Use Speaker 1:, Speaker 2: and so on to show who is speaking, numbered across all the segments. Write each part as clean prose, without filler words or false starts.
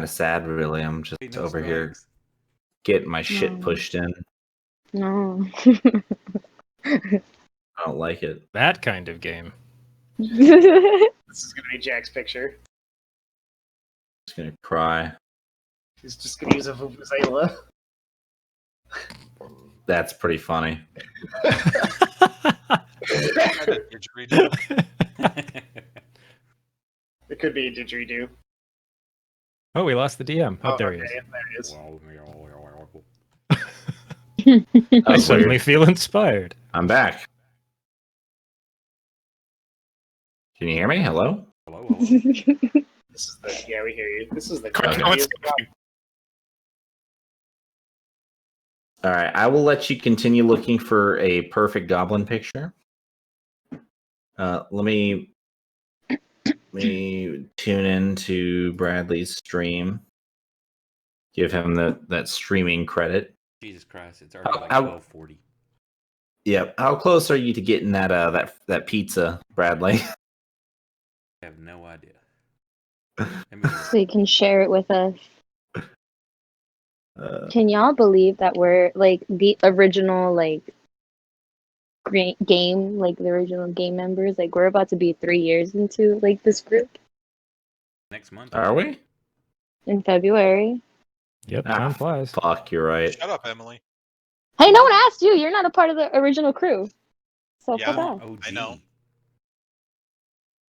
Speaker 1: of sad, really. I'm just
Speaker 2: Wait, no
Speaker 1: over here
Speaker 2: strikes.
Speaker 1: getting my shit
Speaker 3: No.
Speaker 1: pushed in.
Speaker 3: No.
Speaker 1: I don't like it.
Speaker 4: That kind of game.
Speaker 5: This is gonna be Jack's picture.
Speaker 1: Just gonna cry.
Speaker 5: He's just gonna use a vuvuzela.
Speaker 1: That's pretty funny.
Speaker 5: It could be a didgeridoo.
Speaker 4: Oh, we lost the DM. Oh, there
Speaker 5: okay,
Speaker 4: he is.
Speaker 5: There he is.
Speaker 4: I suddenly feel inspired.
Speaker 1: I'm back. Can you hear me? Hello?
Speaker 2: Hello.
Speaker 5: This is the we hear you. This is the
Speaker 1: All right, I will let you continue looking for a perfect goblin picture. Let me tune into Bradley's stream. Give him that streaming credit.
Speaker 2: Jesus Christ, it's already like
Speaker 1: How-
Speaker 2: 12:40.
Speaker 1: Yep. How close are you to getting that pizza, Bradley?
Speaker 2: I have no idea.
Speaker 3: So you can share it with us. Can y'all believe that we're like the original game, like the original game members? Like we're about to be 3 years into like this group
Speaker 2: Next month.
Speaker 1: Are we?
Speaker 3: in February.
Speaker 4: Yep,
Speaker 1: Ah,
Speaker 4: time flies.
Speaker 1: Fuck, you're right.
Speaker 6: Shut up, Emily.
Speaker 3: Hey, no one asked you. You're not a part of the original crew. So
Speaker 6: Yeah.
Speaker 3: fuck off.
Speaker 2: OG.
Speaker 6: I know.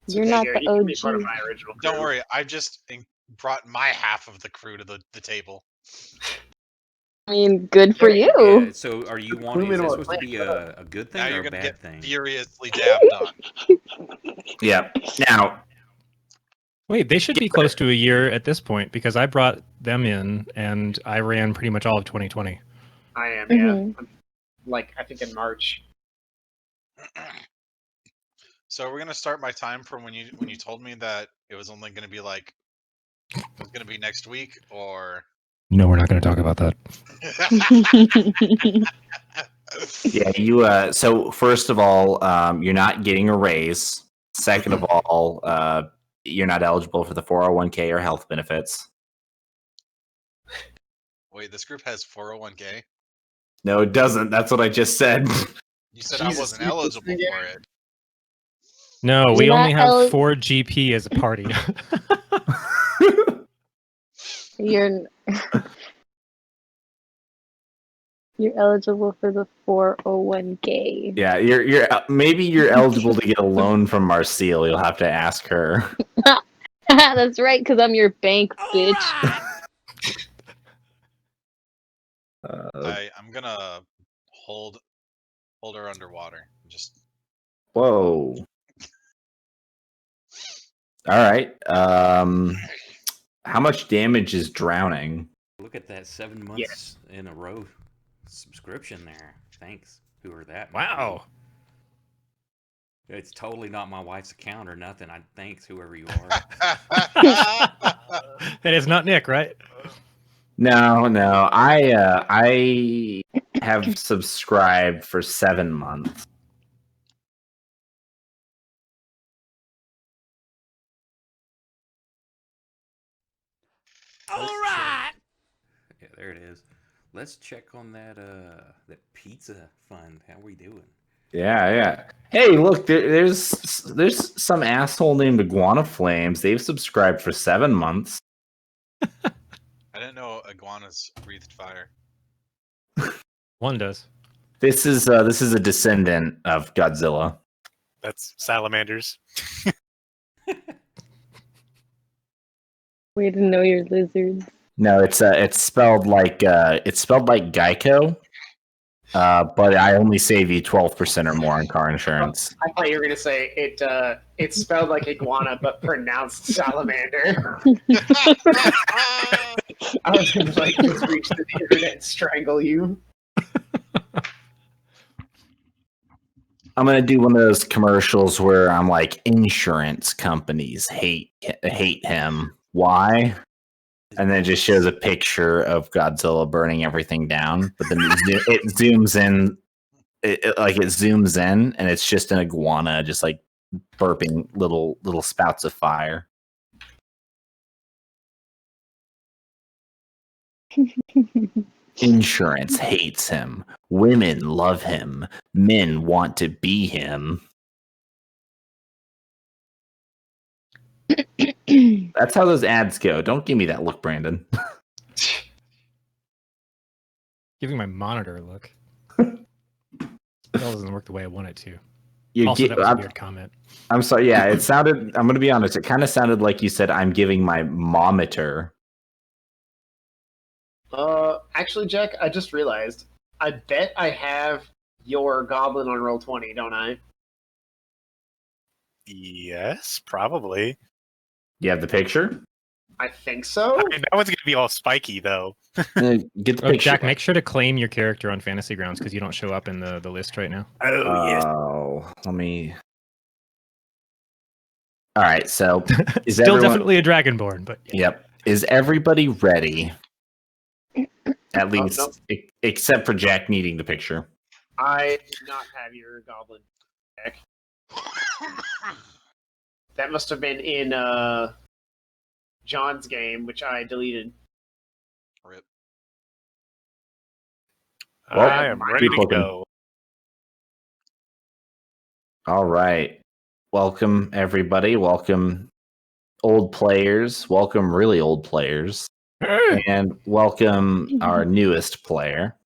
Speaker 3: You're not
Speaker 5: Gary,
Speaker 3: the
Speaker 5: you can be
Speaker 3: OG.
Speaker 5: part of my original crew.
Speaker 6: Don't worry, I just brought my half of the crew to the table.
Speaker 3: I mean, good for you.
Speaker 2: Yeah, so are you wanting? Is that supposed to be a good thing
Speaker 6: Now
Speaker 2: or
Speaker 6: you're
Speaker 2: a
Speaker 6: gonna
Speaker 2: bad
Speaker 6: get
Speaker 2: thing?
Speaker 6: furiously dabbed on.
Speaker 1: Yep. Now,
Speaker 4: Wait, they should be close to a year at this point because I brought them in and I ran pretty much all of 2020.
Speaker 5: I am,
Speaker 3: Mhm.
Speaker 5: yeah. I'm, like, I think in March.
Speaker 6: So we're gonna start my time from when you told me that it was only gonna be like it was gonna be next week, or
Speaker 4: No, we're not going to talk about that.
Speaker 1: yeah, you. So first of all, you're not getting a raise. Second of all, you're not eligible for the 401k or health benefits.
Speaker 6: Wait, this group has 401k.
Speaker 1: No, it doesn't. That's what I just said.
Speaker 6: You said
Speaker 5: Jesus,
Speaker 6: I wasn't
Speaker 5: you
Speaker 6: eligible
Speaker 5: listening,
Speaker 6: for it.
Speaker 4: No,
Speaker 3: You're
Speaker 4: we only
Speaker 3: not
Speaker 4: have 4 GP as a party.
Speaker 3: You're you're eligible for the 401k.
Speaker 1: Yeah, you're maybe you're eligible to get a loan from Marcel. You'll have to ask her.
Speaker 3: That's right, because I'm your bank, bitch.
Speaker 6: I'm gonna hold her underwater. Just
Speaker 1: Whoa. All right. How much damage is drowning?
Speaker 2: Look at that 7 months in a row subscription there. Thanks. Whoever that might be.
Speaker 4: Wow.
Speaker 2: It's totally not my wife's account or nothing. Thanks whoever you are.
Speaker 4: That is not Nick, right?
Speaker 1: No. I have subscribed for 7 months.
Speaker 2: All right. Yeah, there it is. Let's check on that pizza fund. How we doing?
Speaker 1: Yeah. Hey, look, there's some asshole named Iguana Flames. They've subscribed for 7 months.
Speaker 6: I didn't know iguanas breathed fire.
Speaker 4: One does.
Speaker 1: This is a descendant of Godzilla.
Speaker 7: That's salamanders.
Speaker 3: Way to know your lizards.
Speaker 1: No, it's spelled like Geico. But I only save you 12% or more on car insurance.
Speaker 5: I thought you were gonna say it's spelled like iguana but pronounced salamander. I was gonna like just reach to the internet and strangle you.
Speaker 1: I'm gonna do one of those commercials where I'm like, insurance companies hate him. Why? And then it just shows a picture of Godzilla burning everything down, but then it zooms in, it zooms in, and it's just an iguana just like burping little spouts of fire. Insurance hates him. Women love him. Men want to be him. That's how those ads go. Don't give me that look, Brandon.
Speaker 4: Giving my monitor a look. That doesn't work the way I want it to.
Speaker 1: You
Speaker 4: Also, that was a
Speaker 1: I'm,
Speaker 4: weird comment.
Speaker 1: I'm sorry. Yeah, it sounded. I'm going to be honest. It kind of sounded like you said, "I'm giving my monitor."
Speaker 5: Actually, Jack, I just realized. I bet I have your goblin on Roll20, don't I?
Speaker 7: Yes, probably.
Speaker 1: You have the picture.
Speaker 5: I think so.
Speaker 7: I mean, that one's gonna be all spiky though.
Speaker 1: Get the
Speaker 4: Oh,
Speaker 1: picture.
Speaker 4: Jack, make sure to claim your character on Fantasy Grounds because you don't show up in the list right now.
Speaker 7: Oh yes.
Speaker 1: Oh, let me. All right. So, is
Speaker 4: Still
Speaker 1: everyone...
Speaker 4: definitely a Dragonborn, but yeah.
Speaker 1: Yep. Is everybody ready? At
Speaker 5: Oh,
Speaker 1: least,
Speaker 5: no.
Speaker 1: Except for Jack needing the picture.
Speaker 5: I did not have your goblin, Jack. That must have been in John's game, which I deleted.
Speaker 6: Rip.
Speaker 1: Well,
Speaker 7: I am ready
Speaker 1: keep
Speaker 7: to
Speaker 1: looking.
Speaker 7: go.
Speaker 1: All right. Welcome, everybody. Welcome, old players. Welcome, really old players. And welcome, our newest player.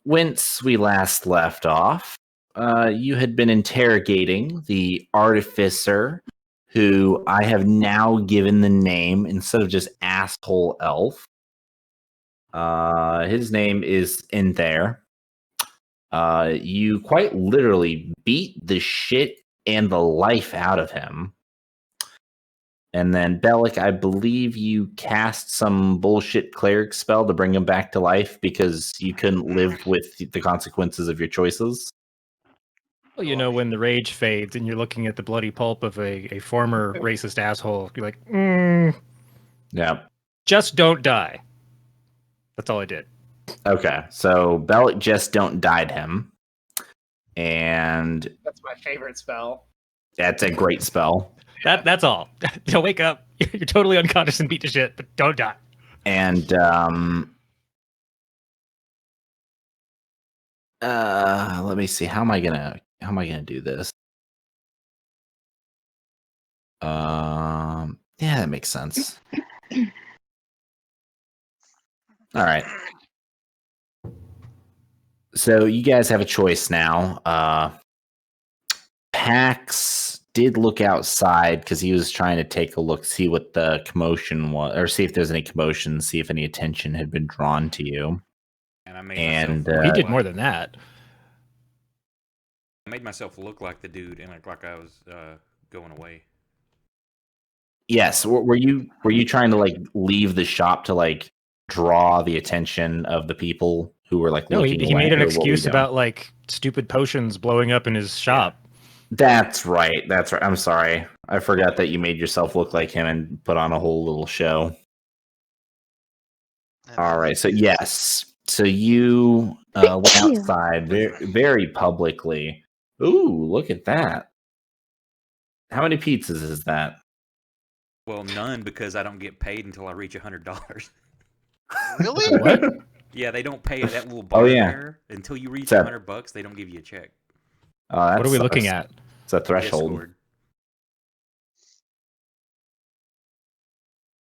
Speaker 1: Whence we last left off, you had been interrogating the artificer, who I have now given the name instead of just asshole elf. His name is in there. You quite literally beat the shit and the life out of him. And then Bellic, I believe you cast some bullshit cleric spell to bring him back to life because you couldn't live with the consequences of your choices.
Speaker 4: Well, you know, when the rage fades and you're looking at the bloody pulp of a former racist asshole, you're like,
Speaker 1: Yeah.
Speaker 4: just don't die. That's all I did.
Speaker 1: Okay. So Bellic just don't died him. And
Speaker 5: That's my favorite spell.
Speaker 1: that's a great spell.
Speaker 4: That's all. Don't wake up. You're totally unconscious and beat to shit, but don't die.
Speaker 1: And let me see. How am I gonna do this? Yeah, that makes sense. All right. So you guys have a choice now. Pax did look outside because he was trying to take a look, see what the commotion was, or see if there's any commotion, see if any attention had been drawn to you.
Speaker 2: And I made
Speaker 1: And
Speaker 2: myself
Speaker 4: He
Speaker 2: look
Speaker 4: did
Speaker 2: like-
Speaker 4: more than that.
Speaker 2: I made myself look like the dude and like I was going away.
Speaker 1: yes, were you trying to like leave the shop to like draw the attention of the people who were like
Speaker 4: No,
Speaker 1: looking
Speaker 4: he
Speaker 1: away,
Speaker 4: made an
Speaker 1: or what were you
Speaker 4: excuse
Speaker 1: doing?
Speaker 4: about like stupid potions blowing up in his shop.
Speaker 1: That's right. That's right. I'm sorry. I forgot that you made yourself look like him and put on a whole little show. All right. So yes. So you went outside very, very publicly. Ooh, look at that. How many pizzas is that?
Speaker 2: Well, none because I don't get paid until I reach $100.
Speaker 6: Really?
Speaker 4: What?
Speaker 2: Yeah, they don't pay that little bar
Speaker 1: yeah.
Speaker 2: there until you reach
Speaker 1: It's a-
Speaker 2: $100. They don't give you a check.
Speaker 4: What are we looking at?
Speaker 1: It's a threshold.
Speaker 2: Discord.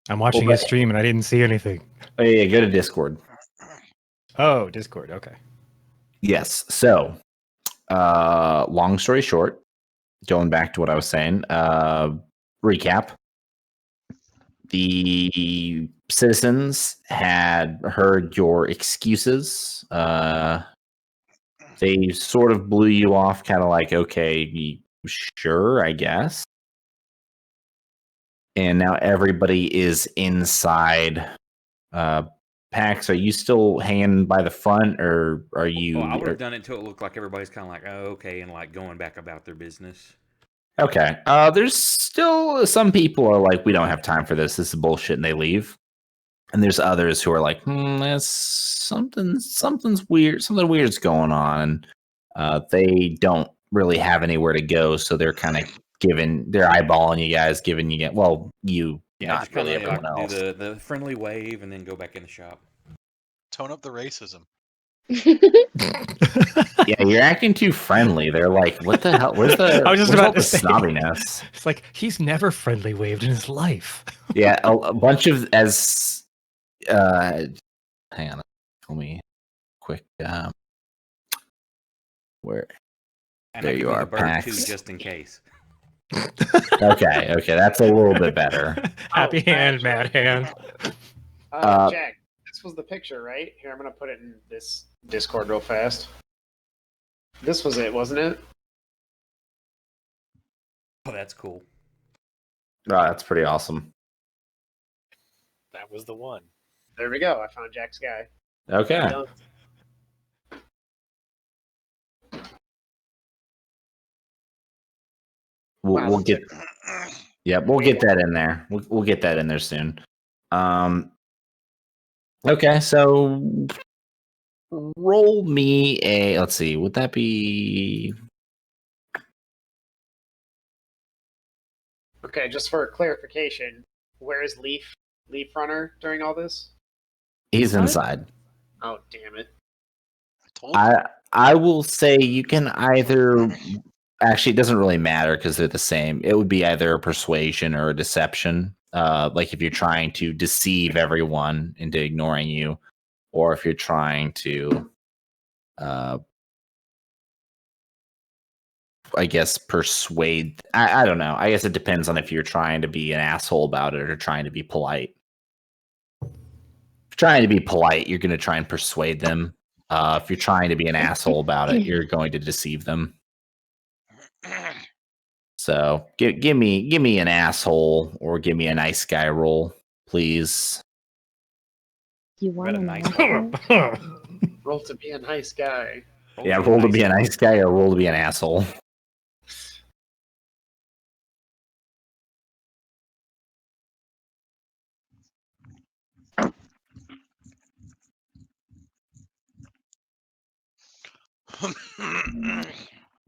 Speaker 4: I'm watching
Speaker 1: Well,
Speaker 4: his stream and I didn't see anything.
Speaker 1: Oh, yeah, go to Discord.
Speaker 4: Oh, Discord. Okay.
Speaker 1: Yes. So, long story short, going back to what I was saying, recap. The citizens had heard your excuses. They sort of blew you off, kind of like, okay, sure, I guess. And now everybody is inside. Pax, are you still hanging by the front, or are you?
Speaker 2: Well, I would have done it until it looked like everybody's kind of like, oh, okay, and like going back about their business.
Speaker 1: Okay. There's still some people are like, we don't have time for this. This is bullshit, and they leave. And there's others who are like, that's something's weird. Something weird's going on. They don't really have anywhere to go, so they're kind of they're eyeballing you guys, giving you, well, you
Speaker 2: Yeah,
Speaker 1: Not
Speaker 2: just kind
Speaker 1: really
Speaker 2: of like
Speaker 1: everyone
Speaker 2: do
Speaker 1: else.
Speaker 2: the friendly wave and then go back in the shop.
Speaker 6: Tone up the racism.
Speaker 1: Yeah, you're acting too friendly. They're like, what the hell? Where's the?
Speaker 4: I was just
Speaker 1: where's all
Speaker 4: about to
Speaker 1: the
Speaker 4: say.
Speaker 1: snobbiness?
Speaker 4: It's like he's never friendly waved in his life.
Speaker 1: Yeah, a bunch of as. Hang on, let me quick. Where?
Speaker 2: And
Speaker 1: There
Speaker 2: I
Speaker 1: you
Speaker 2: could be
Speaker 1: are,
Speaker 2: the bird too,
Speaker 1: Pax.
Speaker 2: just in case.
Speaker 1: Okay, that's a little bit better.
Speaker 4: Happy
Speaker 5: Oh,
Speaker 4: hand,
Speaker 5: actually-
Speaker 4: mad hand.
Speaker 5: Jack, this was the picture, right? Here, I'm gonna put it in this Discord real fast. This was it, wasn't it?
Speaker 2: Oh, that's cool.
Speaker 1: Oh, that's pretty awesome.
Speaker 7: That was the one.
Speaker 5: There we go. I found Jack's guy.
Speaker 1: Okay.
Speaker 5: Done. Wow,
Speaker 1: We'll
Speaker 5: that's
Speaker 1: get. Yeah, we'll get that in there. We'll get that in there soon. Okay, so roll me a. Let's see. Would that be?
Speaker 5: Okay, just for clarification, where is Leaf Runner during all this?
Speaker 1: He's inside.
Speaker 5: Oh, damn it.
Speaker 6: I told you.
Speaker 1: I will say you can either. Actually, it doesn't really matter because they're the same. It would be either a persuasion or a deception. Like if you're trying to deceive everyone into ignoring you, or if you're trying to, I guess, persuade. I don't know. I guess it depends on if you're trying to be an asshole about it or trying to be polite. If you're trying to be polite, you're going to try and persuade them. If you're trying to be an asshole about it, you're going to deceive them. So give me an asshole or give me a nice guy roll, please.
Speaker 3: You want
Speaker 2: a
Speaker 3: a
Speaker 2: nice
Speaker 3: nice
Speaker 2: one.
Speaker 5: Roll to be a nice guy.
Speaker 1: Yeah, roll to be a nice guy or roll to be an asshole.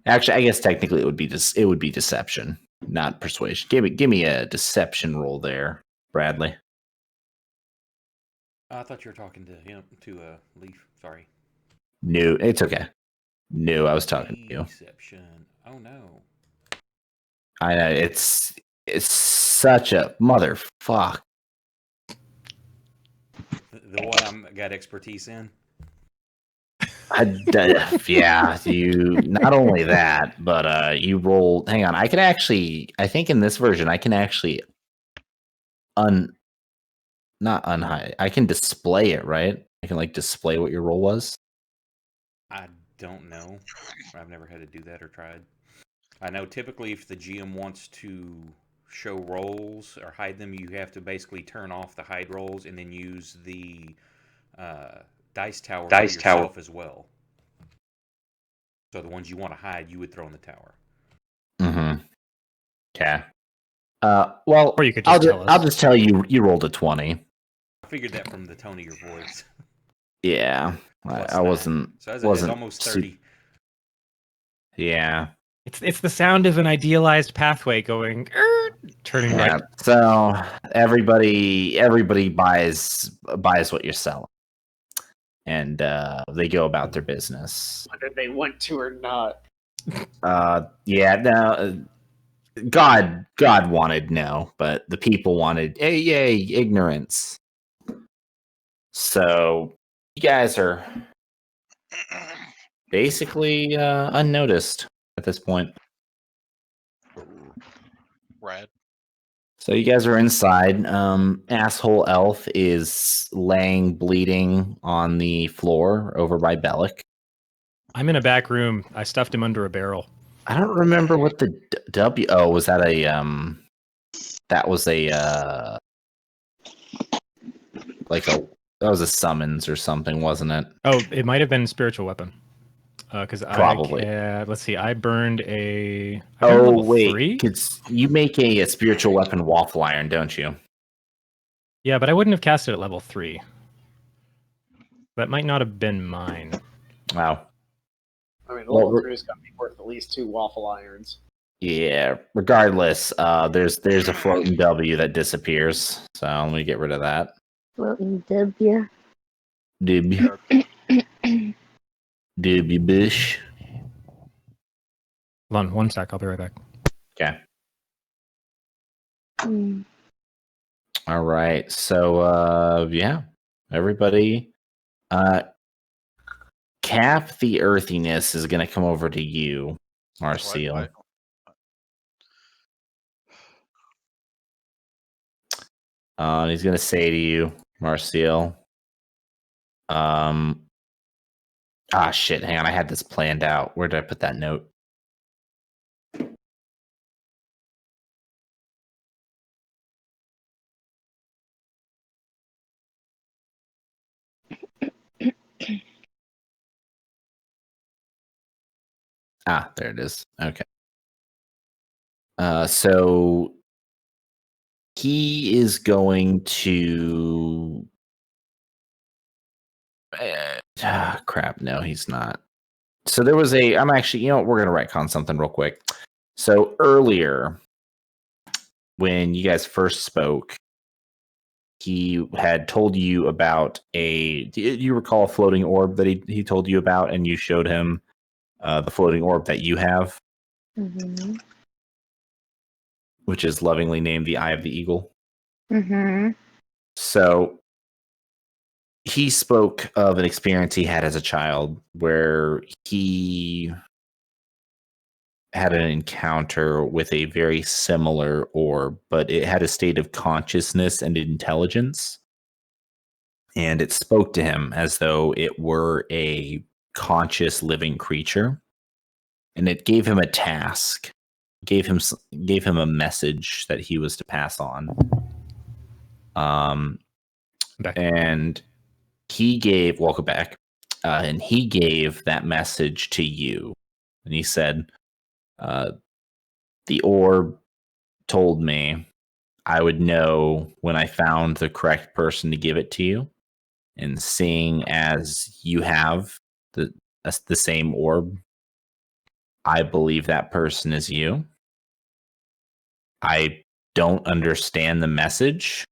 Speaker 1: Actually, I guess technically it would be deception, not persuasion. Give me a deception roll there, Bradley.
Speaker 2: I thought you were talking to him, to Leaf. Sorry.
Speaker 1: No, it's okay. No, I was talking to you.
Speaker 2: Deception. Oh no.
Speaker 1: I know it's such a motherfuck.
Speaker 2: The one I'm got expertise in.
Speaker 1: Yeah, you not only that, but you roll. Hang on, I think in this version, I can actually not unhide. I can display it, right? I can like display what your roll was.
Speaker 2: I don't know. I've never had to do that or tried. I know typically if the GM wants to show rolls or hide them, you have to basically turn off the hide rolls and then use the dice tower for yourself as well. So the ones you want to hide, you would throw in the tower.
Speaker 1: Mm-hmm. Okay. Well,
Speaker 4: Or you could just tell us.
Speaker 1: I'll just tell you. You rolled a 20.
Speaker 2: I figured that from the tone of your voice.
Speaker 1: Yeah,
Speaker 2: Plus
Speaker 1: I
Speaker 2: nine.
Speaker 1: wasn't.
Speaker 2: So that's
Speaker 1: wasn't
Speaker 2: almost 30.
Speaker 1: Yeah.
Speaker 4: It's the sound of an idealized pathway going turning
Speaker 1: Yeah.
Speaker 4: right.
Speaker 1: So everybody buys what you're selling, and they go about their business.
Speaker 5: Whether they want to or not.
Speaker 1: Yeah. No. God wanted no, but the people wanted yay ignorance. So you guys are basically unnoticed at this point.
Speaker 6: Rad.
Speaker 1: So you guys are inside. Asshole elf is laying bleeding on the floor over by Bellic.
Speaker 4: I'm in a back room. I stuffed him under a barrel.
Speaker 1: I don't remember what the W. Oh, was that a That was a that was a summons or something, wasn't it?
Speaker 4: Oh, it might have been spiritual weapon. Because
Speaker 1: Probably.
Speaker 4: let's see. I burned a. I burned level 3?
Speaker 1: Because you make a spiritual weapon waffle iron, don't you?
Speaker 4: Yeah, but I wouldn't have cast it at level 3. That might not have been mine.
Speaker 1: Wow.
Speaker 5: I mean,
Speaker 1: Well,
Speaker 5: level 3 is going to be worth at least 2 waffle irons.
Speaker 1: Yeah. Regardless, there's a floating W that disappears. So let me get rid of that.
Speaker 3: Floating W.
Speaker 1: W. W Bush.
Speaker 4: Hold on, one sec. I'll be right back.
Speaker 1: Okay.
Speaker 3: Hmm.
Speaker 1: All right. So yeah, everybody. Cap the earthiness is gonna come over to you, Marcel.
Speaker 6: What?
Speaker 1: And he's gonna say to you, Marcel. Shit. Hang on. I had this planned out. Where did I put that note? There it is. Okay. So he is going to. Crap. No, he's not. So there was a. I'm actually. You know what? We're gonna retcon something real quick. So earlier, when you guys first spoke, he had told you about a. Do you recall a floating orb that he told you about, and you showed him the floating orb that you have,
Speaker 3: Mm-hmm.
Speaker 1: which is lovingly named the Eye of the Eagle.
Speaker 3: Mm-hmm.
Speaker 1: So he spoke of an experience he had as a child where he had an encounter with a very similar orb, but it had a state of consciousness and intelligence. And it spoke to him as though it were a conscious living creature. And it gave him a task, gave him a message that he was to pass on.
Speaker 4: Back.
Speaker 1: And he gave, welcome back, and he gave that message to you. And he said, the orb told me I would know when I found the correct person to give it to you. And seeing as you have the same orb, I believe that person is you. I don't understand the message.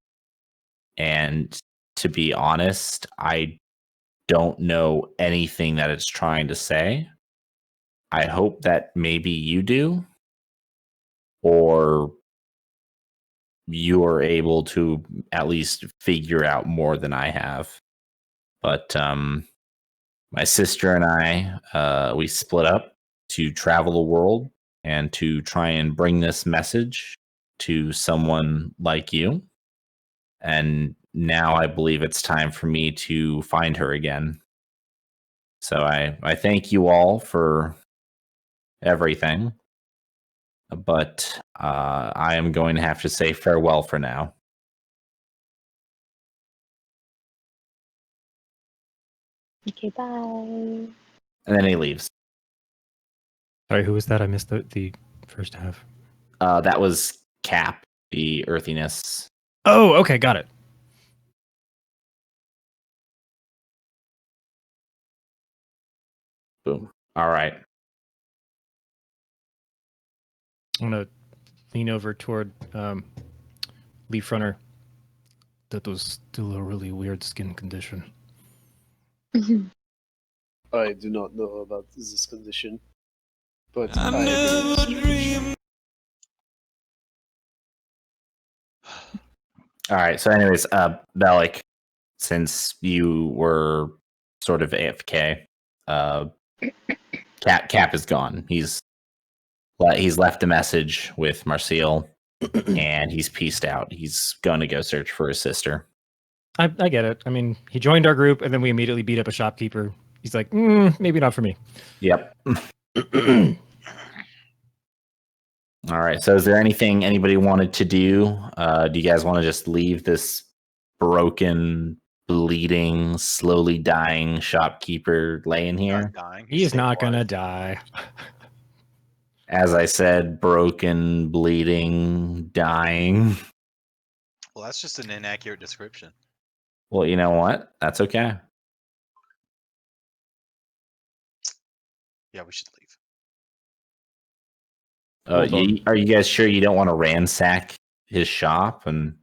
Speaker 1: And to be honest, I don't know anything that it's trying to say. I hope that maybe you do, or you are able to at least figure out more than I have. But my sister and I, we split up to travel the world and to try and bring this message to someone like you. And now I believe it's time for me to find her again. So I thank you all for everything. But I am going to have to say farewell for now.
Speaker 3: Okay, bye.
Speaker 1: And then he leaves.
Speaker 4: Sorry, who was that? I missed the first half.
Speaker 1: That was Cap, the earthiness.
Speaker 4: Oh, okay, got it.
Speaker 1: Boom. All right.
Speaker 4: I'm gonna lean over toward Leaf Runner. That was still a really weird skin condition.
Speaker 8: I do not know about this condition, but I agree.
Speaker 1: All right. So, anyways, Bellic, since you were sort of AFK, Cap is gone. He's left a message with Marcel, and he's pieced out. He's going to go search for his sister.
Speaker 4: I get it. I mean, he joined our group, and then we immediately beat up a shopkeeper. He's like, maybe not for me.
Speaker 1: Yep. All right. So, is there anything anybody wanted to do? Do you guys want to just leave this broken, bleeding, slowly dying shopkeeper laying here?
Speaker 6: Not dying.
Speaker 4: He is
Speaker 6: staying
Speaker 4: not gonna
Speaker 6: alive.
Speaker 4: die.
Speaker 1: As I said, broken, bleeding, dying.
Speaker 6: Well, that's just an inaccurate description.
Speaker 1: Well, you know what? That's okay.
Speaker 6: Yeah, we should leave.
Speaker 4: Hold on.
Speaker 1: Are you guys sure you don't want to ransack his shop and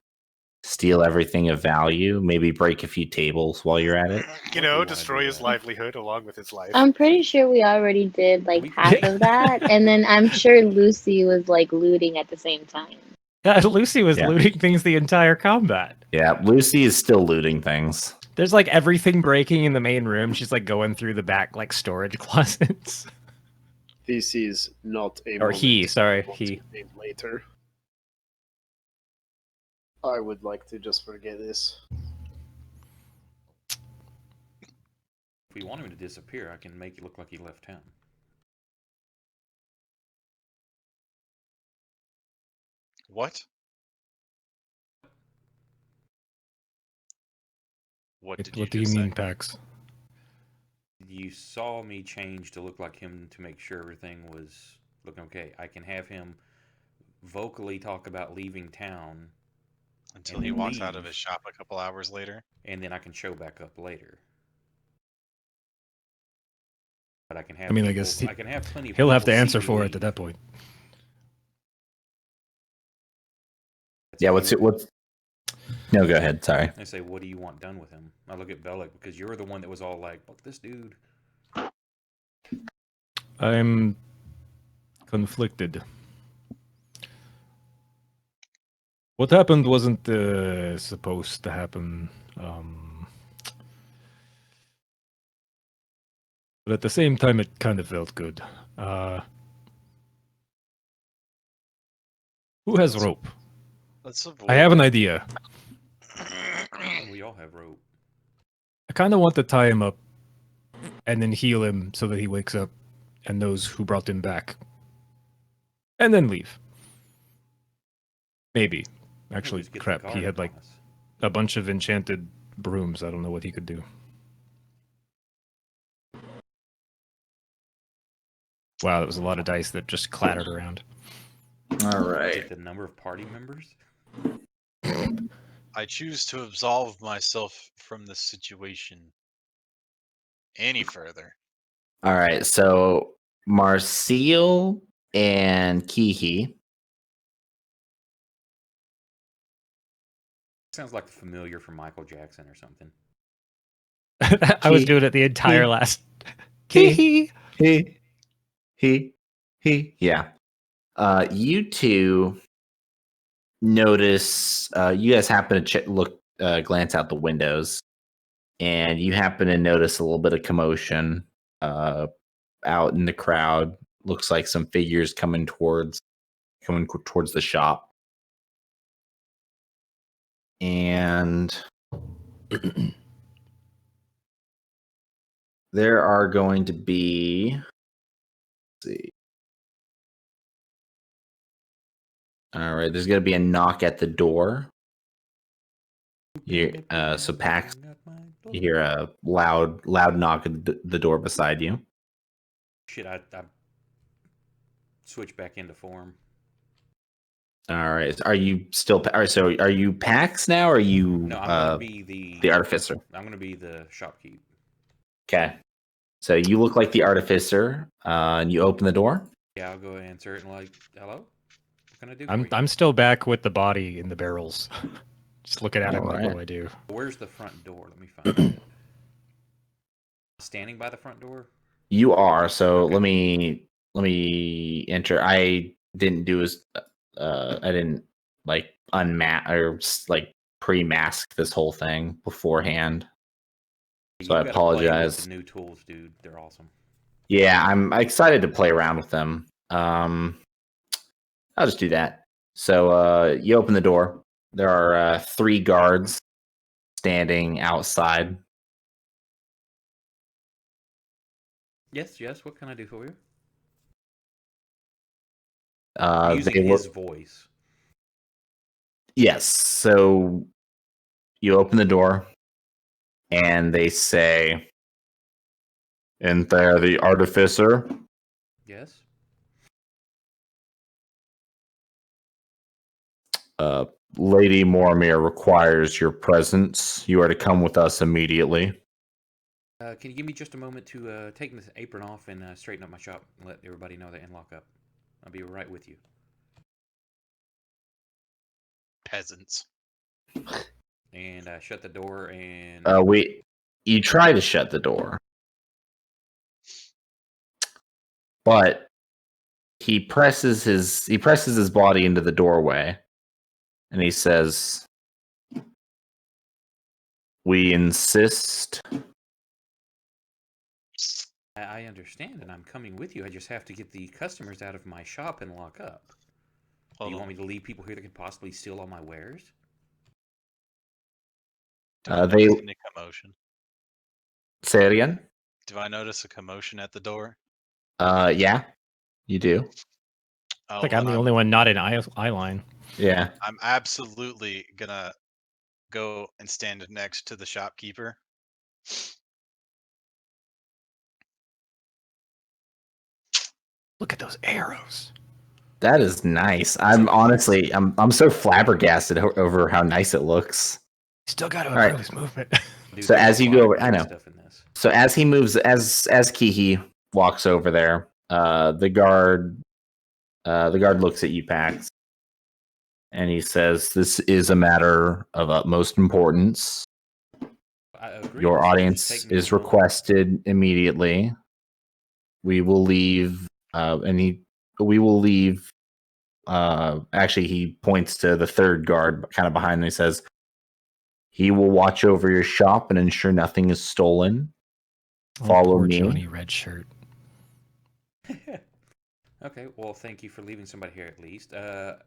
Speaker 1: steal everything of value? Maybe break a few tables while you're at it?
Speaker 7: You know, destroy his livelihood along with his life.
Speaker 3: I'm pretty sure we already did like
Speaker 2: We-
Speaker 3: half of that, and then I'm sure Lucy was like looting at the same time.
Speaker 4: Yeah, Lucy was
Speaker 1: Yeah.
Speaker 4: looting things the entire combat.
Speaker 1: Yeah, Lucy is still looting things.
Speaker 4: There's like everything breaking in the main room. She's like going through the back like storage closets.
Speaker 8: This is not a
Speaker 4: Or he,
Speaker 8: moment
Speaker 4: sorry,
Speaker 8: I want
Speaker 4: he.
Speaker 8: to name later. I would like to just forget this.
Speaker 2: If we want him to disappear, I can make it look like he left town.
Speaker 6: What? What did
Speaker 4: What do you
Speaker 6: just
Speaker 4: mean,
Speaker 6: say?
Speaker 4: Pax?
Speaker 2: You saw me change to look like him to make sure everything was looking okay. I can have him vocally talk about leaving town,
Speaker 6: Until
Speaker 2: and
Speaker 6: he
Speaker 2: then
Speaker 6: walks out of
Speaker 2: leave.
Speaker 6: his shop a couple hours later.
Speaker 2: and then I can show back up later. But I can have.
Speaker 4: I mean, I
Speaker 2: people-
Speaker 4: guess
Speaker 2: I can have plenty. Of
Speaker 4: He'll have to
Speaker 2: people see
Speaker 4: answer
Speaker 2: me
Speaker 4: for it
Speaker 2: leave.
Speaker 4: at that point.
Speaker 2: That's
Speaker 1: Yeah,
Speaker 2: if
Speaker 1: what's
Speaker 2: you
Speaker 1: it? What's? No, go ahead. Sorry.
Speaker 2: I say, what do you want done with him? I look at Bellic because you're the one that was all like, "Fuck this dude."
Speaker 4: I'm conflicted. What happened wasn't supposed to happen. But at the same time, it kind of felt good. Who has rope?
Speaker 6: Let's avoid.
Speaker 4: I have an idea.
Speaker 2: We all have rope.
Speaker 4: I kind of want to tie him up and then heal him so that he wakes up and knows who brought him back. And then leave. Maybe. Actually,
Speaker 2: Just get the
Speaker 4: crap. He
Speaker 2: guard
Speaker 4: had like
Speaker 2: upon us.
Speaker 4: a bunch of enchanted brooms. I don't know what he could do. Wow, that was a lot of dice that just clattered around.
Speaker 1: All
Speaker 2: Is
Speaker 1: right.
Speaker 2: it the number of party members?
Speaker 6: I choose to absolve myself from this situation any further.
Speaker 1: All right. So Marcel and Kihi.
Speaker 2: Sounds like the familiar from Michael Jackson or something.
Speaker 4: I was doing it the entire last.
Speaker 1: He. He. Yeah. You two notice. You guys happen to glance out the windows, and you happen to notice a little bit of commotion out in the crowd. Looks like some figures coming towards the shop, and there are going to be. Let's see. All right, there's going to be a knock at the door. So Pax, you hear a loud knock at the door beside you.
Speaker 2: Shit, I switch back into form.
Speaker 1: All right, are you still? All right, so are you Pax now? Or are you
Speaker 2: No, I'm gonna be
Speaker 1: the artificer?
Speaker 2: I'm gonna be the shopkeep.
Speaker 1: Okay, so you look like the artificer, and you open the door.
Speaker 2: Yeah, I'll go answer it and like, hello. What can I do? for you?
Speaker 4: I'm still back with the body in the barrels. Just looking at him like, what
Speaker 1: Alright.
Speaker 4: do I do?
Speaker 2: Where's the front door? Let me find it. Standing by the front door.
Speaker 1: You are. So
Speaker 2: Okay.
Speaker 1: let me enter. I didn't do as I didn't like unmask or like pre-mask this whole thing beforehand. So
Speaker 2: You
Speaker 1: I
Speaker 2: gotta play with
Speaker 1: apologize.
Speaker 2: the new tools, dude. They're awesome.
Speaker 1: Yeah, I'm excited to play around with them. I'll just do that. So you open the door. There are 3 guards standing outside.
Speaker 2: Yes. What can I do for you? I'm using
Speaker 1: They
Speaker 2: his
Speaker 1: look,
Speaker 2: voice.
Speaker 1: yes. So you open the door, and they say, "And there, the artificer."
Speaker 2: Yes.
Speaker 1: Lady Mormir requires your presence. You are to come with us immediately.
Speaker 2: Can you give me just a moment to take this apron off and straighten up my shop and let everybody know they're in lockup? I'll be right with you.
Speaker 6: Peasants.
Speaker 2: And I shut the door and
Speaker 1: you try to shut the door, but he presses his body into the doorway, and he says, "We insist."
Speaker 2: I understand, and I'm coming with you. I just have to get the customers out of my shop and lock up. Do you want me to leave people here that could possibly steal all my wares?
Speaker 6: Do I
Speaker 1: They
Speaker 6: notice any commotion?
Speaker 1: say it again.
Speaker 6: Do I notice a commotion at the door?
Speaker 1: Yeah, you do.
Speaker 6: Oh,
Speaker 4: Like I'm the only one not in eye line.
Speaker 1: Yeah.
Speaker 6: I'm absolutely gonna go and stand next to the shopkeeper.
Speaker 4: Look at those arrows.
Speaker 1: That is nice. I'm honestly, I'm so flabbergasted over how nice it looks.
Speaker 4: Still got to
Speaker 1: All right.
Speaker 4: improve his movement.
Speaker 2: Dude,
Speaker 1: So
Speaker 2: there's
Speaker 1: as
Speaker 2: a
Speaker 1: you
Speaker 2: lot
Speaker 1: go
Speaker 2: of
Speaker 1: over,
Speaker 2: great
Speaker 1: I know.
Speaker 2: stuff in this.
Speaker 1: So as he moves, as Kihi walks over there, the guard looks at you, Pax, and he says, "This is a matter of utmost importance.
Speaker 2: I agree,
Speaker 1: Your
Speaker 2: so just
Speaker 1: audience
Speaker 2: take me
Speaker 1: is
Speaker 2: along.
Speaker 1: requested immediately. We will leave, we will leave." Actually, he points to the third guard, kind of behind him. He says, "He will watch over your shop and ensure nothing is stolen. Follow
Speaker 4: poor
Speaker 1: me."
Speaker 4: Johnny Red Shirt.
Speaker 2: Okay, well, thank you for leaving somebody here at least.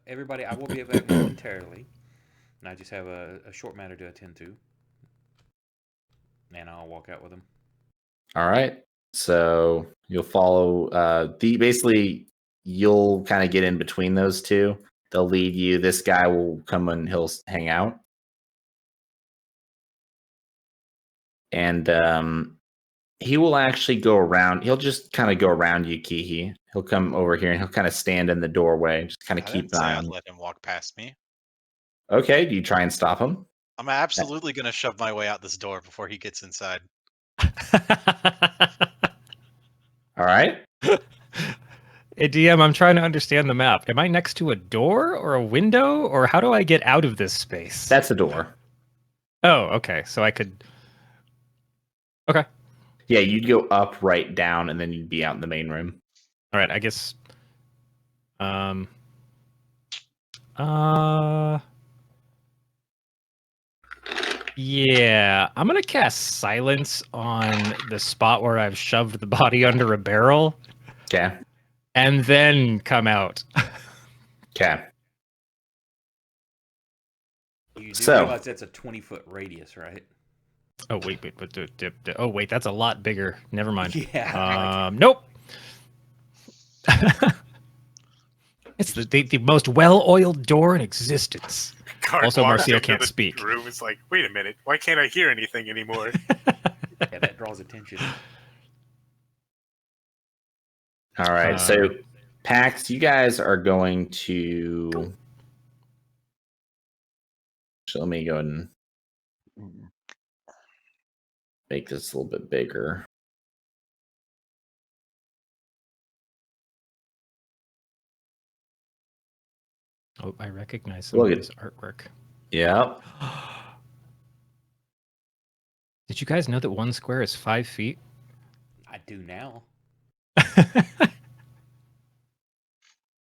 Speaker 2: Everybody, I will be back momentarily, and I just have a short matter to attend to. And I'll walk out with them.
Speaker 1: All right. So you'll follow basically you'll kind of get in between those two. They'll lead you. This guy will come and he'll hang out. And he will actually go around. He'll just kind of go around you, Kihi. He'll come over here and he'll kind of stand in the doorway, just kind of
Speaker 6: I
Speaker 1: keep
Speaker 6: didn't
Speaker 1: an
Speaker 6: say
Speaker 1: eye
Speaker 6: I'd
Speaker 1: on.
Speaker 6: let him walk past me.
Speaker 1: Okay, do you try and stop him?
Speaker 6: I'm absolutely gonna shove my way out this door before he gets inside.
Speaker 1: All right.
Speaker 4: Hey, DM, I'm trying to understand the map. Am I next to a door or a window, or how do I get out of this space?
Speaker 1: That's a door.
Speaker 4: Oh, okay. So I could. Okay.
Speaker 1: Yeah, you'd go up, right, down, and then you'd be out in the main room.
Speaker 4: All right. I guess. Uh. Yeah, I'm gonna cast silence on the spot where I've shoved the body under a barrel,
Speaker 1: Okay.
Speaker 4: and then come out.
Speaker 1: Okay.
Speaker 2: You do
Speaker 1: So-
Speaker 2: realize that's a 20-foot radius, right?
Speaker 4: Oh wait, oh wait, that's a lot bigger. Never mind.
Speaker 2: Yeah.
Speaker 4: Nope. It's the most well-oiled door in existence.
Speaker 7: Guard
Speaker 4: Also,
Speaker 7: walks
Speaker 4: Marcio
Speaker 7: into
Speaker 4: can't
Speaker 7: the
Speaker 4: speak.
Speaker 7: Room is like, wait a minute, why can't I hear anything anymore?
Speaker 2: Yeah, that draws attention.
Speaker 1: All right. So, Pax, you guys are going to. So let me go ahead and make this a little bit bigger.
Speaker 4: Oh, I recognize some
Speaker 1: Look
Speaker 4: of
Speaker 1: at-
Speaker 4: this artwork.
Speaker 1: Yep.
Speaker 4: Did you guys know that 1 square is 5 feet?
Speaker 2: I do now.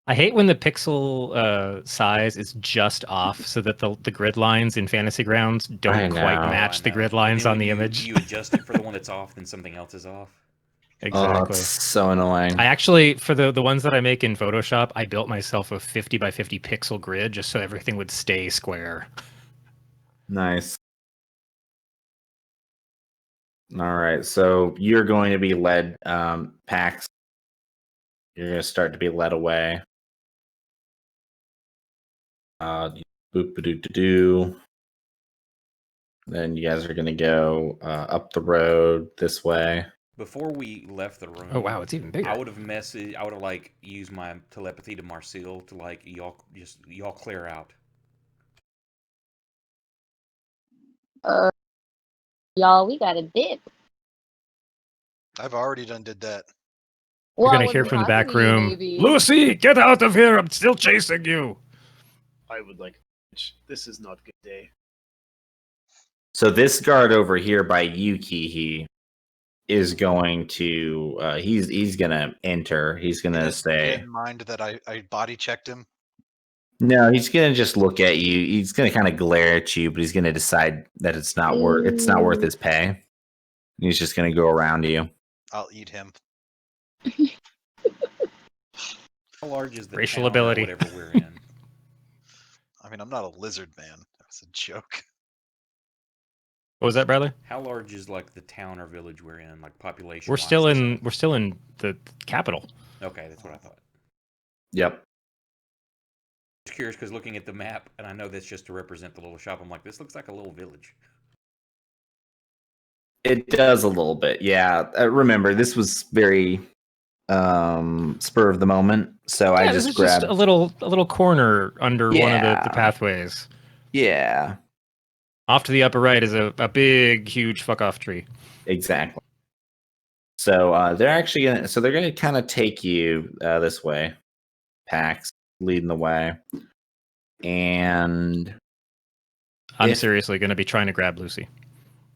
Speaker 4: I hate when the pixel size is just off, so that the grid lines in Fantasy Grounds
Speaker 1: I
Speaker 4: don't quite
Speaker 1: know.
Speaker 4: match
Speaker 2: I
Speaker 4: the
Speaker 2: know.
Speaker 4: grid
Speaker 2: And
Speaker 4: lines
Speaker 2: then
Speaker 4: on
Speaker 2: when
Speaker 4: the image.
Speaker 2: You adjust it for the one that's off, then something else is off.
Speaker 1: Oh,
Speaker 4: Exactly.
Speaker 1: it's so annoying.
Speaker 4: I actually, for the ones that I make in Photoshop, I built myself a 50 by 50 pixel grid just so everything would stay square.
Speaker 1: Nice. All right. So you're going to be led, Pax. You're going to start to be led away. Boop-a-doo-doo-doo. Then you guys are going to go up the road this way.
Speaker 2: Before we left the room,
Speaker 4: Oh wow, it's even bigger.
Speaker 2: I would have like used my telepathy to Marcel to like y'all clear out.
Speaker 3: Y'all, we got a dip.
Speaker 6: I've already did that.
Speaker 3: Well,
Speaker 4: You're
Speaker 3: I
Speaker 4: gonna hear
Speaker 3: wasn't
Speaker 4: from the back
Speaker 3: talking to you,
Speaker 4: room,
Speaker 3: baby.
Speaker 4: Lucy, get out of here! I'm still chasing you.
Speaker 8: I would like. This is not a good day.
Speaker 1: So this guard over here by Yuki, he is going to he's gonna enter. He's gonna
Speaker 6: He
Speaker 1: say
Speaker 6: didn't mind that I body checked him.
Speaker 1: no, he's gonna just look at you. He's gonna kind of glare at you, but he's gonna decide that it's not worth his pay. He's just gonna go around you.
Speaker 6: I'll eat him.
Speaker 2: How large is the
Speaker 4: Racial
Speaker 2: town or
Speaker 4: ability.
Speaker 2: whatever we're in?
Speaker 6: I mean, I'm not a lizard man. That was a joke.
Speaker 4: What was that, Bradley?
Speaker 2: How large is like the town or village we're in, like population?
Speaker 4: We're still in the capital.
Speaker 2: Okay, that's what I thought.
Speaker 1: Yep.
Speaker 2: Just curious because looking at the map, and I know that's just to represent the little shop. I'm like, this looks like a little village.
Speaker 1: It does a little bit, yeah. Remember, this was very spur of the moment, so I
Speaker 4: this
Speaker 1: just
Speaker 4: is
Speaker 1: grabbed
Speaker 4: just a little corner under one of
Speaker 1: Yeah.
Speaker 4: the pathways.
Speaker 1: yeah,
Speaker 4: Off to the upper right is a big, huge fuck off tree.
Speaker 1: exactly. So they're gonna kind of take you this way. Pax leading the way, and
Speaker 4: I'm
Speaker 1: If-
Speaker 4: seriously going to be trying to grab Lucy.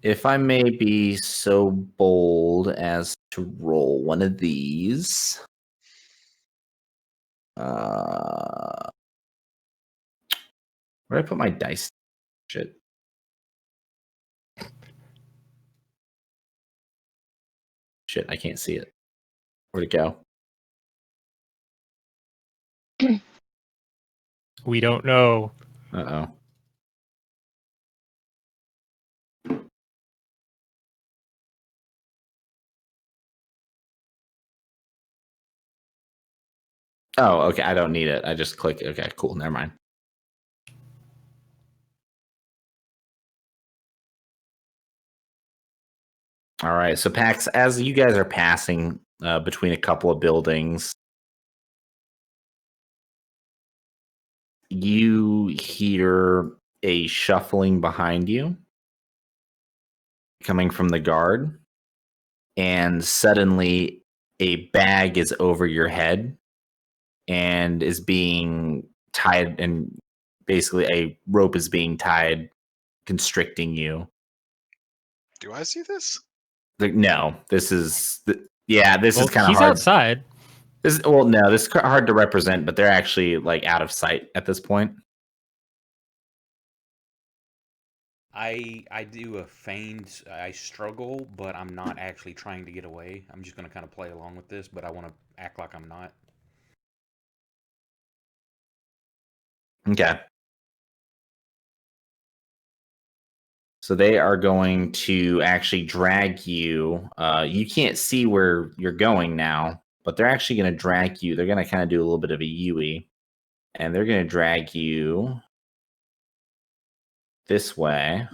Speaker 1: if I may be so bold as to roll one of these. Where did I put my dice? Shit. Shit, I can't see it. Where'd it go?
Speaker 4: We don't know.
Speaker 1: Uh-oh. Oh, okay. I don't need it. I just click. Okay, cool. Never mind. All right. So, Pax, as you guys are passing between a couple of buildings, you hear a shuffling behind you coming from the guard, and suddenly a bag is over your head and is being tied, and basically a rope is being tied, constricting you.
Speaker 6: Do I see this?
Speaker 1: Like, no, this is this is kind of
Speaker 4: he's
Speaker 1: hard.
Speaker 4: outside.
Speaker 1: This is hard to represent, but they're actually like out of sight at this point.
Speaker 2: I do a feigned. I struggle, but I'm not actually trying to get away. I'm just going to kind of play along with this, but I want to act like I'm not.
Speaker 1: Okay. So they are going to actually drag you. You can't see where you're going now, but they're actually going to drag you. They're going to kind of do a little bit of a Yui, and they're going to drag you this way.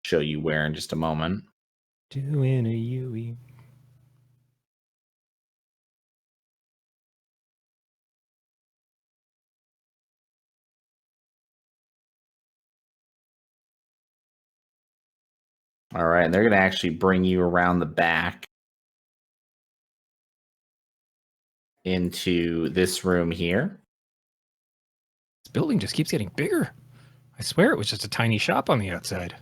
Speaker 1: Show you where in just a moment.
Speaker 4: Doing a Yui.
Speaker 1: All right, and they're going to actually bring you around the back into this room here.
Speaker 4: This building just keeps getting bigger. I swear it was just a tiny shop on the outside.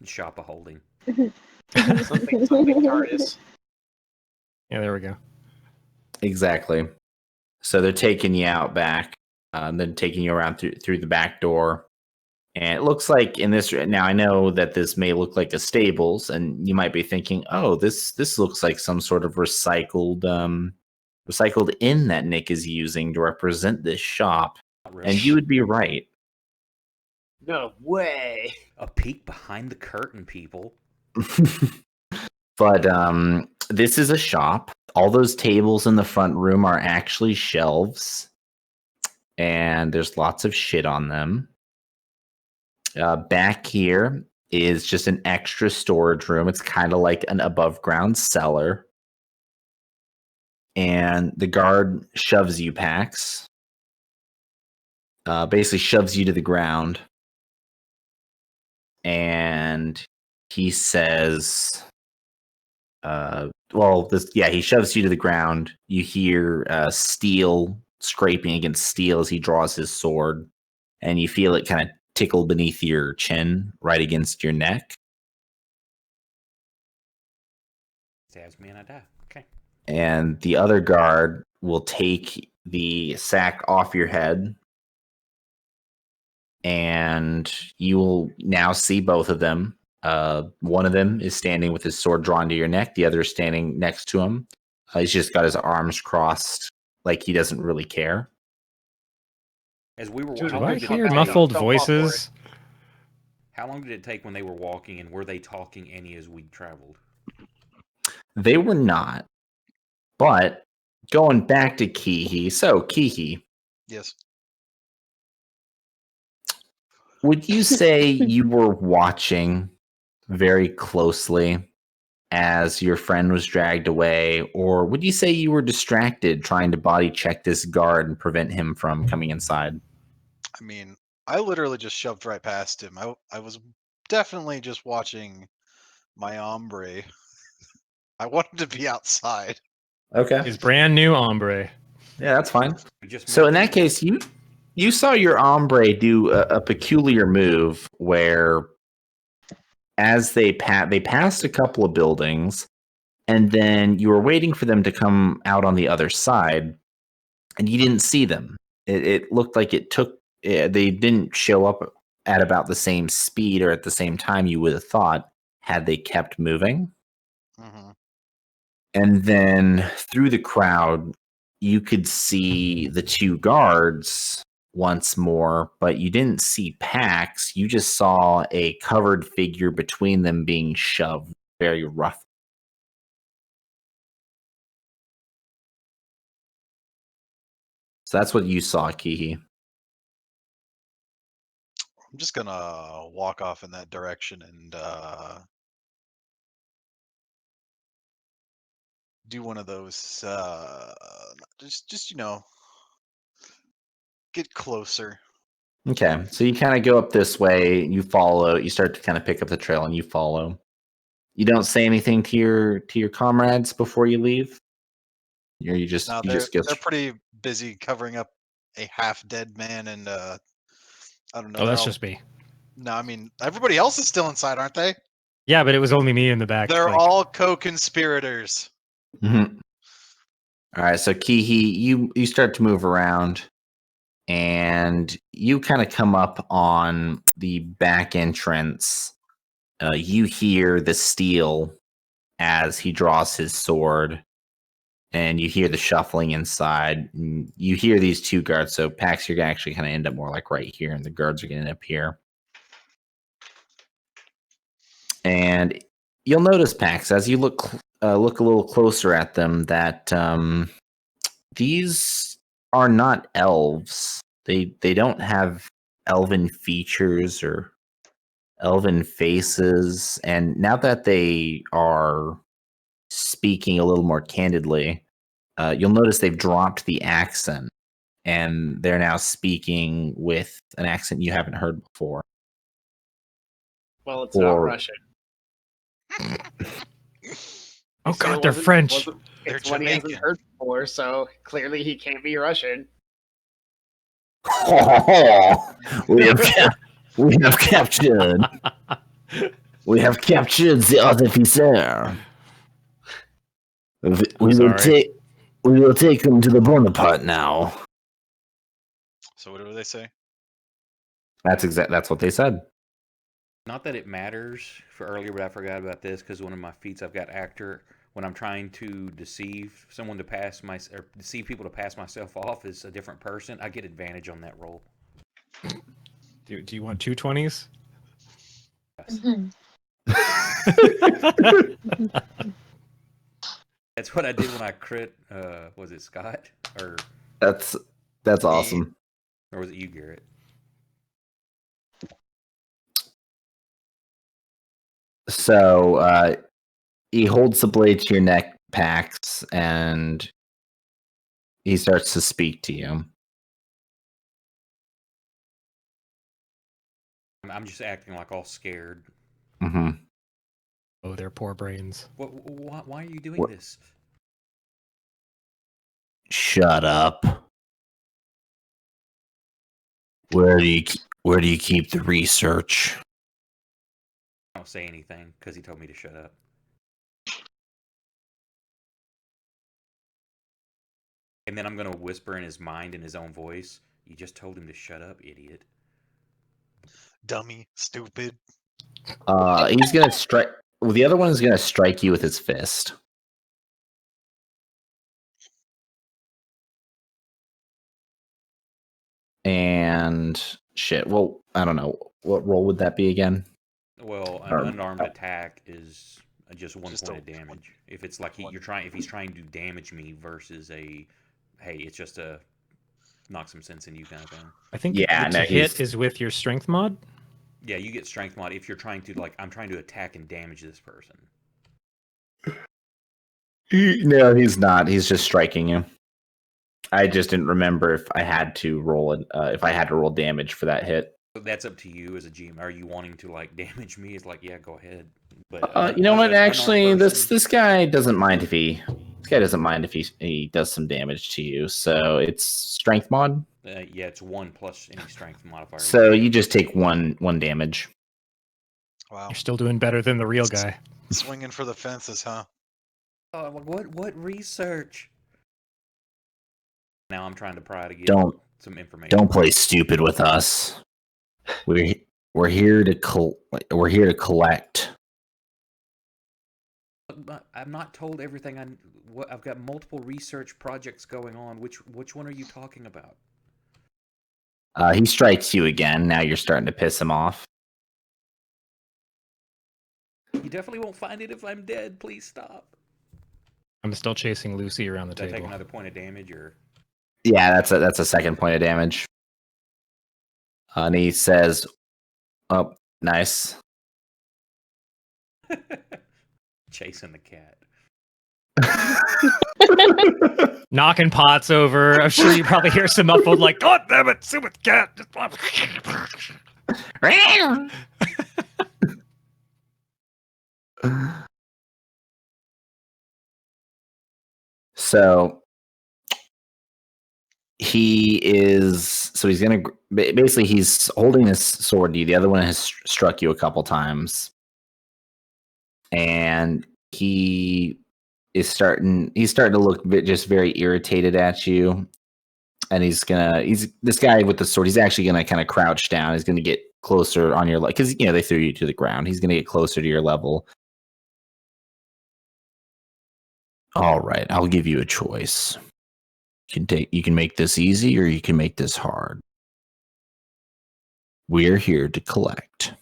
Speaker 2: Shop a holding.
Speaker 5: Something TARDIS.
Speaker 4: Yeah, there we go.
Speaker 1: Exactly. So they're taking you out back, and then taking you around through the back door. And it looks like in this, now I know that this may look like a stables, and you might be thinking, oh, this looks like some sort of recycled inn that Nick is using to represent this shop.
Speaker 2: Not really.
Speaker 1: And you would be right.
Speaker 5: No way.
Speaker 2: A peek behind the curtain, people.
Speaker 1: But this is a shop. All those tables in the front room are actually shelves, and there's lots of shit on them. Back here is just an extra storage room. It's kind of like an above ground cellar. And the guard shoves you, Pax. Basically shoves you to the ground. And he says, he shoves you to the ground. You hear steel scraping against steel as he draws his sword, and you feel it kind of tickle beneath your chin, right against your neck.
Speaker 2: Stabs me and I die. Okay.
Speaker 1: And the other guard will take the sack off your head, and you will now see both of them. One of them is standing with his sword drawn to your neck. The other is standing next to him. He's just got his arms crossed, like he doesn't really care.
Speaker 2: As we were,
Speaker 5: Dude,
Speaker 2: how
Speaker 4: Do
Speaker 2: long
Speaker 4: I
Speaker 2: did it
Speaker 4: hear
Speaker 2: take-
Speaker 4: muffled
Speaker 5: Don't fall for it.
Speaker 4: voices?
Speaker 2: How long did it take when they were walking, and were they talking any as we traveled?
Speaker 1: They were not. But going back to Kihi, so Kihi,
Speaker 6: Yes.
Speaker 1: would you say you were watching very closely as your friend was dragged away, or would you say you were distracted trying to body check this guard and prevent him from coming inside?
Speaker 6: I mean, I literally just shoved right past him. I was definitely just watching my hombre. I wanted to be outside.
Speaker 1: Okay.
Speaker 4: His brand new ombre.
Speaker 1: Yeah, that's fine.
Speaker 2: We just
Speaker 1: So
Speaker 2: met
Speaker 1: in that
Speaker 2: them.
Speaker 1: case, you saw your hombre do a peculiar move where, as they passed a couple of buildings, and then you were waiting for them to come out on the other side, and you didn't see them. It looked like it took. They didn't show up at about the same speed or at the same time you would have thought had they kept moving.
Speaker 6: Hmm.
Speaker 1: And then through the crowd, you could see the two guards once more, but you didn't see Pax. You just saw a covered figure between them being shoved very rough. So that's what you saw, Kihi.
Speaker 6: I'm just gonna walk off in that direction and do one of those. Just get closer.
Speaker 1: Okay, so you kind of go up this way, you follow, you start to kind of pick up the trail and you follow. You don't say anything to your comrades before you leave? Or you just
Speaker 6: Now
Speaker 1: you just go
Speaker 6: they're pretty busy covering up a half dead man, and I don't know.
Speaker 4: Oh,
Speaker 6: they're
Speaker 4: that's
Speaker 6: all-
Speaker 4: just me.
Speaker 6: No, I mean everybody else is still inside, aren't they?
Speaker 4: Yeah, but it was only me in the back.
Speaker 6: They're
Speaker 4: like-
Speaker 6: all co-conspirators.
Speaker 1: Mhm. All right, so Kihi, you start to move around, and you kind of come up on the back entrance. You hear the steel as he draws his sword, and you hear the shuffling inside. And you hear these two guards. So Pax, you're gonna actually kind of end up more like right here, and the guards are gonna end up here. And you'll notice, Pax, as you look a little closer at them, that these are not elves. They don't have elven features or elven faces. And now that they are speaking a little more candidly, you'll notice they've dropped the accent, and they're now speaking with an accent you haven't heard before.
Speaker 5: Well, it's not
Speaker 1: Or-
Speaker 5: Russian.
Speaker 4: Oh
Speaker 5: He said
Speaker 4: god,
Speaker 5: it
Speaker 4: they're
Speaker 5: wasn't-
Speaker 4: French.
Speaker 5: wasn't-
Speaker 6: They're
Speaker 5: It's what he hasn't
Speaker 6: Jamaican.
Speaker 5: heard before, so clearly he can't be Russian.
Speaker 1: we have captured. We have captured the other officer. We
Speaker 4: sorry.
Speaker 1: will take him to the Bonaparte now.
Speaker 6: So what do they say?
Speaker 1: That's what they said.
Speaker 2: Not that it matters for earlier, but I forgot about this because one of my feats I've got actor. When I'm trying to deceive someone to pass or deceive people to pass myself off as a different person, I get advantage on that roll.
Speaker 4: Do you want 220s?
Speaker 2: That's what I did when I crit. Was it Scott
Speaker 1: That's awesome.
Speaker 2: or was it you, Garrett?
Speaker 1: So he holds the blade to your neck, Pax, and he starts to speak to you.
Speaker 2: I'm just acting like all scared.
Speaker 1: Mm-hmm.
Speaker 4: Oh, their poor brains.
Speaker 2: Why are you doing this?
Speaker 1: Shut up. Where do you keep the research?
Speaker 2: I don't say anything because he told me to shut up. And then I'm gonna whisper in his mind in his own voice. You just told him to shut up, idiot.
Speaker 6: Dummy, stupid.
Speaker 1: He's gonna strike. Well, the other one is gonna strike you with his fist. And shit. Well, I don't know. What roll would that be again?
Speaker 2: Well, an unarmed attack is just one
Speaker 6: Just
Speaker 2: point
Speaker 6: a
Speaker 2: of damage. If it's like if he's trying to damage me versus hey, it's just a knock some sense in you kind of thing.
Speaker 4: I think
Speaker 1: Yeah,
Speaker 4: the hit is with your strength mod.
Speaker 2: Yeah, you get strength mod if you're trying to I'm trying to attack and damage this person.
Speaker 1: No, he's not. He's just striking you. I just didn't remember if I had to roll it. If I had to roll damage for that hit.
Speaker 2: So that's up to you as a GM. Are you wanting to damage me? It's yeah, go ahead. But
Speaker 1: You know what?
Speaker 2: as an
Speaker 1: Actually,
Speaker 2: unarmed person-
Speaker 1: this guy doesn't mind if he. This guy doesn't mind if he does some damage to you. So it's strength mod.
Speaker 2: yeah, it's 1 plus any strength modifier.
Speaker 1: So you just take one damage.
Speaker 6: Wow.
Speaker 4: You're still doing better than the real guy.
Speaker 6: Swinging for the fences, huh?
Speaker 2: Oh, what research? Now I'm trying to pry to get some information.
Speaker 1: Don't play stupid with us. We're here to collect.
Speaker 2: But I'm not told everything. I've got multiple research projects going on. Which one are you talking about?
Speaker 1: He strikes you again. Now you're starting to piss him off.
Speaker 2: You definitely won't find it if I'm dead. Please stop.
Speaker 4: I'm still chasing Lucy around the
Speaker 2: Did I
Speaker 4: table.
Speaker 2: take another point of damage or?
Speaker 1: Yeah, that's a second point of damage. And he says, "Oh, nice."
Speaker 2: Chasing the cat.
Speaker 4: Knocking pots over. I'm sure you probably hear some muffled God damn it, stupid cat.
Speaker 1: So he's gonna basically he's holding his sword to you. The other one has struck you a couple times, and he's starting to look just very irritated at you. And he's this guy with the sword. He's actually gonna kind of crouch down. He's gonna get closer on your because they threw you to the ground. He's gonna get closer to your level. All right, I'll give you a choice. You can make this easy or you can make this hard. We're here to collect.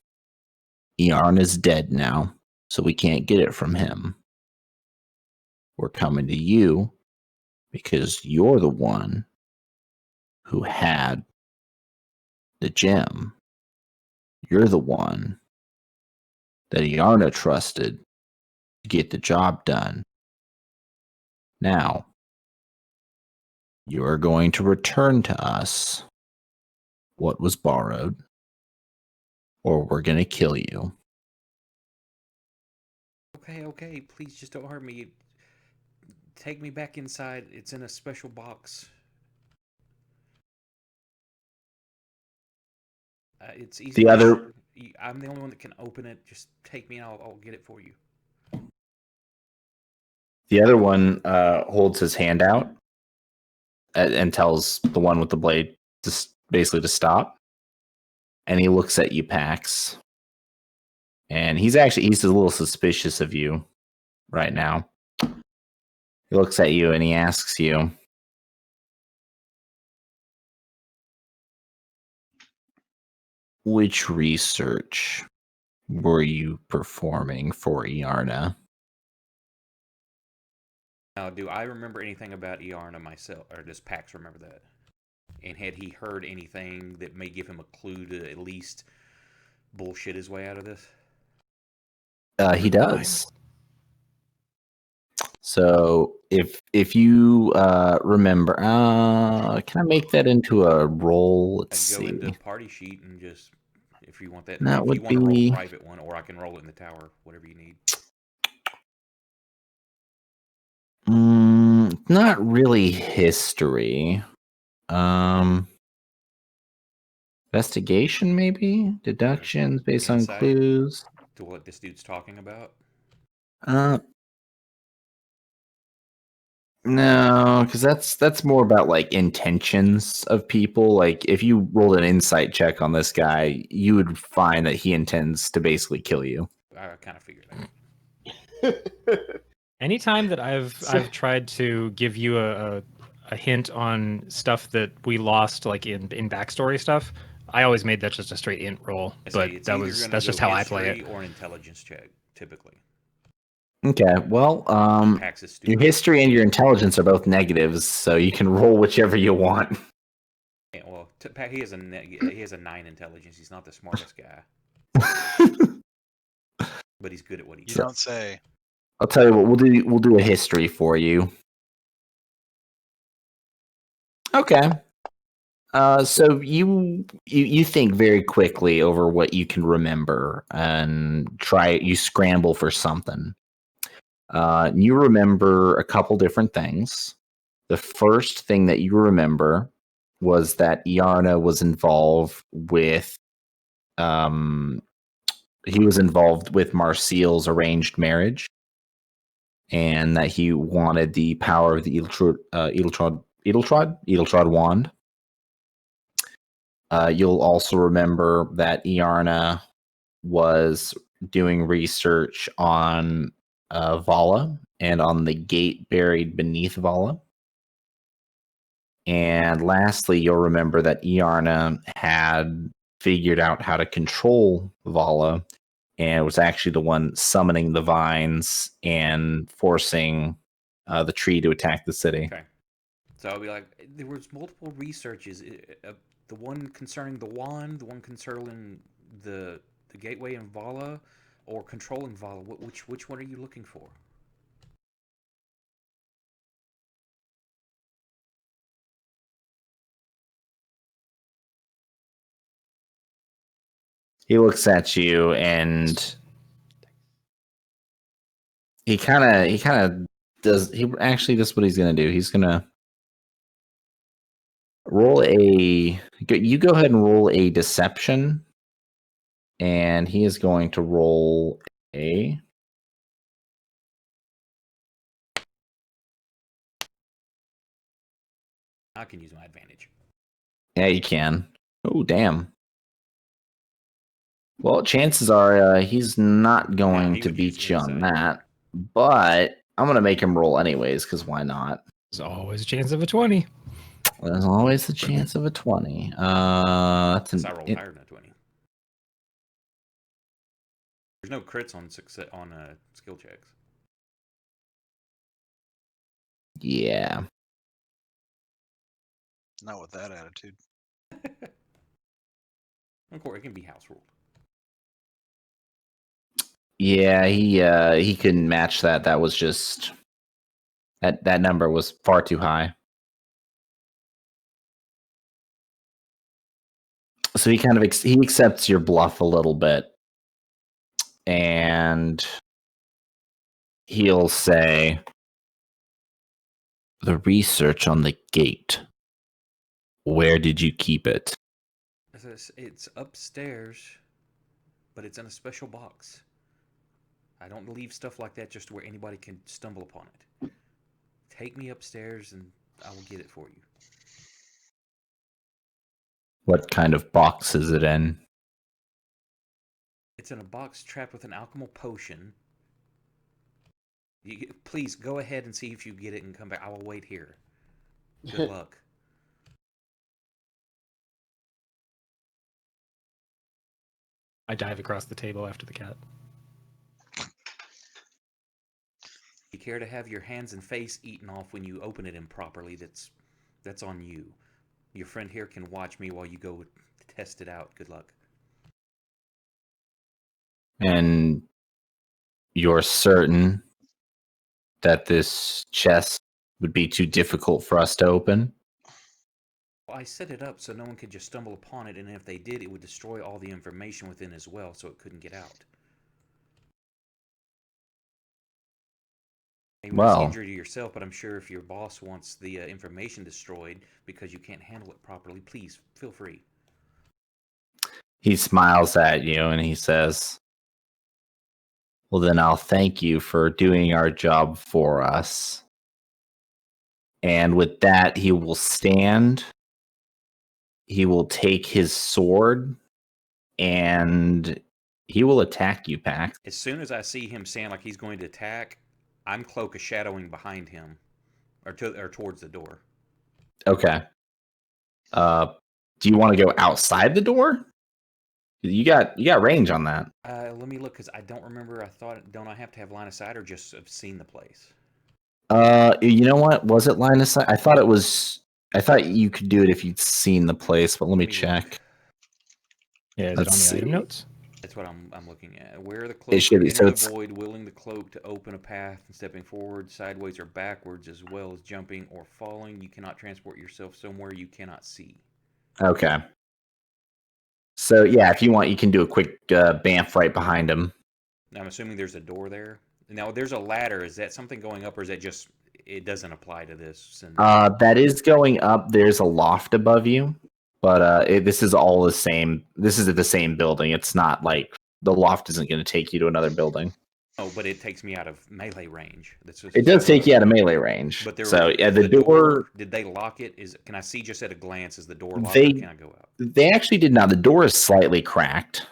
Speaker 1: Iarn is dead now, so we can't get it from him. We're coming to you because you're the one who had the gem. You're the one that Iarna trusted to get the job done. Now, you are going to return to us what was borrowed, or we're going to kill you.
Speaker 2: Okay, please just don't hurt me. Take me back inside. It's in a special box. It's easy. I'm the only one that can open it. Just take me and I'll get it for you.
Speaker 1: The other one holds his hand out and tells the one with the blade basically to stop. And he looks at you, Pax. And he's a little suspicious of you right now. He looks at you and he asks you, which research were you performing for Iarna?
Speaker 2: Now, do I remember anything about Iarna myself, or does Pax remember that? And had he heard anything that may give him a clue to at least bullshit his way out of this?
Speaker 1: He does. So if you remember, can I make that into a roll? Let's
Speaker 2: I'd go
Speaker 1: see.
Speaker 2: into party sheet and just if you want that.
Speaker 1: That
Speaker 2: if
Speaker 1: would
Speaker 2: you want to roll
Speaker 1: be-
Speaker 2: a private one, or I can roll it in the tower, whatever you need.
Speaker 1: Not really history. Investigation, maybe? Deductions based on
Speaker 2: Insight?
Speaker 1: clues.
Speaker 2: To what this dude's talking about?
Speaker 1: No, because that's more about like intentions of people. Like if you rolled an insight check on this guy, you would find that he intends to basically kill you.
Speaker 2: I kind of figured that.
Speaker 4: Anytime that I've tried to give you a hint on stuff that we lost, like in backstory stuff, I always made that just a straight int roll.
Speaker 2: I say
Speaker 4: But
Speaker 2: it's
Speaker 4: that
Speaker 2: either
Speaker 4: was
Speaker 2: gonna
Speaker 4: that's
Speaker 2: go
Speaker 4: just how I play
Speaker 2: history
Speaker 4: it.
Speaker 2: or an intelligence check, typically.
Speaker 1: Okay, well,
Speaker 2: Pax is
Speaker 1: your
Speaker 2: stupid.
Speaker 1: history and your intelligence are both negatives, so you can roll whichever you want.
Speaker 2: Yeah, well, he has a 9 intelligence. He's not the smartest guy, but he's good at what he
Speaker 6: You
Speaker 2: does.
Speaker 6: don't say.
Speaker 1: I'll tell you what, we'll do a history for you. Okay. So you think very quickly over what you can remember and you scramble for something. You remember a couple different things. The first thing that you remember was that Iarna was involved with he was involved with Marseille's arranged marriage, and that he wanted the power of the Edeltrod wand. You'll also remember that Iarna was doing research on Vala and on the gate buried beneath Vala. And lastly, you'll remember that Iarna had figured out how to control Vala and was actually the one summoning the vines and forcing the tree to attack the city.
Speaker 2: Okay. So I'll be like, there was multiple researches. The one concerning the wand, the one concerning the gateway in Vala, or controlling Vala. Which one are you looking for?
Speaker 1: He looks at you and he kind of does. He actually, this is what he's gonna do. He's gonna roll a. You go ahead and roll a deception, and he is going to roll a.
Speaker 2: I can use my advantage.
Speaker 1: Yeah, you can. Oh, damn. Well, chances are he's not going
Speaker 2: he
Speaker 1: to
Speaker 2: would use
Speaker 1: beat you on
Speaker 2: insight.
Speaker 1: that, but I'm gonna make him roll anyways because why not?
Speaker 4: There's always a chance of a 20.
Speaker 1: There's always the chance of a 20. That's
Speaker 2: Since I rolled higher than a 20. There's no crits on success on skill checks.
Speaker 1: Yeah.
Speaker 6: Not with that attitude.
Speaker 2: Of course, it can be house ruled.
Speaker 1: Yeah, he couldn't match that. That was just that number was far too high. So he kind of he accepts your bluff a little bit, and he'll say, "The research on the gate. Where did you keep it?"
Speaker 2: It's upstairs, but it's in a special box. I don't leave stuff like that just where anybody can stumble upon it. Take me upstairs and I will get it for you.
Speaker 1: What kind of box is it in?
Speaker 2: It's in a box trapped with an alchemical potion. Please go ahead and see if you get it and come back. I will wait here. Good luck.
Speaker 4: I dive across the table after the cat.
Speaker 2: You care to have your hands and face eaten off when you open it improperly, that's on you. Your friend here can watch me while you go test it out. Good luck.
Speaker 1: And you're certain that this chest would be too difficult for us to open?
Speaker 2: Well, I set it up so no one could just stumble upon it, and if they did, it would destroy all the information within as well, so it couldn't get out. It was
Speaker 1: Well.
Speaker 2: injury to yourself, but I'm sure if your boss wants the information destroyed because you can't handle it properly, please feel free.
Speaker 1: He smiles at you and he says, well, then I'll thank you for doing our job for us. And with that, he will stand. He will take his sword and he will attack you, Pax.
Speaker 2: As soon as I see him sound like he's going to attack, I'm cloak of shadowing behind him, or towards the door.
Speaker 1: Okay. Do you want to go outside the door? You got range on that.
Speaker 2: Let me look, because I don't remember. Don't I have to have line of sight or just have seen the place?
Speaker 1: You know what? Was it line of sight? I thought you could do it if you'd seen the place, but let me
Speaker 2: Let me
Speaker 1: check.
Speaker 2: look.
Speaker 4: Yeah, is
Speaker 1: Let's
Speaker 4: it on the
Speaker 1: see.
Speaker 4: item notes?
Speaker 2: That's what I'm looking at. Where the cloak
Speaker 1: should be,
Speaker 2: enter
Speaker 1: so
Speaker 2: the
Speaker 1: it's-
Speaker 2: void, willing the cloak to open a path and stepping forward, sideways or backwards, as well as jumping or falling. You cannot transport yourself somewhere you cannot see.
Speaker 1: Okay. So yeah, if you want, you can do a quick bamf right behind him.
Speaker 2: Now, I'm assuming there's a door there. Now, there's a ladder. Is that something going up, or is that just it doesn't apply to this scenario?
Speaker 1: That is going up. There's a loft above you, but this is all the same. This is at the same building. It's not like the loft isn't going to take you to another building.
Speaker 2: Oh, but it takes me out of melee range.
Speaker 1: It does take you out of melee range.
Speaker 2: But there,
Speaker 1: So yeah,
Speaker 2: is
Speaker 1: the door.
Speaker 2: Did they lock it? Can I see just at a glance? Is the door locked?
Speaker 1: They-
Speaker 2: Or can I go out?
Speaker 1: They actually did not. The door is slightly cracked.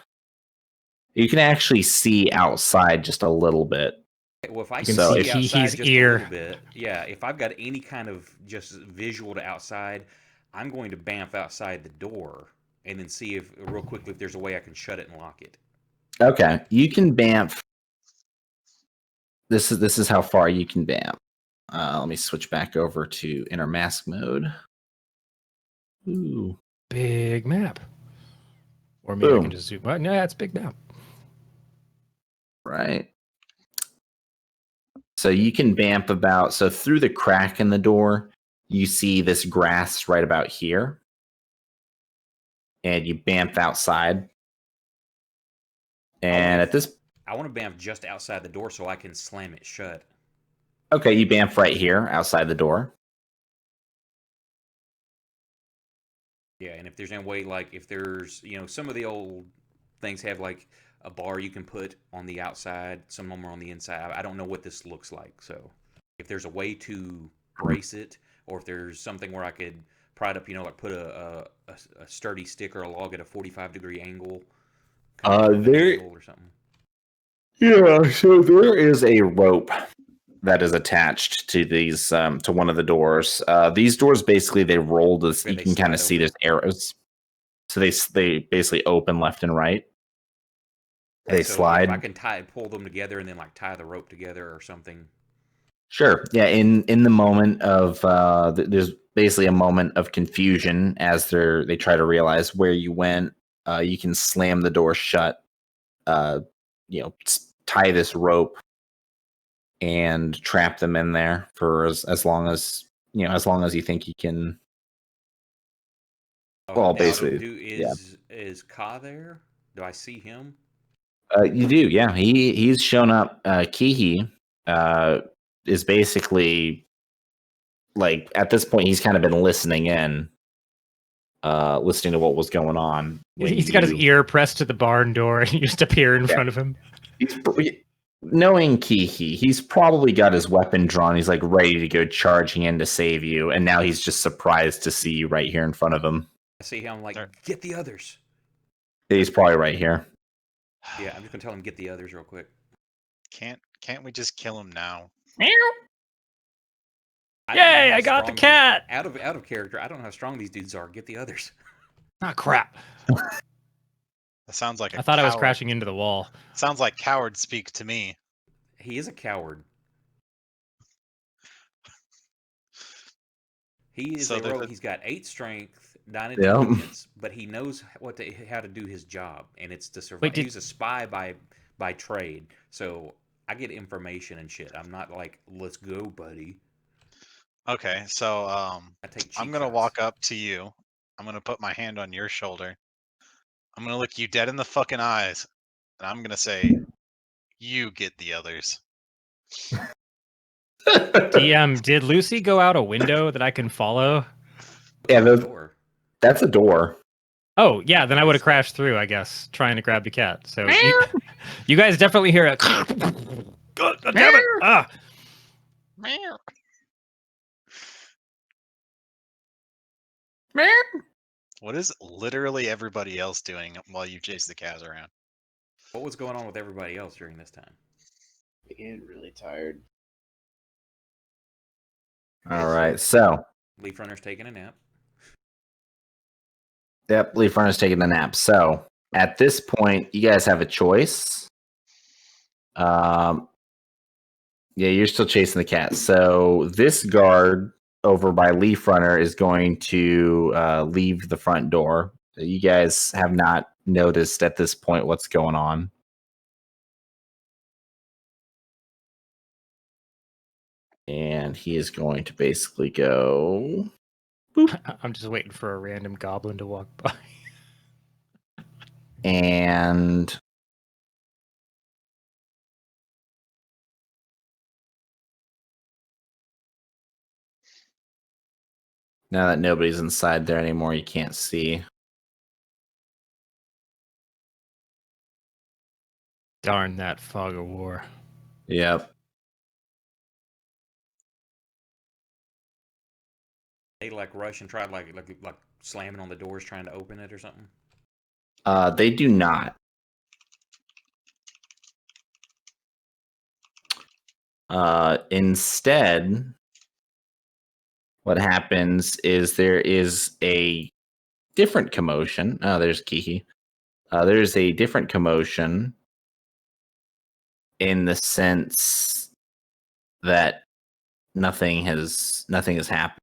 Speaker 1: You can actually see outside just a little bit.
Speaker 2: Well, if I
Speaker 1: You
Speaker 2: can
Speaker 1: can
Speaker 2: see
Speaker 1: see
Speaker 2: outside
Speaker 4: his
Speaker 2: just
Speaker 4: ear.
Speaker 2: a little bit, yeah. If I've got any kind of just visual to outside, I'm going to bamf outside the door and then see if real quickly if there's a way I can shut it and lock it.
Speaker 1: Okay, you can bamf. This is how far you can bamf. Let me switch back over to inner mask mode. Ooh.
Speaker 4: Big map. Or maybe I
Speaker 1: Boom.
Speaker 4: can just zoom. Well, no, it's big map.
Speaker 1: Right. So you can bamf about, so through the crack in the door, you see this grass right about here. And you bamf outside. And at this,
Speaker 2: I want to bamf just outside the door so I can slam it shut.
Speaker 1: okay, you bamf right here outside the door.
Speaker 2: Yeah, and if there's any way, like, if there's, some of the old things have, like, a bar you can put on the outside, some of them are on the inside. I don't know what this looks like, so if there's a way to brace it, or if there's something where I could pry it up, like put a sturdy stick or a log at a 45-degree angle,
Speaker 1: There-
Speaker 2: or something.
Speaker 1: Yeah, so there is a rope that is attached to these to one of the doors. These doors basically they roll this.
Speaker 2: Yeah,
Speaker 1: You
Speaker 2: they
Speaker 1: can kind of
Speaker 2: slide
Speaker 1: see
Speaker 2: open.
Speaker 1: there's arrows, so they basically open left and right. They
Speaker 2: So
Speaker 1: slide.
Speaker 2: if I can pull them together and then like tie the rope together or something.
Speaker 1: Sure. Yeah. In the moment of there's basically a moment of confusion as they try to realize where you went. You can slam the door shut. Tie this rope and trap them in there for as long as you think you can. Well,
Speaker 2: Now,
Speaker 1: basically,
Speaker 2: is Ka there? Do I see him?
Speaker 1: You do, yeah. He's shown up. Kihi is basically like at this point he's kind of been listening in, listening to what was going on.
Speaker 4: He's got his ear pressed to the barn door and you just appear in front of him.
Speaker 1: Knowing Kihi, he's probably got his weapon drawn. He's like ready to go charging in to save you, and now he's just surprised to see you right here in front of him.
Speaker 2: I see him like, get the others.
Speaker 1: He's probably right here.
Speaker 2: Yeah, I'm just gonna tell him get the others real quick.
Speaker 6: Can't we just kill him now?
Speaker 2: I don't know
Speaker 4: Yay,
Speaker 2: how
Speaker 4: I got the
Speaker 2: strong
Speaker 4: cat!
Speaker 2: Out of character. I don't know how strong these dudes are. Get the others.
Speaker 4: Ah, crap.
Speaker 6: That sounds like
Speaker 4: I thought I was
Speaker 6: coward.
Speaker 4: crashing into the wall.
Speaker 6: Sounds like coward speak to me.
Speaker 2: He is a coward. He is
Speaker 6: So
Speaker 2: a
Speaker 6: there's
Speaker 2: rogue.
Speaker 6: a-
Speaker 2: He's got 8 strength, 9
Speaker 1: Yeah.
Speaker 2: intelligence, but he knows how to do his job, and it's to survive.
Speaker 4: Wait,
Speaker 2: He's a spy by trade, so I get information and shit. I'm not like, let's go, buddy.
Speaker 6: Okay, so
Speaker 2: I take.
Speaker 6: I'm
Speaker 2: cheap
Speaker 6: gonna
Speaker 2: shots.
Speaker 6: walk up to you. I'm gonna put my hand on your shoulder. I'm gonna look you dead in the fucking eyes, and I'm gonna say, "You get the others."
Speaker 4: DM, did Lucy go out a window that I can follow?
Speaker 1: Yeah,
Speaker 2: Door.
Speaker 1: that's a door.
Speaker 4: Oh, yeah, then I would have crashed through, I guess, trying to grab the cat. So you guys definitely hear it. God damn it! Ah!
Speaker 6: What is literally everybody else doing while you chase the cat around?
Speaker 2: What was going on with everybody else during this time?
Speaker 5: Being really tired.
Speaker 1: All right, so
Speaker 2: Leaf Runner's taking a nap.
Speaker 1: yep, Leaf Runner's taking a nap. So at this point, you guys have a choice. Yeah, you're still chasing the cat. So this guard over by Leaf Runner is going to leave the front door. You guys have not noticed at this point what's going on. And he is going to basically go.
Speaker 4: I'm just waiting for a random goblin to walk by.
Speaker 1: And now that nobody's inside there anymore, you can't see.
Speaker 4: Darn that fog of war.
Speaker 1: Yep.
Speaker 2: They like rush and try like slamming on the doors trying to open it or something.
Speaker 1: They do not. Instead, what happens is there is a different commotion. Oh, there's Kiki. There's a different commotion in the sense that nothing has happened.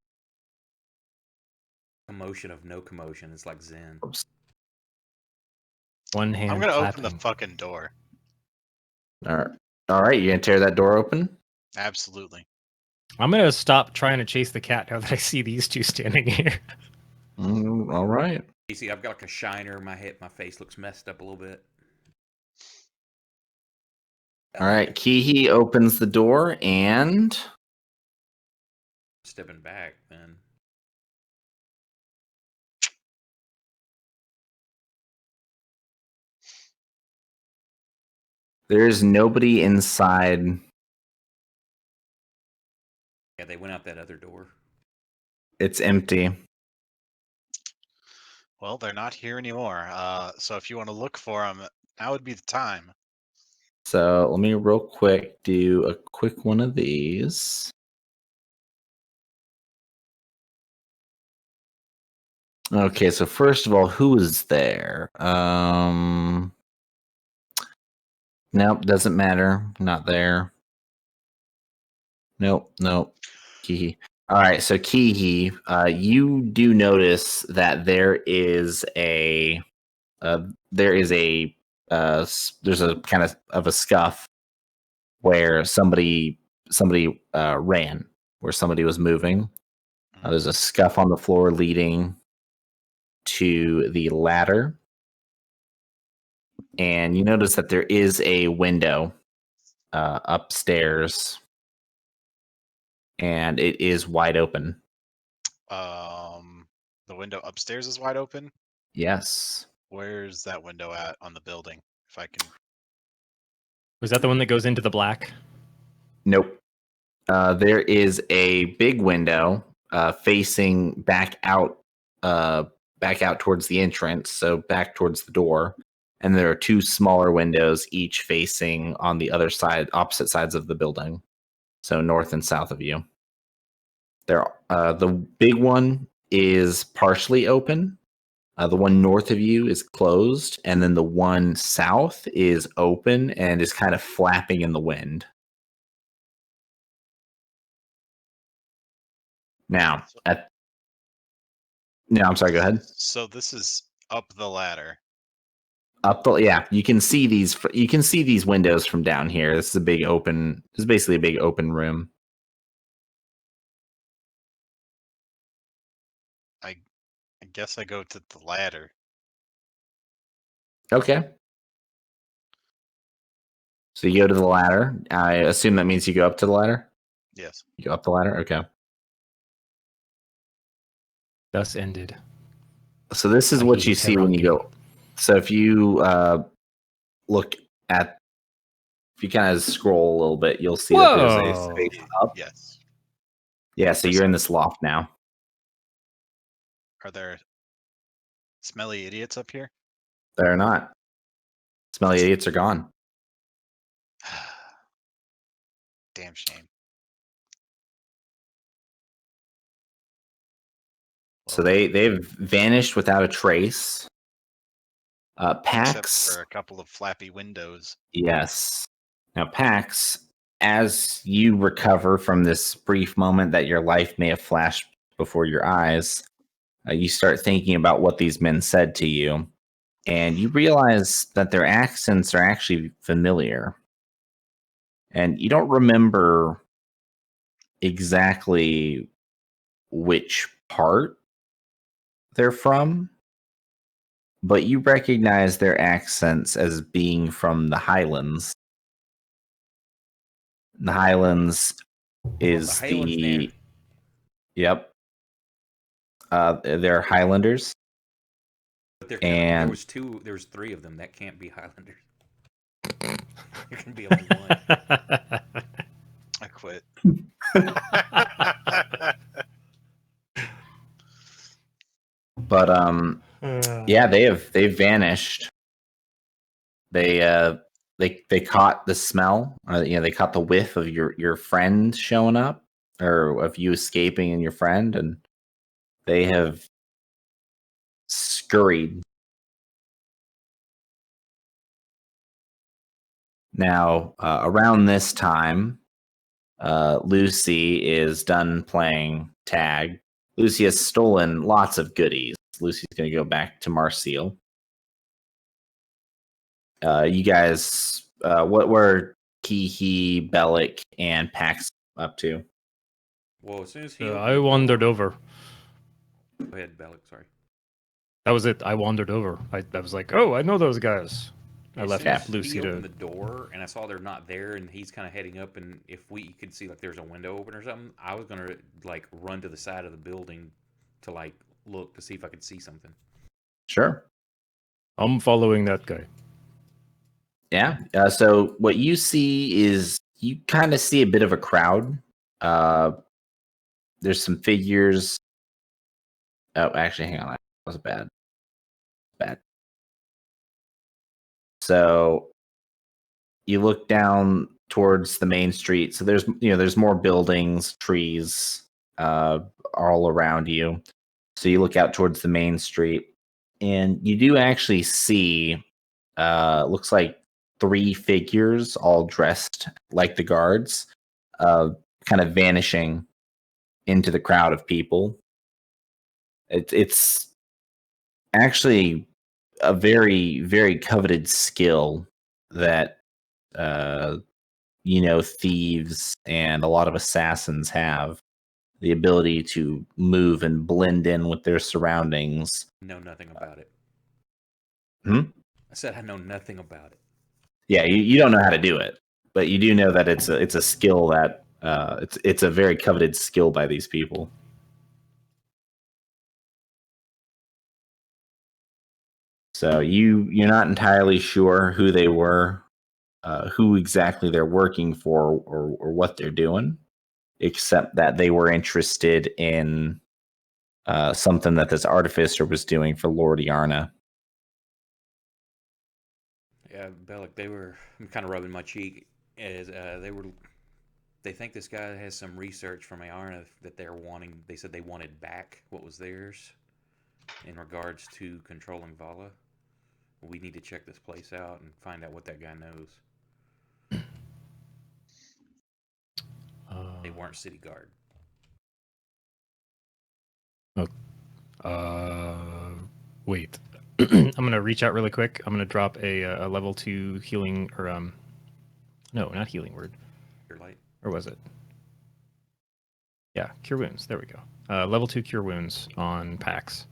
Speaker 2: Commotion of no commotion. It's like Zen.
Speaker 4: One hand
Speaker 6: I'm gonna
Speaker 4: clapping.
Speaker 6: open the fucking door.
Speaker 1: All right, you gonna tear that door open?
Speaker 6: Absolutely.
Speaker 4: I'm gonna stop trying to chase the cat now that I see these two standing here.
Speaker 1: All right.
Speaker 2: You see, I've got like a shiner in my head. My face looks messed up a little bit.
Speaker 1: All right, Kihi opens the door and
Speaker 2: Stepping back, then.
Speaker 1: there's nobody inside.
Speaker 2: Yeah, they went out that other door.
Speaker 1: It's empty.
Speaker 6: Well, they're not here anymore. So if you want to look for them, now would be the time.
Speaker 1: So let me real quick do a quick one of these. Okay, so first of all, who is there? Nope, doesn't matter. Not there. Nope. Kihi. All right, so Kihi, you do notice that there's a kind of a scuff where somebody ran, where somebody was moving. There's a scuff on the floor leading to the ladder, and you notice that there is a window upstairs, and it is wide open.
Speaker 6: The window upstairs is wide open.
Speaker 1: Yes.
Speaker 6: Where's that window at on the building? If I can.
Speaker 4: Was that the one that goes into the black?
Speaker 1: Nope. There is a big window facing back out towards the entrance, so back towards the door. And there are two smaller windows, each facing on the other side, opposite sides of the building, so north and south of you. The big one is partially open. The one north of you is closed, and then the one south is open and is kind of flapping in the wind. Now, no, I'm sorry. Go ahead.
Speaker 6: So this is up the ladder.
Speaker 1: Yeah, you can see these. You can see these windows from down here. This is a big open. This is basically a big open room.
Speaker 6: I guess I go to the ladder.
Speaker 1: Okay. So you go to the ladder. I assume that means you go up to the ladder.
Speaker 6: Yes.
Speaker 1: You go up the ladder? Okay.
Speaker 4: Thus ended.
Speaker 1: So this is
Speaker 4: I
Speaker 1: what
Speaker 4: hate
Speaker 1: you
Speaker 4: it,
Speaker 1: see when you
Speaker 4: Herongi.
Speaker 1: go. So if you look at, if you kind of scroll a little bit, you'll see that there's a
Speaker 4: Whoa.
Speaker 1: space up.
Speaker 6: Yes.
Speaker 1: Yeah, so you're in this loft now.
Speaker 6: Are there smelly idiots up here?
Speaker 1: They're not. Smelly idiots are gone.
Speaker 6: Damn shame.
Speaker 1: So
Speaker 6: Well,
Speaker 1: they've vanished without a trace.
Speaker 6: except
Speaker 1: Pax,
Speaker 6: for a couple of flappy windows.
Speaker 1: yes. Now Pax, as you recover from this brief moment that your life may have flashed before your eyes, you start thinking about what these men said to you, and you realize that their accents are actually familiar. And you don't remember exactly which part they're from, but you recognize their accents as being from the Highlands. The Highlands is
Speaker 2: The Highlands near.
Speaker 1: Yep. They're Highlanders.
Speaker 2: But there
Speaker 1: And
Speaker 2: was two. There was three of them. That can't be Highlanders. There can be only one.
Speaker 6: I quit.
Speaker 1: but yeah, they've vanished. They caught the smell, they caught the whiff of your friend showing up, or of you escaping and your friend, and they have scurried. Now, around this time, Lucy is done playing tag. Lucy has stolen lots of goodies. Lucy's going to go back to Marseille. You guys, what were Kihi, Bellic, and Pax up to?
Speaker 2: Well, as soon as he
Speaker 4: I wandered over.
Speaker 2: Go ahead, Bellic. Sorry.
Speaker 4: That was it. I wandered over. I was like, oh, I know those guys. I
Speaker 2: As
Speaker 4: left
Speaker 2: soon as
Speaker 4: Lucy
Speaker 2: he
Speaker 4: to.
Speaker 2: opened the door, and I saw they're not there, and he's kind of heading up. And if we could see like there's a window open or something, I was gonna like run to the side of the building to like look to see if I could see something.
Speaker 1: Sure.
Speaker 4: I'm following that guy.
Speaker 1: Yeah. So what you see is you kind of see a bit of a crowd. There's some figures. Oh, actually, hang on. That was bad. So you look down towards the main street. So there's more buildings, trees, all around you. So you look out towards the main street, and you do actually see, looks like 3 figures all dressed like the guards, kind of vanishing into the crowd of people. It's actually a very, very coveted skill that thieves and a lot of assassins have, the ability to move and blend in with their surroundings.
Speaker 2: Know nothing about it.
Speaker 1: Hmm?
Speaker 2: I said I know nothing about it.
Speaker 1: Yeah, you don't know how to do it, but you do know that it's a skill that it's a very coveted skill by these people. So you're not entirely sure who they were, who exactly they're working for, or what they're doing, except that they were interested in something that this artificer was doing for Lord Iarna.
Speaker 2: Yeah, Bellic, they were kind of rubbing my cheek as they think this guy has some research from Iarna that they're wanting. They said they wanted back what was theirs in regards to controlling Vala. We need to check this place out and find out what that guy knows. They weren't city guard.
Speaker 4: Wait. I'm gonna reach out really quick. I'm gonna drop a level 2 healing, or no, not healing word.
Speaker 2: Your light.
Speaker 4: Or was it? Yeah, cure wounds. There we go. Level 2 cure wounds on Pax.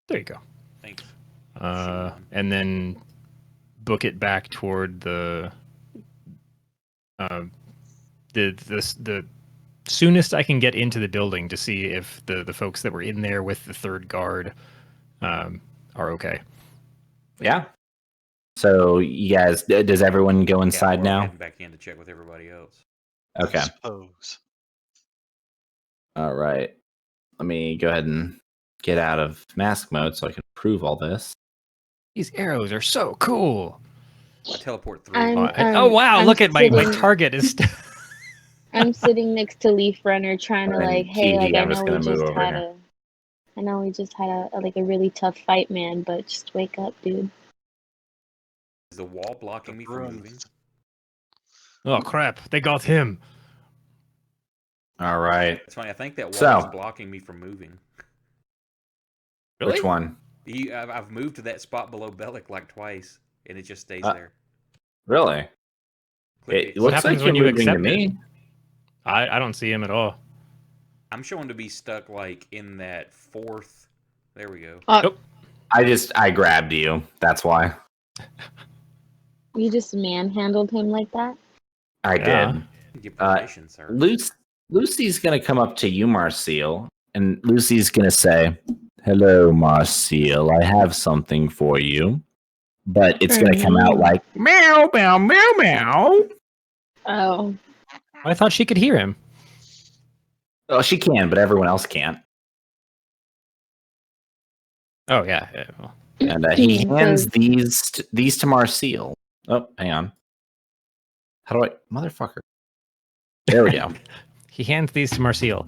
Speaker 4: There you go.
Speaker 2: Thanks.
Speaker 4: And then book it back toward the soonest I can get into the building to see if the folks that were in there with the third guard are okay.
Speaker 1: Yeah. So you guys, does everyone go inside
Speaker 2: we're all
Speaker 1: now?
Speaker 2: heading back in to check with everybody else.
Speaker 1: Okay.
Speaker 6: I suppose.
Speaker 1: All right. Let me go ahead and get out of mask mode so I can prove all this.
Speaker 4: These arrows are so cool.
Speaker 2: I teleport through.
Speaker 4: Oh wow!
Speaker 3: I'm
Speaker 4: Look at my
Speaker 3: sitting-
Speaker 4: target is.
Speaker 3: I'm sitting next to Leaf Runner, trying to
Speaker 1: And
Speaker 3: like, hey,
Speaker 1: TD,
Speaker 3: like I
Speaker 1: I'm just
Speaker 3: know we
Speaker 1: gonna move
Speaker 3: just
Speaker 1: over
Speaker 3: had
Speaker 1: here.
Speaker 3: a really tough fight, man. But just wake up, dude.
Speaker 2: Is the wall blocking me from moving?
Speaker 4: Oh crap! They got him.
Speaker 1: All right.
Speaker 2: It's funny. I think that wall
Speaker 1: So-
Speaker 2: is blocking me from moving.
Speaker 4: Really?
Speaker 1: Which one?
Speaker 2: I've moved to that spot below Bellic like twice, and it just stays there.
Speaker 1: Really?
Speaker 2: Click
Speaker 1: It
Speaker 2: it.
Speaker 1: looks
Speaker 4: happens
Speaker 1: like
Speaker 4: when
Speaker 1: you're
Speaker 4: you
Speaker 1: moving to
Speaker 4: accept it?
Speaker 1: me.
Speaker 4: I don't see him at all.
Speaker 2: I'm showing to be stuck like in that fourth. There we go.
Speaker 4: Nope.
Speaker 1: I grabbed you. That's why.
Speaker 3: You just manhandled him like that.
Speaker 1: I
Speaker 4: Yeah.
Speaker 1: did.
Speaker 2: Get permission, sir.
Speaker 1: Lucy's gonna come up to you, Marcel, and Lucy's gonna say, "Hello, Marcel. I have something for you." But it's gonna come out like meow, meow, meow, meow.
Speaker 3: Oh,
Speaker 4: I thought she could hear him.
Speaker 1: Oh, she can, but everyone else can't.
Speaker 4: Oh yeah. Yeah, well.
Speaker 1: And he
Speaker 3: Hmm,
Speaker 1: hands
Speaker 3: so-
Speaker 1: these to Marcel. Oh, hang on. How do I, motherfucker? There we go.
Speaker 4: He hands these to Marcel.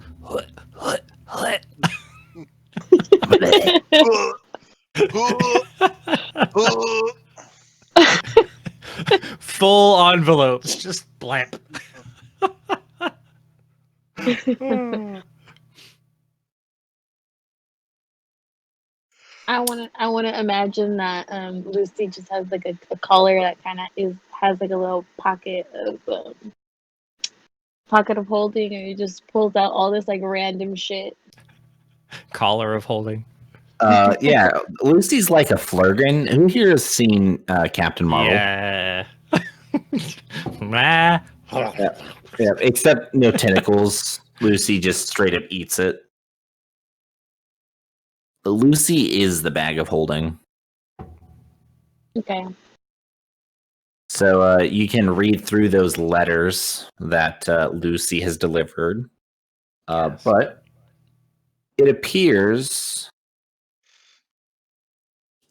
Speaker 4: Full envelopes, just blamp.
Speaker 3: I wanna imagine that Lucy just has like a collar that kind of has like a little pocket of holding, and he just pulls out all this like random shit.
Speaker 4: Collar of holding.
Speaker 1: Yeah, Lucy's like a flurgan. Who here has seen Captain Marvel?
Speaker 4: Yeah. Nah.
Speaker 1: Yeah, except no tentacles. Lucy just straight up eats it. Lucy is the bag of holding.
Speaker 3: Okay.
Speaker 1: So you can read through those letters that Lucy has delivered.
Speaker 4: Yes.
Speaker 1: But it appears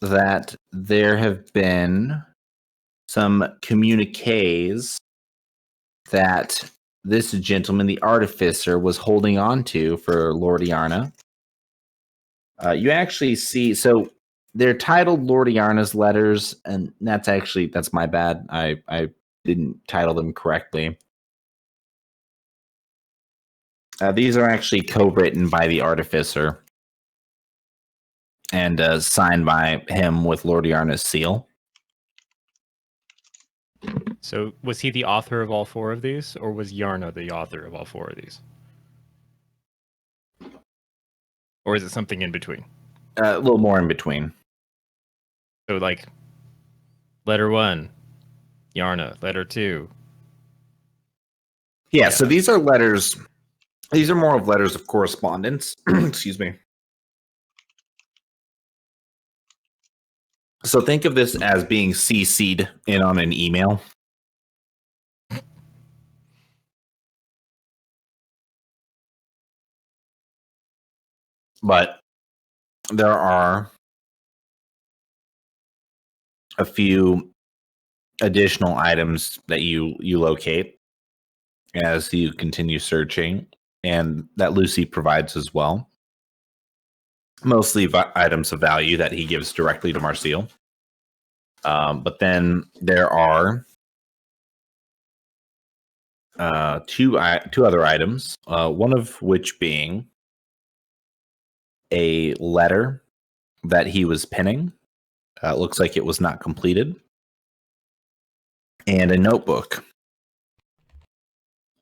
Speaker 1: that there have been some communiques that this gentleman, the artificer, was holding on to for Lordiana. You actually see, so they're titled Lordiana's letters, and that's my bad. I didn't title them correctly. These are actually co-written by the artificer and signed by him with Lordiana's seal.
Speaker 4: So was he the author of all four of these, or was Yarna the author of all four of these? Or is it something in between?
Speaker 1: A little more in between.
Speaker 4: So like letter 1, Yarna, letter 2.
Speaker 1: Yeah, so these are letters. These are more of letters of correspondence. Excuse me. So think of this as being CC'd in on an email. But there are a few additional items that you locate as you continue searching, and that Lucy provides as well. Mostly items of value that he gives directly to Marcel. But then there are two other items, one of which being a letter that he was penning. It looks like it was not completed. And a notebook.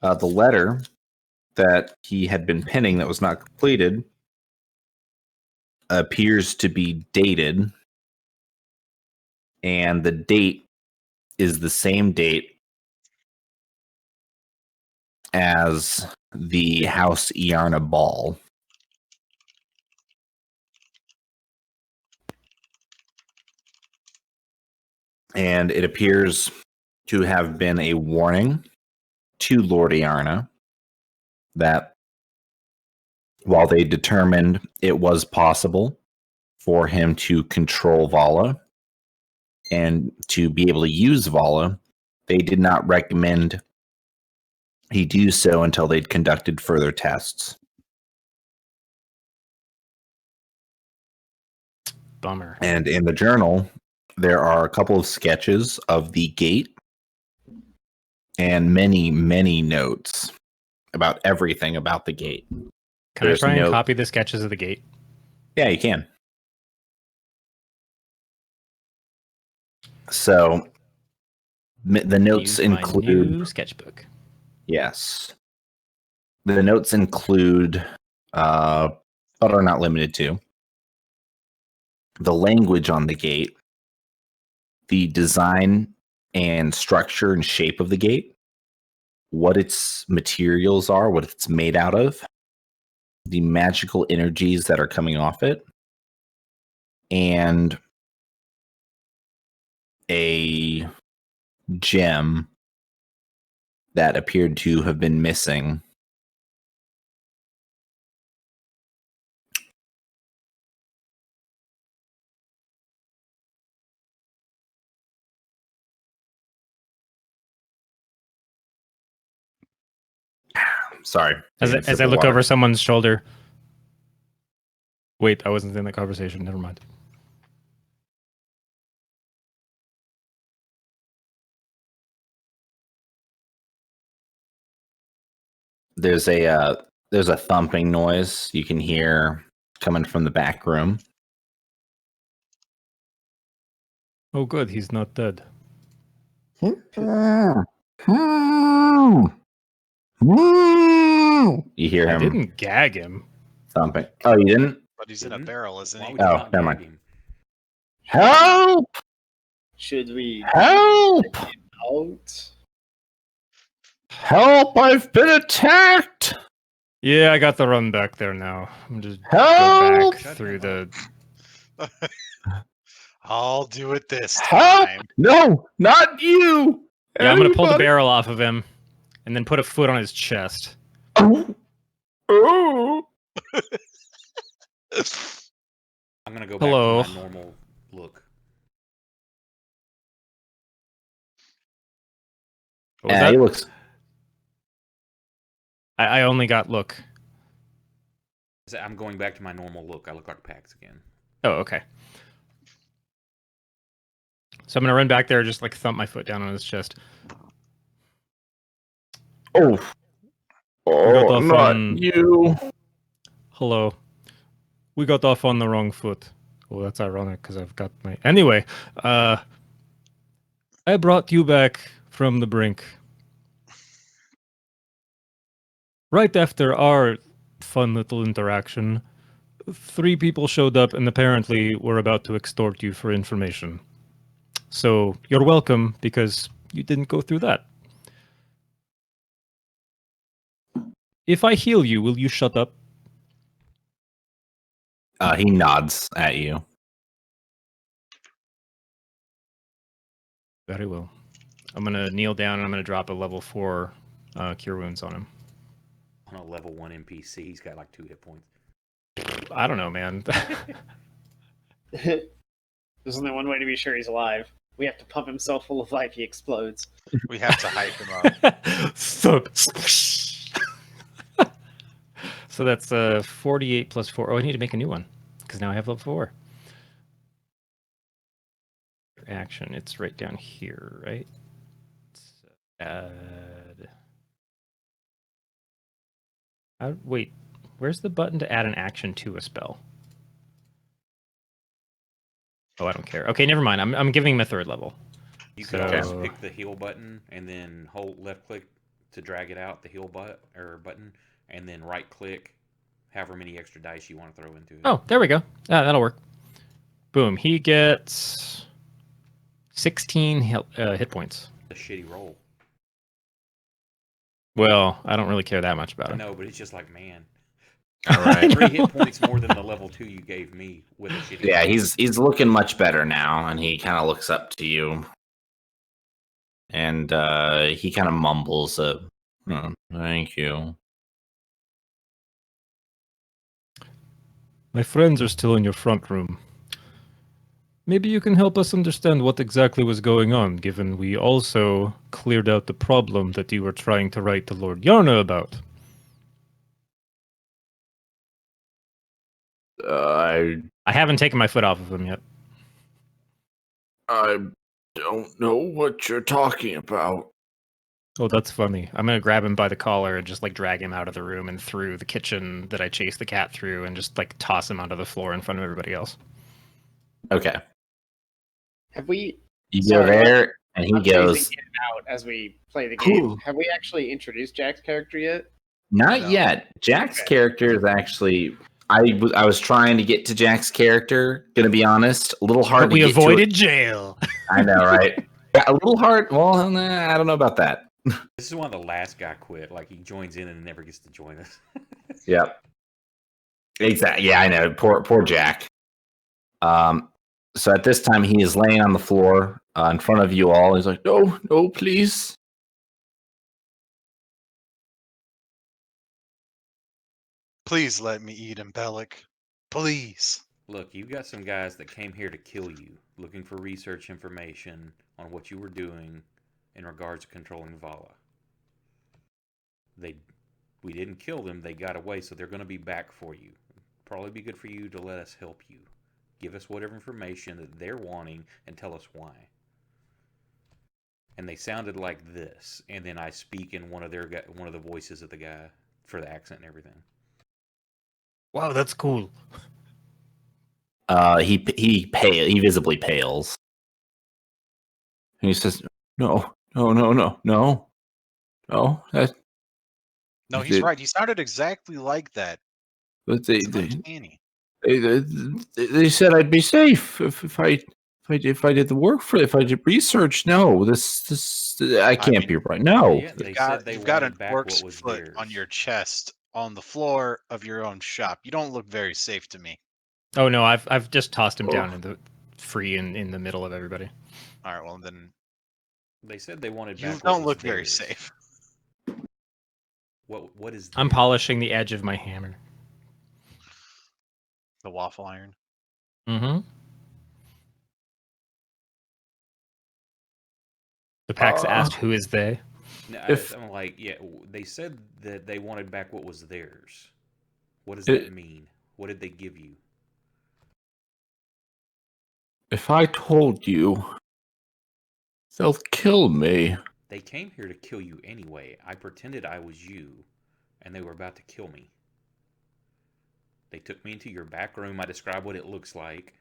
Speaker 1: The letter that he had been penning that was not completed appears to be dated, and the date is the same date as the House Iarna ball. And it appears to have been a warning to Lord Iarna that while they determined it was possible for him to control Vala and to be able to use Vala, they did not recommend he do so until they'd conducted further tests.
Speaker 4: Bummer.
Speaker 1: And in the journal, there are a couple of sketches of the gate and many, many notes about everything about the gate.
Speaker 4: Can I try and copy the sketches of the gate?
Speaker 1: Yeah, you can. So the notes include
Speaker 4: my new sketchbook.
Speaker 1: Yes. The notes include, but are not limited to, the language on the gate, the design and structure and shape of the gate, what its materials are, what it's made out of, the magical energies that are coming off it, and a gem that appeared to have been missing. Sorry.
Speaker 4: As I look over someone's shoulder. Wait, I wasn't in the conversation. Never mind.
Speaker 1: There's a thumping noise you can hear coming from the back room.
Speaker 4: Oh, good. He's not dead.
Speaker 1: You hear him?
Speaker 4: I didn't gag him.
Speaker 1: Thumping. Oh, you didn't?
Speaker 6: But he's in a barrel, isn't
Speaker 2: Why
Speaker 6: he?
Speaker 2: would you
Speaker 1: Oh,
Speaker 2: not
Speaker 1: never
Speaker 2: gag
Speaker 1: mind.
Speaker 2: him?
Speaker 1: Help!
Speaker 8: Should we
Speaker 1: Help!
Speaker 8: out?
Speaker 1: Help! I've been attacked!
Speaker 4: Yeah, I got the run back there now. I'm just
Speaker 1: Help!
Speaker 4: go back through the.
Speaker 6: I'll do it this
Speaker 1: Help!
Speaker 6: time.
Speaker 1: No, not you!
Speaker 4: Yeah, I'm gonna pull the
Speaker 1: Anybody-
Speaker 4: barrel off of him, and then put a foot on his chest.
Speaker 1: Oh. Oh.
Speaker 2: I'm gonna go
Speaker 4: Hello.
Speaker 2: back to my normal look.
Speaker 4: What was
Speaker 1: Yeah,
Speaker 4: that?
Speaker 1: he looks.
Speaker 4: I only got look.
Speaker 2: I'm going back to my normal look. I look like Pax again.
Speaker 4: Oh, okay. So I'm gonna run back there, just like thump my foot down on his chest.
Speaker 1: Oh.
Speaker 4: got
Speaker 1: Oh,
Speaker 4: off
Speaker 1: not
Speaker 4: on-
Speaker 1: you.
Speaker 4: Hello. We got off on the wrong foot. Well, that's ironic because I've got my. Anyway, I brought you back from the brink. Right after our fun little interaction, 3 people showed up and apparently were about to extort you for information. So you're welcome because you didn't go through that. If I heal you, will you shut up?
Speaker 1: He nods at you.
Speaker 4: Very well. I'm gonna kneel down and I'm gonna drop a level 4 cure wounds on him.
Speaker 2: On a level 1 NPC, he's got like 2 hit points.
Speaker 4: I don't know, man.
Speaker 5: There's only one way to be sure he's alive. We have to pump him so full of life he explodes.
Speaker 6: We have to hype him up.
Speaker 4: So that's 48 plus 4. Oh, I need to make a new one because now I have level 4. Action. It's right down here, right? Add. Wait, where's the button to add an action to a spell? Oh, I don't care. Okay, never mind. I'm giving him a 3rd level.
Speaker 2: You could
Speaker 4: So-
Speaker 2: always pick the heal button and then hold left click to drag it out, the heal button, and then right click however many extra dice you want to throw into it.
Speaker 4: Oh, there we go. That'll work. Boom. He gets 16 hit points.
Speaker 2: A shitty roll.
Speaker 4: Well, I don't really care that much about
Speaker 2: I
Speaker 4: it.
Speaker 2: know, but it's just like, man.
Speaker 1: All right.
Speaker 2: 3 hit points more than the level 2 you gave me with a shitty
Speaker 1: Yeah,
Speaker 2: roll.
Speaker 1: he's looking much better now, and he kind of looks up to you, and he kind of mumbles thank you.
Speaker 4: My friends are still in your front room. Maybe you can help us understand what exactly was going on, given we also cleared out the problem that you were trying to write to Lord Yarna about.
Speaker 1: I
Speaker 4: haven't taken my foot off of him yet.
Speaker 1: I don't know what you're talking about.
Speaker 4: Oh, that's funny. I'm gonna grab him by the collar and just like drag him out of the room and through the kitchen that I chased the cat through and just like toss him onto the floor in front of everybody else.
Speaker 1: Okay.
Speaker 5: Have we?
Speaker 1: You
Speaker 5: Sorry,
Speaker 1: go there, and he
Speaker 5: I'm
Speaker 1: goes,
Speaker 5: phasing in and out as we play the game.
Speaker 1: Cool.
Speaker 5: Have we actually introduced Jack's character yet?
Speaker 1: Not
Speaker 6: No.
Speaker 1: yet. Jack's
Speaker 5: Okay.
Speaker 1: character is actually. I was trying to get to Jack's character. Gonna be honest, a little hard.
Speaker 4: But we
Speaker 1: to get
Speaker 4: avoided
Speaker 1: To
Speaker 4: jail.
Speaker 1: I know, right? Yeah, a little hard. Well, nah, I don't know about that.
Speaker 2: This is why the last guy quit. Like, he joins in and never gets to join us.
Speaker 1: Yep. Exactly. Yeah, I know. Poor Jack. So at this time, he is laying on the floor in front of you all. He's like, "No, no, please."
Speaker 6: Please let me eat him, Bellic. Please.
Speaker 2: Look, you've got some guys that came here to kill you, looking for research information on what you were doing in regards to controlling Vala. We didn't kill them, they got away, so they're going to be back for you. Probably be good for you to let us help you. Give us whatever information that they're wanting and tell us why. And they sounded like this, and then I speak in one of the voices of the guy for the accent and everything.
Speaker 4: Wow, that's cool.
Speaker 1: He visibly pales. And he says, "No, no, no, no, no, no. That
Speaker 6: No, he's right. He sounded exactly like that.
Speaker 1: but
Speaker 6: It's uncanny.
Speaker 1: they said I'd be safe if I did the work if I did research. No, this I can't
Speaker 6: mean,
Speaker 1: be right. No,
Speaker 2: Yeah, they said they
Speaker 6: You've got an
Speaker 2: wanted back
Speaker 6: orc's
Speaker 2: what was
Speaker 6: foot
Speaker 2: theirs.
Speaker 6: on your chest on the floor of your own shop. You don't look very safe to me.
Speaker 4: Oh no, I've just tossed him
Speaker 1: Oh.
Speaker 4: down in the free in the middle of everybody.
Speaker 6: All right, well then
Speaker 2: They said they wanted back
Speaker 6: you
Speaker 2: what
Speaker 6: don't
Speaker 2: was
Speaker 6: look very
Speaker 2: theirs.
Speaker 6: safe.
Speaker 2: What is
Speaker 4: I'm
Speaker 2: theirs?
Speaker 4: polishing the edge of my hammer.
Speaker 6: The waffle iron.
Speaker 4: Mm-hmm. The Pax asked, "Who is they?"
Speaker 2: No,
Speaker 1: If-
Speaker 2: I'm like, yeah, they said that they wanted back what was theirs. What does
Speaker 1: It-
Speaker 2: that mean? What did they give you?
Speaker 1: if I told you, they'll kill me.
Speaker 2: They came here to kill you anyway. I pretended I was you, and they were about to kill me. They took me into your back room. I described what it looks like.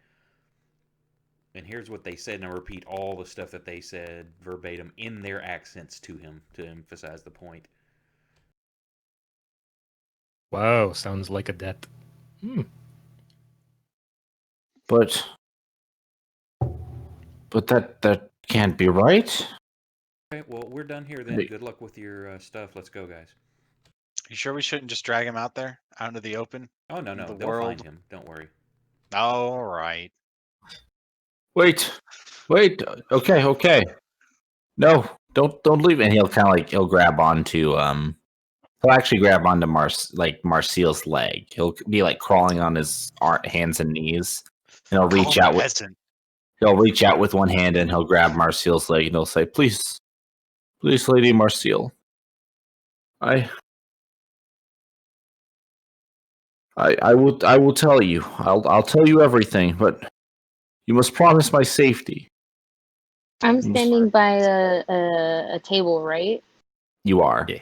Speaker 2: And here's what they said, and I repeat all the stuff that they said verbatim in their accents to him to emphasize the point.
Speaker 4: Wow, sounds like a debt. Hmm.
Speaker 1: But that can't be right.
Speaker 2: Okay, well, we're done here then.
Speaker 1: Wait.
Speaker 2: Good luck with your stuff. Let's go, guys.
Speaker 6: You sure we shouldn't just drag him out there, out into the open?
Speaker 2: Oh, no, no.
Speaker 6: The
Speaker 2: They'll
Speaker 6: world.
Speaker 2: find him. Don't worry.
Speaker 6: All right.
Speaker 1: Wait. Okay. No, don't leave. And he'll kind of he'll grab onto he'll actually grab onto Marcial's leg. He'll be like crawling on his hands and knees, and he'll reach
Speaker 6: Call him
Speaker 1: out with
Speaker 6: peasant.
Speaker 1: he'll reach out with one hand and he'll grab Marcial's leg and he'll say, "Please, Lady Marcial, I will tell you. I'll tell you everything, but you must promise my safety."
Speaker 3: I'm standing by a table, right?
Speaker 1: You are.
Speaker 4: Yeah.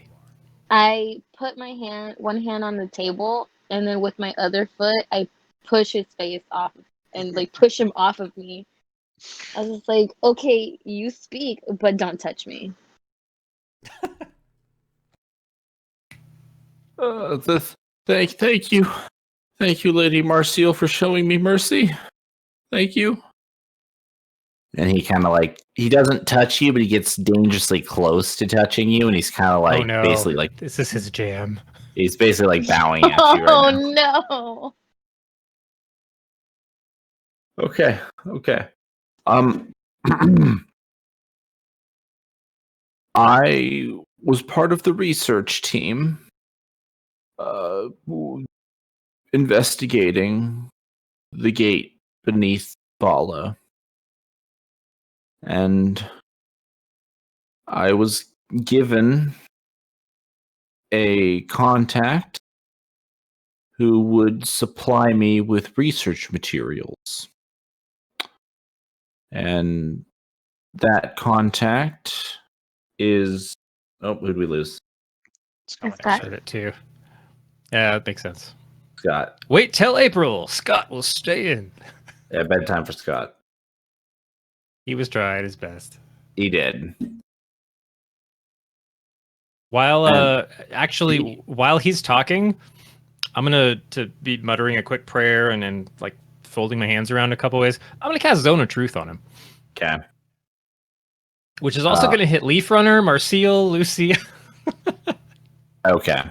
Speaker 3: I put one hand on the table, and then with my other foot, I push his face off and like push him off of me. I was just like, okay, you speak, but don't touch me.
Speaker 1: Thank you, Lady Marcial, for showing me mercy. Thank you. And he kind of like, he doesn't touch you, but he gets dangerously close to touching you, and he's kind of like,
Speaker 4: oh no!
Speaker 1: basically like,
Speaker 4: This is his jam.
Speaker 1: he's basically like bowing at you right
Speaker 3: Oh
Speaker 1: now.
Speaker 3: no!
Speaker 1: Okay. I was part of the research team investigating the gate beneath Bala. And I was given a contact who would supply me with research materials. And that contact is... Oh, who'd we lose?
Speaker 6: It's coming.
Speaker 3: Is that-
Speaker 4: Heard it too. Yeah, that makes sense.
Speaker 1: Scott.
Speaker 4: Wait till April. Scott will stay in.
Speaker 1: Yeah, bedtime for Scott.
Speaker 4: He was trying his best.
Speaker 1: He did.
Speaker 4: While
Speaker 1: And
Speaker 4: while he's talking, I'm gonna to be muttering a quick prayer and then like folding my hands around a couple ways. I'm gonna cast Zone of Truth on him,
Speaker 1: Okay.
Speaker 4: which is also gonna hit Leaf Runner, Marcial, Lucy.
Speaker 1: Okay.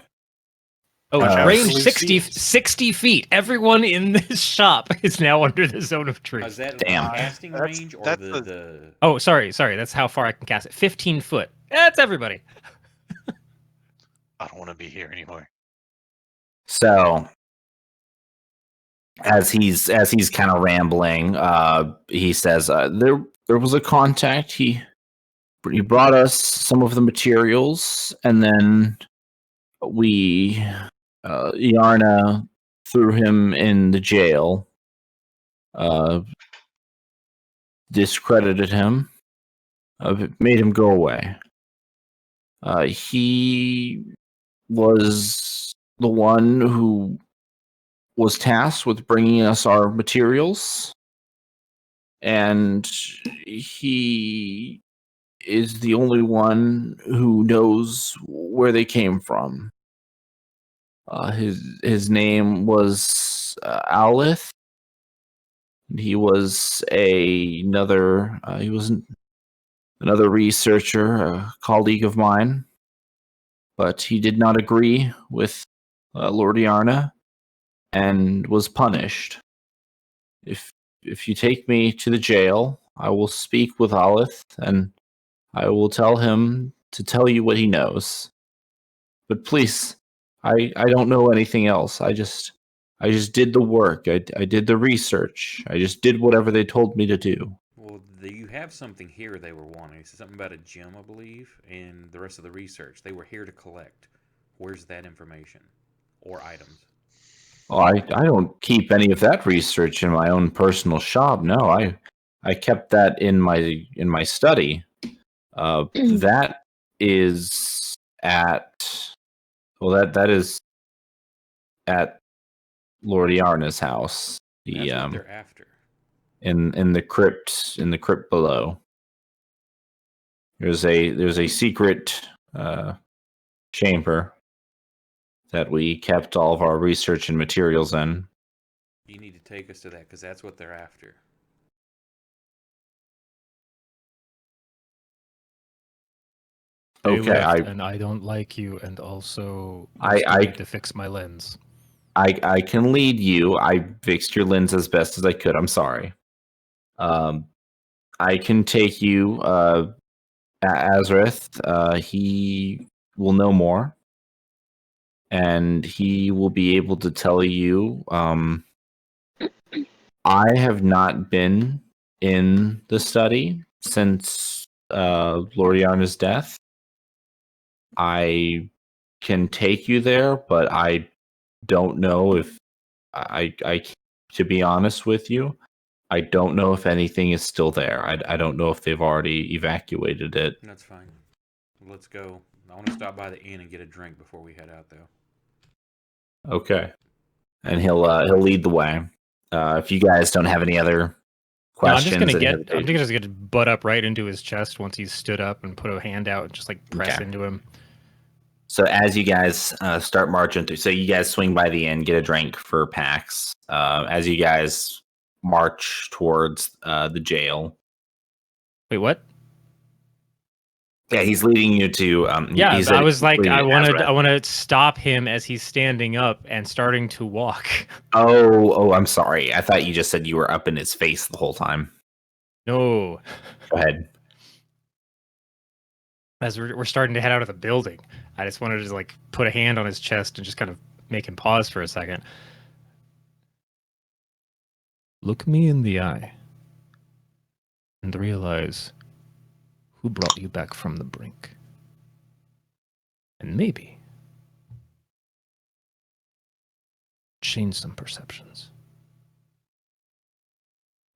Speaker 4: Oh,
Speaker 1: Uh,
Speaker 4: range
Speaker 6: Lucy.
Speaker 4: 60 feet. Everyone in this shop is now under the Zone of
Speaker 2: Is
Speaker 4: Truth.
Speaker 2: that
Speaker 1: Damn.
Speaker 2: casting
Speaker 6: That's-
Speaker 2: range or
Speaker 6: that's
Speaker 2: the
Speaker 4: Oh, sorry. That's how far I can cast it. 15 foot. That's everybody.
Speaker 6: I don't want to be here anymore.
Speaker 1: So as he's kind of rambling, he says there was a contact. He brought us some of the materials, and then we Yarna threw him in the jail, discredited him, made him go away. He was the one who was tasked with bringing us our materials, and he is the only one who knows where they came from. His name was Alith. He was another researcher, a colleague of mine, but he did not agree with Lord Yarna and was punished. If you take me to the jail, I will speak with Alith, and I will tell him to tell you what he knows. But please, I don't know anything else. I just did the work. I did the research. I just did whatever they told me to do.
Speaker 2: well, you have something here they were wanting. It's something about a gem, I believe, and the rest of the research. They were here to collect. Where's that information or items?
Speaker 1: Well, I don't keep any of that research in my own personal shop. No, I kept that in my study. That is at that is at Lord Yarna's house.
Speaker 2: That's what they're after.
Speaker 1: In the crypt below. There's a secret chamber that we kept all of our research and materials in.
Speaker 2: You need to take us to that because that's what they're after.
Speaker 4: They
Speaker 1: Okay,
Speaker 4: left, and I don't like you, and also
Speaker 1: I
Speaker 4: need to fix my lens.
Speaker 1: I can lead you. I fixed your lens as best as I could. I'm sorry. I can take you, Azrith. He will know more, and he will be able to tell you. I have not been in the study since Lord Yarna's death. I can take you there, but I don't know if I to be honest with you, I don't know if anything is still there. I don't know if they've already evacuated it.
Speaker 2: That's fine. Let's go. I want to stop by the inn and get a drink before we head out, though.
Speaker 1: Okay. And he'll lead the way. If you guys don't have any other questions,
Speaker 4: I'm just gonna butt up right into his chest once he's stood up and put a hand out and just like press
Speaker 1: Okay.
Speaker 4: into him.
Speaker 1: So as you guys start marching through, so you guys swing by the inn, get a drink for Pax. As you guys march towards the jail,
Speaker 4: Wait, what?
Speaker 1: Yeah, he's leading you to.
Speaker 4: Yeah,
Speaker 1: he
Speaker 4: I
Speaker 1: said
Speaker 4: was like,
Speaker 1: leading
Speaker 4: I
Speaker 1: to
Speaker 4: want
Speaker 1: Nazareth.
Speaker 4: to stop him as he's standing up and starting to walk.
Speaker 1: Oh, I'm sorry. I thought you just said you were up in his face the whole time.
Speaker 4: No,
Speaker 1: Go ahead.
Speaker 4: as we're starting to head out of the building, I just wanted to just like put a hand on his chest and just kind of make him pause for a second. Look me in the eye and realize who brought you back from the brink. And maybe change some perceptions.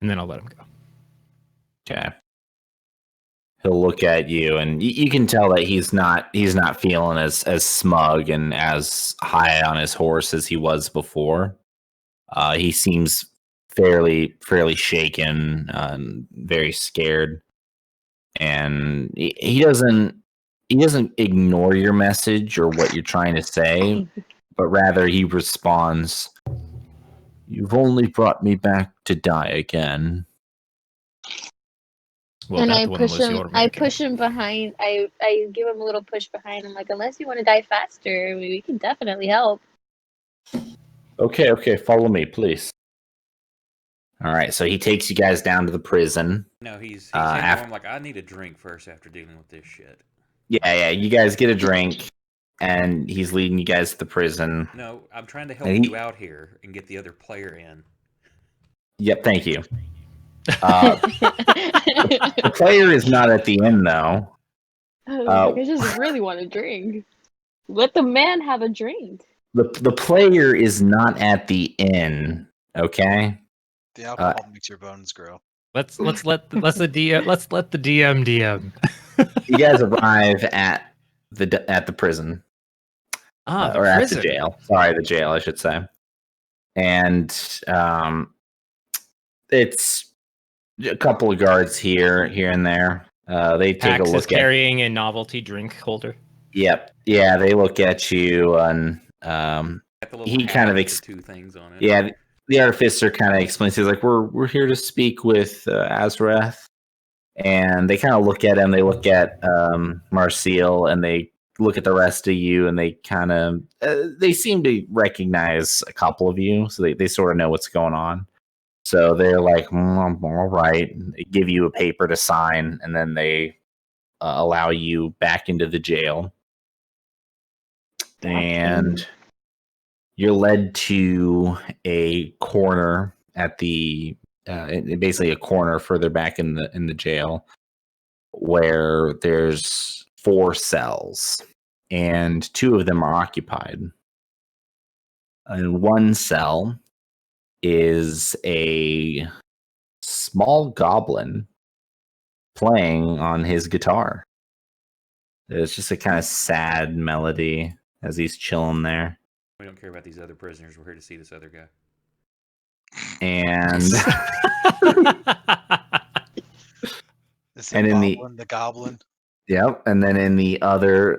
Speaker 4: And then I'll let him go.
Speaker 1: Okay. He'll look at you, and you can tell that he's not feeling as smug and as high on his horse as he was before. He seems fairly shaken, very scared, and he doesn't ignore your message or what you're trying to say, but rather he responds, "You've only brought me back to die again."
Speaker 4: Well,
Speaker 3: and
Speaker 4: that
Speaker 3: I
Speaker 4: one
Speaker 3: push
Speaker 4: was
Speaker 3: him.
Speaker 4: your
Speaker 3: I
Speaker 4: making.
Speaker 3: push him behind. I give him a little push behind. I'm like, unless you want to die faster, we can definitely help.
Speaker 1: Okay, follow me, please. All right, so he takes you guys down to the prison.
Speaker 2: No, he's
Speaker 1: after-
Speaker 2: I'm like, I need a drink first after dealing with this shit.
Speaker 1: Yeah, you guys get a drink, and he's leading you guys to the prison.
Speaker 2: No, I'm trying to help
Speaker 1: And
Speaker 2: you out here and get the other player in.
Speaker 1: Yep, thank you. The player is not at the inn, though.
Speaker 3: I just really want a drink. Let the man have a drink.
Speaker 1: The player is not at the inn. Okay.
Speaker 6: The alcohol makes your bones grow.
Speaker 4: Let's let the DM DM.
Speaker 1: You guys arrive at the prison.
Speaker 4: The
Speaker 1: Or
Speaker 4: prison.
Speaker 1: at the jail. Sorry, the jail, I should say. And it's a couple of guards here and there. They take
Speaker 4: Pax
Speaker 1: a look
Speaker 4: is carrying a novelty drink holder.
Speaker 1: Yep. Yeah, they look at you, and
Speaker 2: Got the little
Speaker 1: he
Speaker 2: hat
Speaker 1: kind of
Speaker 2: with the two things on it.
Speaker 1: yeah. The artificer kind of explains. He's like, "We're here to speak with Azareth," and they kind of look at him. They look at Marcial, and they look at the rest of you, and they kind of they seem to recognize a couple of you, so they sort of know what's going on. So they're like, all right. They give you a paper to sign, and then they allow you back into the jail. And you're led to a corner at the basically a corner further back in the jail, where there's 4 cells, and 2 of them are occupied. And one cell is a small goblin playing on his guitar. It's just a kind of sad melody as he's chilling there.
Speaker 2: We don't care about these other prisoners. We're here to see this other guy.
Speaker 1: And
Speaker 6: Is
Speaker 1: And
Speaker 6: it
Speaker 1: in
Speaker 6: the goblin?
Speaker 1: yep, and then in the other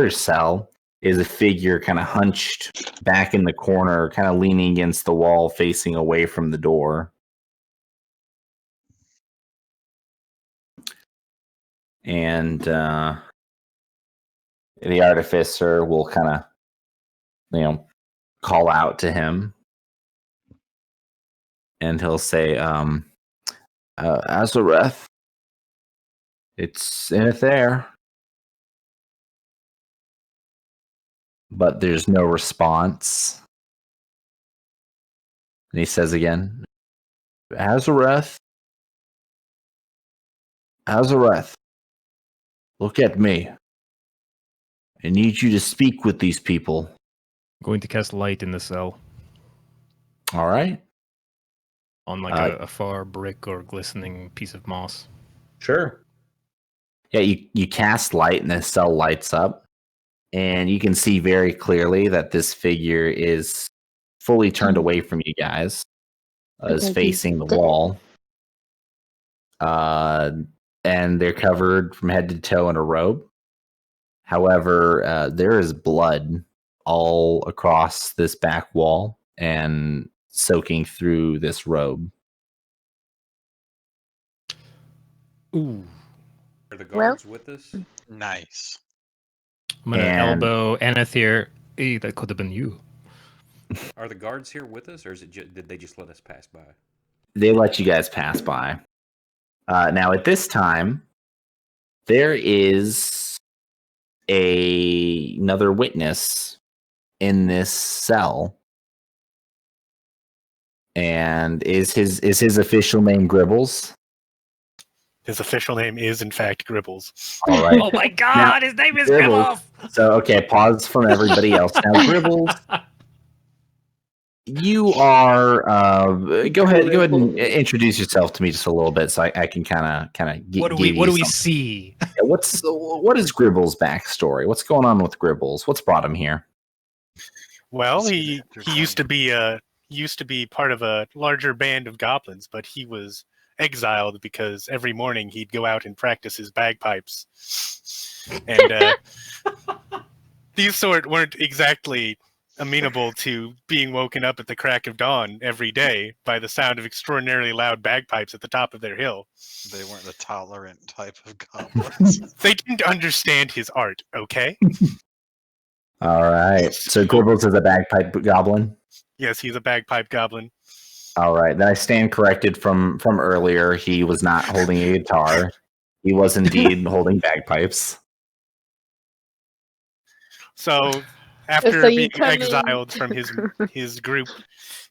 Speaker 1: cell is a figure kind of hunched back in the corner, kind of leaning against the wall, facing away from the door. And the artificer will kind of, call out to him, and he'll say, Azareth, it's in it there. But there's no response. And he says again, Azareth, look at me. I need you to speak with these people.
Speaker 4: I'm going to cast light in the cell
Speaker 1: All right?
Speaker 4: on like a far brick or glistening piece of moss.
Speaker 1: Sure. Yeah, you cast light and the cell lights up. And you can see very clearly that this figure is fully turned away from you guys, is facing the wall. And they're covered from head to toe in a robe. However, there is blood all across this back wall and soaking through this robe.
Speaker 4: Ooh.
Speaker 2: Are the guards with us?
Speaker 6: Nice.
Speaker 4: I'm gonna
Speaker 1: And-
Speaker 4: elbow Aneth here. Hey, that could have been you.
Speaker 2: Are the guards here with us, or is it did they just let us pass by?
Speaker 1: They let you guys pass by. Now, at this time, there is another witness in this cell. And is his official name Gribbles?
Speaker 7: His official name is, in fact, Gribbles.
Speaker 1: All right.
Speaker 4: Oh my God, his name is
Speaker 1: Gribbles. So, okay, pause from everybody else. Now, Gribbles, you are. Go ahead and introduce yourself to me just a little bit, so I can kind of
Speaker 4: What do we see?
Speaker 1: What is Gribbles' backstory? What's going on with Gribbles? What's brought him here?
Speaker 7: Well,
Speaker 6: Just
Speaker 7: he used to be part of a larger band of goblins, but he was exiled because every morning he'd go out and practice his bagpipes, and these sort weren't exactly amenable to being woken up at the crack of dawn every day by the sound of extraordinarily loud bagpipes at the top of their hill.
Speaker 6: They weren't the tolerant type of goblins.
Speaker 7: They didn't understand his art, okay?
Speaker 1: All right. So Gribbles is a bagpipe goblin.
Speaker 7: Yes, he's a bagpipe goblin.
Speaker 1: All right. Then I stand corrected from earlier. He was not holding a guitar. He was indeed holding bagpipes.
Speaker 7: So after
Speaker 3: So you
Speaker 7: being
Speaker 3: come in-
Speaker 7: exiled from his group,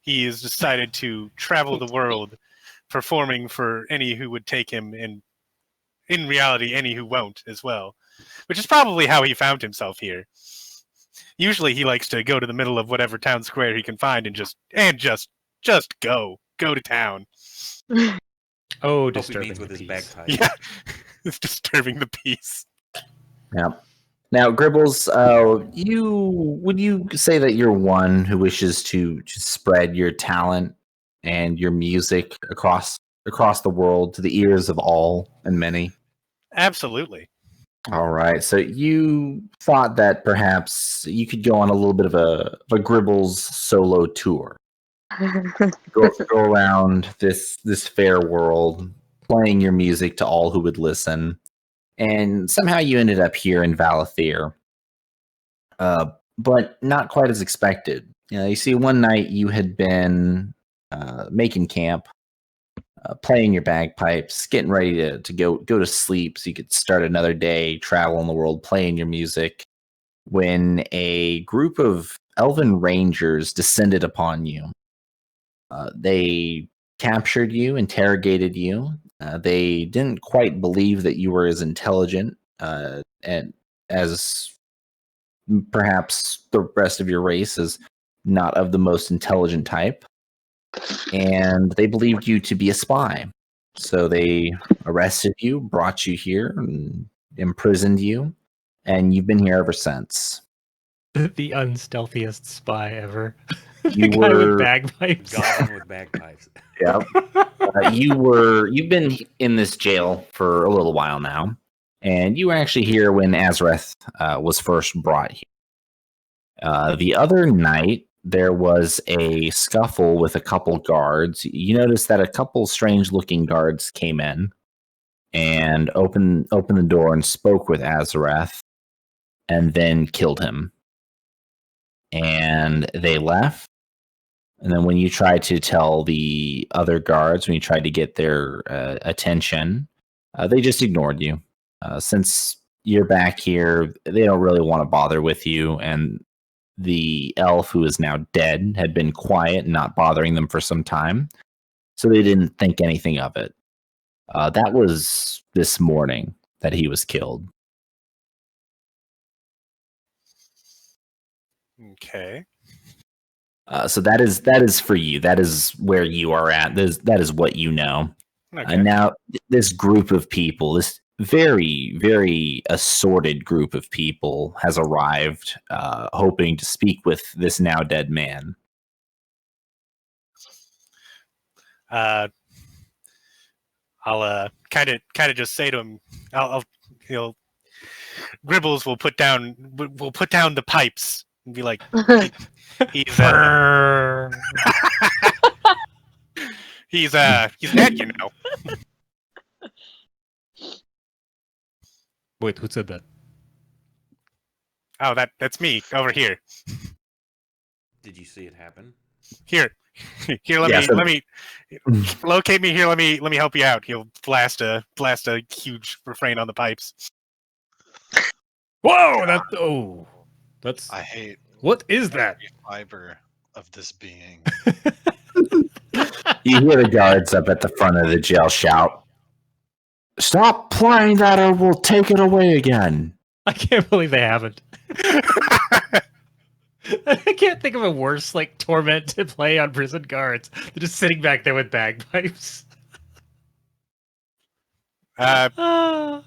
Speaker 7: he has decided to travel the world, performing for any who would take him, and in reality, any who won't as well. Which is probably how he found himself here. Usually, he likes to go to the middle of whatever town square he can find and just go to town.
Speaker 4: Oh,
Speaker 2: Hope he
Speaker 4: disturbing
Speaker 2: means with
Speaker 4: the
Speaker 2: his
Speaker 4: peace.
Speaker 2: bagpipes.
Speaker 7: Yeah, it's disturbing the peace.
Speaker 1: Yeah. Now, Gribbles, would you say that you're one who wishes to spread your talent and your music across the world to the ears of all and many?
Speaker 7: Absolutely.
Speaker 1: All right. So you thought that perhaps you could go on a little bit of a Gribbles solo tour. Go around this fair world, playing your music to all who would listen, and somehow you ended up here in Valathir. But not quite as expected. You see, one night you had been making camp, playing your bagpipes, getting ready to go to sleep so you could start another day, traveling the world, playing your music, when a group of elven rangers descended upon you. They captured you, interrogated you. They didn't quite believe that you were as intelligent and as perhaps the rest of your race is not of the most intelligent type. And they believed you to be a spy. So they arrested you, brought you here, and imprisoned you. And you've been here ever since.
Speaker 4: The unstealthiest spy ever.
Speaker 1: You
Speaker 4: The guy
Speaker 1: were-
Speaker 4: with bagpipes.
Speaker 2: Goblin with bagpipes.
Speaker 1: Yep. You've been in this jail for a little while now, and you were actually here when Azareth was first brought here. The other night, there was a scuffle with a couple guards. You noticed that a couple strange-looking guards came in and opened the door and spoke with Azareth, and then killed him. And they left. And then when you tried to tell the other guards, when you tried to get their attention, they just ignored you. Since you're back here, they don't really want to bother with you. And the elf, who is now dead, had been quiet and not bothering them for some time. So they didn't think anything of it. That was this morning that he was killed.
Speaker 7: Okay.
Speaker 1: So that is for you. That is where you are at. That is what you know.
Speaker 7: Okay.
Speaker 1: And now this group of people, this very, very assorted group of people has arrived, hoping to speak with this now dead man.
Speaker 7: I'll kind of just say to him, he'll Gribbles will put down the pipes and be like, he's he's dead, you know.
Speaker 4: Wait, who said that?
Speaker 7: Oh, that's me over here.
Speaker 2: Did you see it happen?
Speaker 7: Here, let
Speaker 1: Yeah,
Speaker 7: me
Speaker 1: so-
Speaker 7: let me locate me here. Let me help you out. He'll blast a huge refrain on the pipes.
Speaker 4: Whoa! That's
Speaker 6: I hate
Speaker 4: what is that?
Speaker 6: every fiber of this being.
Speaker 1: You hear the guards up at the front of the jail shout, "Stop playing that or we'll take it away again."
Speaker 4: I can't believe they haven't. I can't think of a worse torment to play on prison guards than just sitting back there with bagpipes.
Speaker 7: Yeah,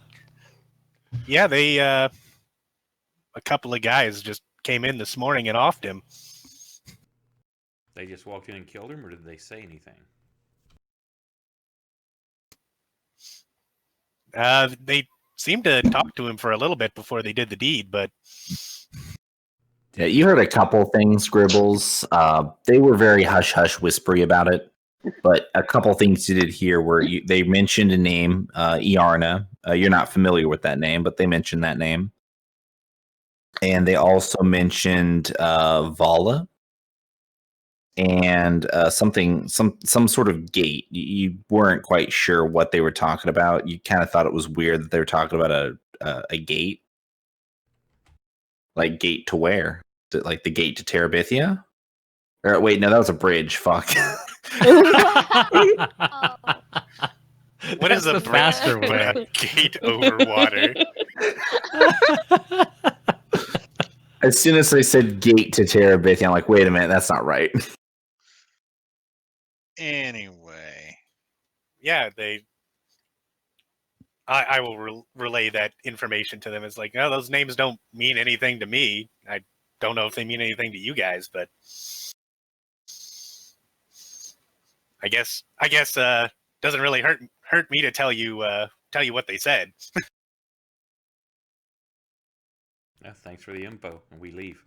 Speaker 7: they a couple of guys just came in this morning and offed him.
Speaker 2: They just walked in and killed him, or did they say anything?
Speaker 7: They seemed to talk to him for a little bit before they did the deed, but
Speaker 1: Yeah, you heard a couple things, Gribbles. They were very hush-hush whispery about it, but a couple things you did hear were they mentioned a name, Iarna. You're not familiar with that name, but they mentioned that name. And they also mentioned Vala and some sort of gate. You weren't quite sure what they were talking about. You kind of thought it was weird that they were talking about a gate. Like gate to where? Like the gate to Terabithia? Or wait, no, that was a bridge. Fuck.
Speaker 7: what is
Speaker 4: That's
Speaker 7: a
Speaker 4: the faster
Speaker 7: bridge
Speaker 4: way?
Speaker 7: but a gate over water?
Speaker 1: As soon as they said gate to Terabithia, I'm like, wait a minute, that's not right.
Speaker 6: Anyway,
Speaker 7: Yeah, I will relay that information to them. It's like, no, those names don't mean anything to me. I don't know if they mean anything to you guys, but I guess doesn't really hurt me to tell you what they said.
Speaker 2: Yeah, thanks for the info, and we leave.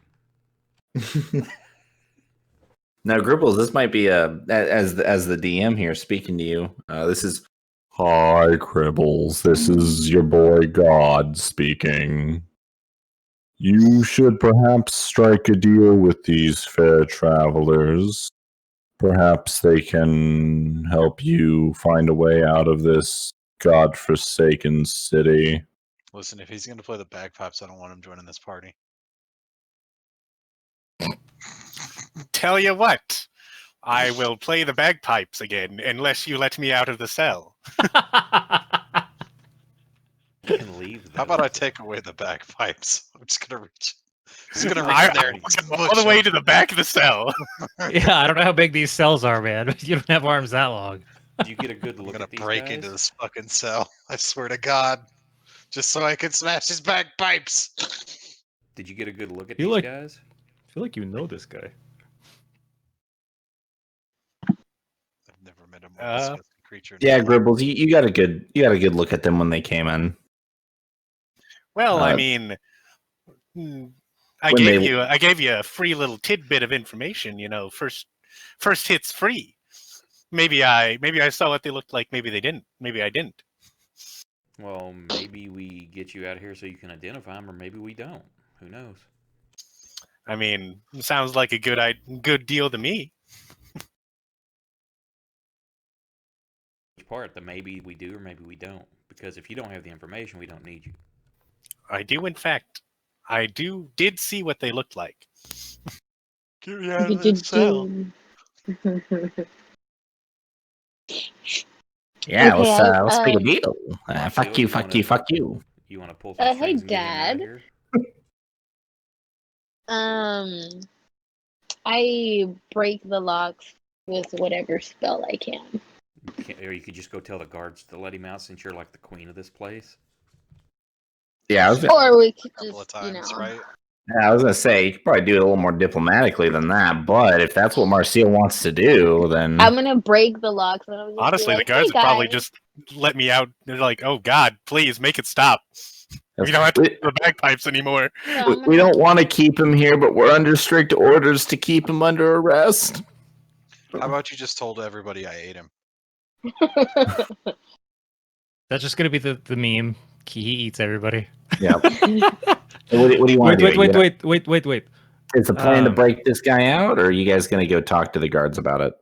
Speaker 1: Now, Gribbles, this might be as the DM here speaking to you. This is hi, Gribbles. This is your boy God speaking. You should perhaps strike a deal with these fair travelers. Perhaps they can help you find a way out of this godforsaken city.
Speaker 6: listen, if he's going to play the bagpipes, I don't want him joining this party.
Speaker 7: Tell you what, I will play the bagpipes again unless you let me out of the cell.
Speaker 2: You can leave.
Speaker 6: How about I take away the bagpipes? I'm just going to reach. Just going to reach
Speaker 7: I
Speaker 6: in there and
Speaker 7: all the way to the back of the cell.
Speaker 4: Yeah, I don't know how big these cells are, man. But you don't have arms that long.
Speaker 2: Do you get a good
Speaker 6: I'm
Speaker 2: look
Speaker 6: gonna
Speaker 2: at these
Speaker 6: break
Speaker 2: guys?
Speaker 6: into this fucking cell. I swear to God, just so I can smash his bagpipes.
Speaker 2: Did you get a good look at
Speaker 4: You
Speaker 2: these
Speaker 4: like-
Speaker 2: guys?
Speaker 4: I feel like you know this guy.
Speaker 6: I've never met a more disgusting creature. in
Speaker 1: Yeah,
Speaker 6: my life.
Speaker 1: Gribbles, you got a good look at them when they came in.
Speaker 7: Well, I
Speaker 1: Uh,
Speaker 7: mean, I
Speaker 1: when
Speaker 7: gave you a free little tidbit of information. You know, first hit's free. Maybe I saw what they looked like. Maybe they didn't. Maybe I didn't.
Speaker 2: Well, maybe we get you out of here so you can identify them, or maybe we don't. Who knows?
Speaker 7: I mean, sounds like a good deal to me.
Speaker 2: Which part? That maybe we do or maybe we don't. Because if you don't have the information, we don't need you.
Speaker 7: I do, in fact. I did see what they looked like.
Speaker 6: Get me out of this cell.
Speaker 1: Yeah,
Speaker 3: Okay,
Speaker 1: let's make a deal. Fuck you,
Speaker 2: you
Speaker 1: fuck
Speaker 2: wanna-
Speaker 1: you, fuck you.
Speaker 2: You want to pull some
Speaker 3: Hey,
Speaker 2: strings and get him out of
Speaker 3: Dad.
Speaker 2: here?
Speaker 3: I break the locks with whatever spell I can.
Speaker 2: Or you could just go tell the guards to let him out since you're like the queen of this place.
Speaker 1: Yeah,
Speaker 3: Or we could
Speaker 6: A couple of
Speaker 3: just,
Speaker 6: times, right?
Speaker 1: I was gonna say you could probably do it a little more diplomatically than that, but if that's what Marcel wants to do, then
Speaker 3: I'm gonna break the locks and I'm just
Speaker 7: Honestly,
Speaker 3: be
Speaker 7: the
Speaker 3: like,
Speaker 7: guards
Speaker 3: hey,
Speaker 7: would probably
Speaker 3: guys.
Speaker 7: just let me out. They're like, "Oh God, please make it stop. We don't have to do the bagpipes anymore."
Speaker 3: So I'm
Speaker 1: we
Speaker 3: gonna-
Speaker 1: don't want to keep him here, but we're under strict orders to keep him under arrest.
Speaker 6: How about you just told everybody I ate him?
Speaker 4: That's just gonna be the meme. He eats everybody.
Speaker 1: Yeah. What do you want to do?
Speaker 4: Wait.
Speaker 1: Is the plan to break this guy out, or are you guys going to go talk to the guards about it?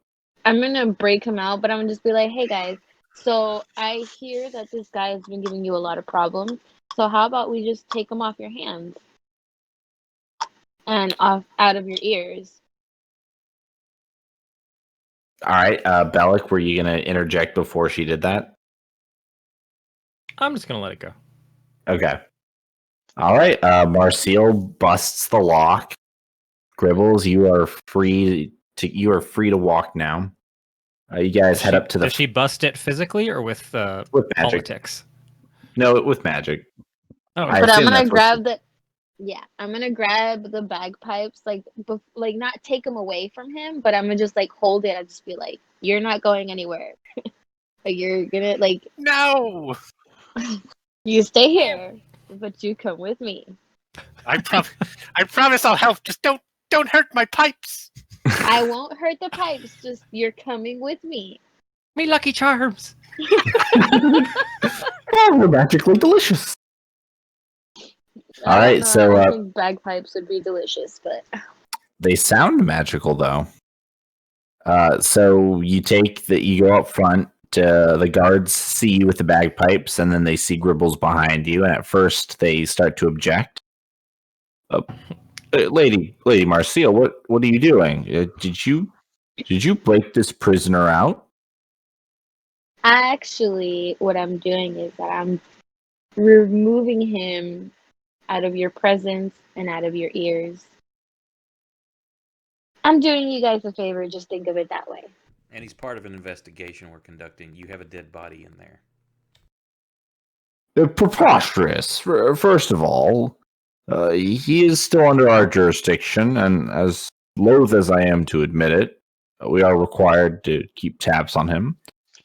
Speaker 3: I'm gonna break him out, but I'm gonna just be like, hey guys, so I hear that this guy has been giving you a lot of problems. So how about we just take him off your hands and off out of your ears?
Speaker 1: All right, Bellic, were you going to interject before she did that?
Speaker 4: I'm just gonna let it go.
Speaker 1: Okay. All right, Marcel busts the lock. Gribbles, you are free to walk now. You guys head up to the.
Speaker 4: Does she bust it physically or with
Speaker 1: With magic.
Speaker 4: politics?
Speaker 1: No, with magic.
Speaker 4: Oh,
Speaker 1: I
Speaker 3: But I'm
Speaker 1: assume
Speaker 3: gonna
Speaker 1: that's what
Speaker 3: grab the. Yeah, I'm gonna grab the bagpipes, like not take them away from him, but I'm gonna just like hold it and just be like, "You're not going anywhere. Like you're gonna like
Speaker 7: No,
Speaker 3: you stay here, but you come with me."
Speaker 7: I promise I'll help. Just don't hurt my pipes.
Speaker 3: I won't hurt the pipes. Just you're coming with me.
Speaker 4: me lucky charms.
Speaker 1: Oh, they're magically delicious. All
Speaker 3: I
Speaker 1: right,
Speaker 3: don't know,
Speaker 1: so
Speaker 3: I think bagpipes would be delicious, but
Speaker 1: they sound magical though. So you go up front. The guards see you with the bagpipes, and then they see Gribbles behind you. And at first, they start to object. Lady Marcia, what are you doing? Did you break this prisoner out?
Speaker 3: actually, what I'm doing is that I'm removing him out of your presence and out of your ears. I'm doing you guys a favor. Just think of it that way.
Speaker 2: And he's part of an investigation we're conducting. You have a dead body in there.
Speaker 1: Preposterous. First of all, he is still under our jurisdiction, and as loath as I am to admit it, we are required to keep tabs on him.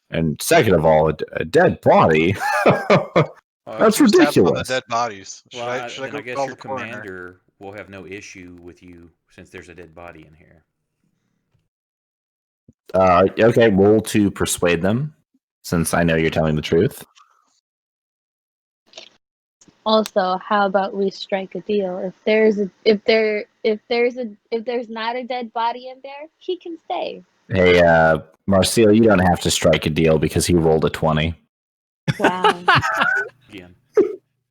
Speaker 1: And second of all, a dead body. That's
Speaker 6: Keep tabs on the
Speaker 1: ridiculous.
Speaker 6: dead bodies.
Speaker 2: Well,
Speaker 6: Should I
Speaker 2: then
Speaker 6: go
Speaker 2: I guess
Speaker 6: call
Speaker 2: your
Speaker 6: the coroner?
Speaker 2: commander will have no issue with you since there's a dead body in here.
Speaker 1: Okay, roll to persuade them, since I know you're telling the truth.
Speaker 3: Also, how about we strike a deal? If there's not a dead body in there, he can stay.
Speaker 1: Hey, Marcel, you don't have to strike a deal because he rolled a 20.
Speaker 3: Wow.
Speaker 2: Again.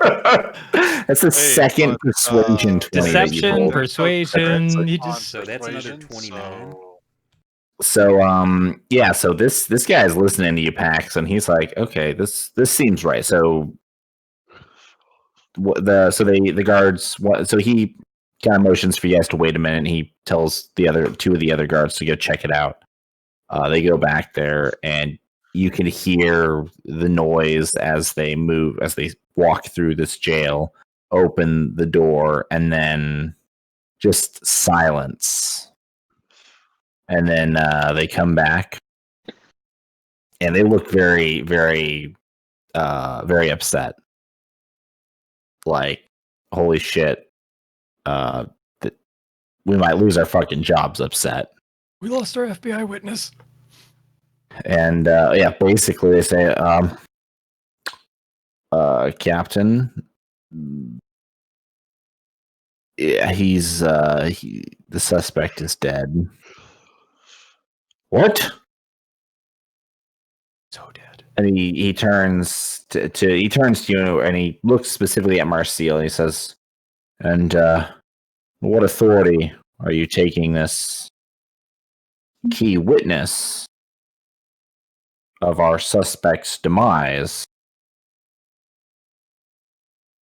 Speaker 1: That's the second
Speaker 6: but,
Speaker 1: persuasion 20 that you
Speaker 4: Deception,
Speaker 1: rolled.
Speaker 4: persuasion. You
Speaker 6: On
Speaker 4: just
Speaker 2: So that's another
Speaker 6: persuasion,
Speaker 2: 29.
Speaker 1: So yeah, so this guy is listening to you, Pax, and he's like, okay, this seems right. So the guards, so he kind of motions for you guys to wait a minute, and he tells two of the other guards to go check it out. They go back there, and you can hear the noise as they walk through this jail, open the door, and then just silence. And then they come back, and they look very, very, very upset. Like, holy shit, we might lose our fucking jobs. Upset.
Speaker 4: we lost our FBI witness.
Speaker 1: And yeah, basically they say, Captain, yeah, the suspect is dead. What?
Speaker 4: So dead.
Speaker 1: And he turns to you, and he looks specifically at Marcel, and he says, "And what authority are you taking this key witness of our suspect's demise?"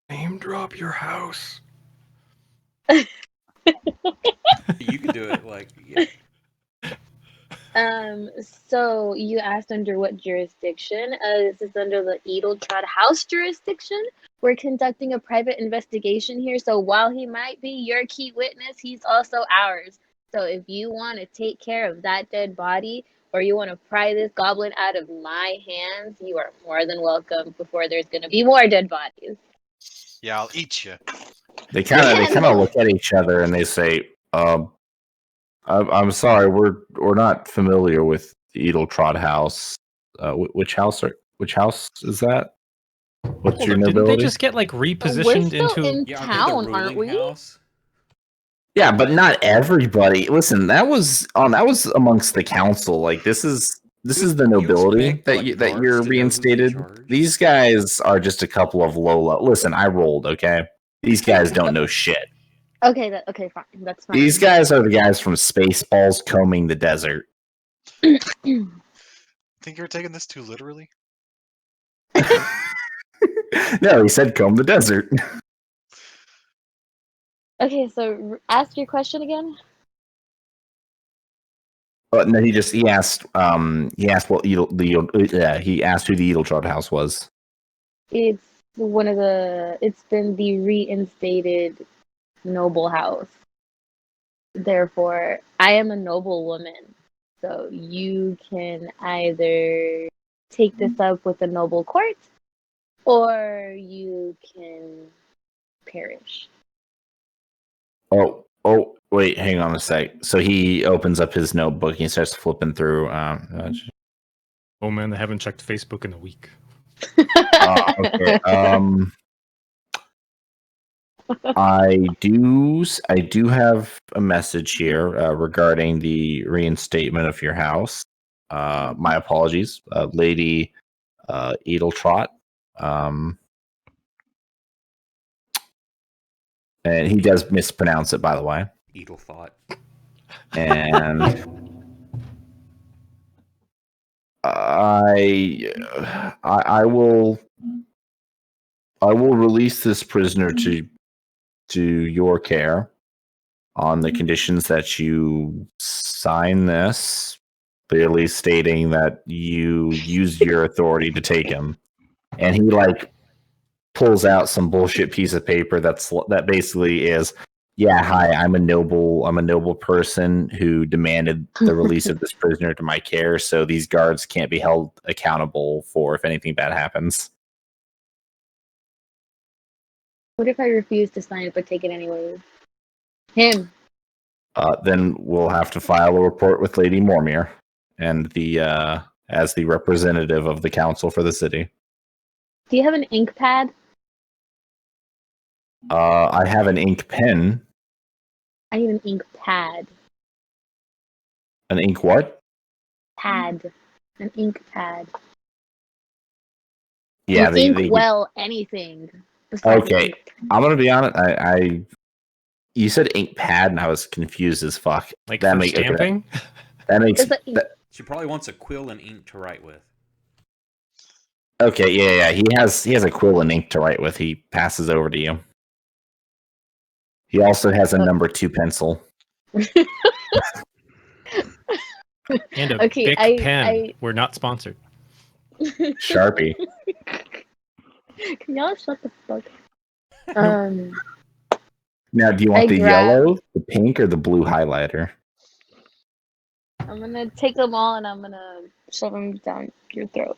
Speaker 4: Name drop your house.
Speaker 2: You could do it like, yeah.
Speaker 3: So you asked under what jurisdiction? This is under the Edeltraud House jurisdiction. We're conducting a private investigation here, so while he might be your key witness, he's also ours. So if you want to take care of that dead body, or you want to pry this goblin out of my hands, you are more than welcome before there's going to be more dead bodies.
Speaker 6: Yeah, I'll eat you.
Speaker 1: They kind of look at each other, and they say, I'm sorry, we're not familiar with the Edeltraud House. Which house is that? What's
Speaker 4: Hold
Speaker 1: your
Speaker 4: up, didn't they
Speaker 1: nobility?
Speaker 4: just get like
Speaker 3: We're
Speaker 4: repositioned
Speaker 3: still
Speaker 4: into?
Speaker 3: in
Speaker 2: Yeah, aren't
Speaker 3: town,
Speaker 2: they the
Speaker 3: aren't
Speaker 2: ruling
Speaker 3: we?
Speaker 2: house?
Speaker 1: Yeah, but not everybody. Listen, that was amongst the council. Like this is the
Speaker 2: You
Speaker 1: nobility
Speaker 2: expect,
Speaker 1: that
Speaker 2: like,
Speaker 1: that
Speaker 2: guards
Speaker 1: you're
Speaker 2: to know who they
Speaker 1: reinstated.
Speaker 2: charge?
Speaker 1: These guys are just a couple of low. Listen, I rolled. Okay, these guys don't know shit.
Speaker 3: Okay, okay, fine. That's fine.
Speaker 1: These guys are the guys from Spaceballs combing the desert.
Speaker 6: Think you were taking this too literally?
Speaker 1: No, he said comb the desert.
Speaker 3: Okay, so ask your question again.
Speaker 1: But no, he asked what he asked who the Edeltraut house was.
Speaker 3: It's it's been the reinstated noble house. Therefore, I am a noble woman. So you can either take this up with the noble court or you can perish.
Speaker 1: Oh, wait, hang on a sec. So he opens up his notebook and he starts flipping through.
Speaker 4: Oh man, I haven't checked Facebook in a week.
Speaker 1: Okay. I do have a message here regarding the reinstatement of your house. My apologies, Lady Edeltrot. And he does mispronounce it, by the way.
Speaker 2: Edel thought.
Speaker 1: And I will release this prisoner to your care on the conditions that you sign this, clearly stating that you use your authority to take him. And he pulls out some bullshit piece of paper that basically is, yeah, hi, I'm a noble person who demanded the release of this prisoner to my care, so these guards can't be held accountable for if anything bad happens.
Speaker 3: What if I refuse to sign it but take it anyways? Him.
Speaker 1: Then we'll have to file a report with Lady Mormir and as the representative of the council for the city.
Speaker 3: Do you have an ink pad?
Speaker 1: I have an ink pen.
Speaker 3: I need an ink pad.
Speaker 1: An ink what?
Speaker 3: Pad. An ink pad.
Speaker 1: Yeah,
Speaker 3: an ink well anything.
Speaker 1: Okay,
Speaker 3: Ink.
Speaker 1: I'm gonna be honest. You said ink pad, and I was confused as fuck.
Speaker 4: Like that for stamping?
Speaker 1: Okay, that makes.
Speaker 2: She probably wants a quill and ink to write with.
Speaker 1: Okay, yeah. He has a quill and ink to write with. He passes over to you. He also has a number 2 pencil.
Speaker 4: And a Bic pen. We're not sponsored.
Speaker 1: Sharpie.
Speaker 3: Can y'all shut the fuck?
Speaker 1: Now, do you want the yellow, the pink, or the blue highlighter?
Speaker 3: I'm gonna take them all and I'm gonna shove them down your throat.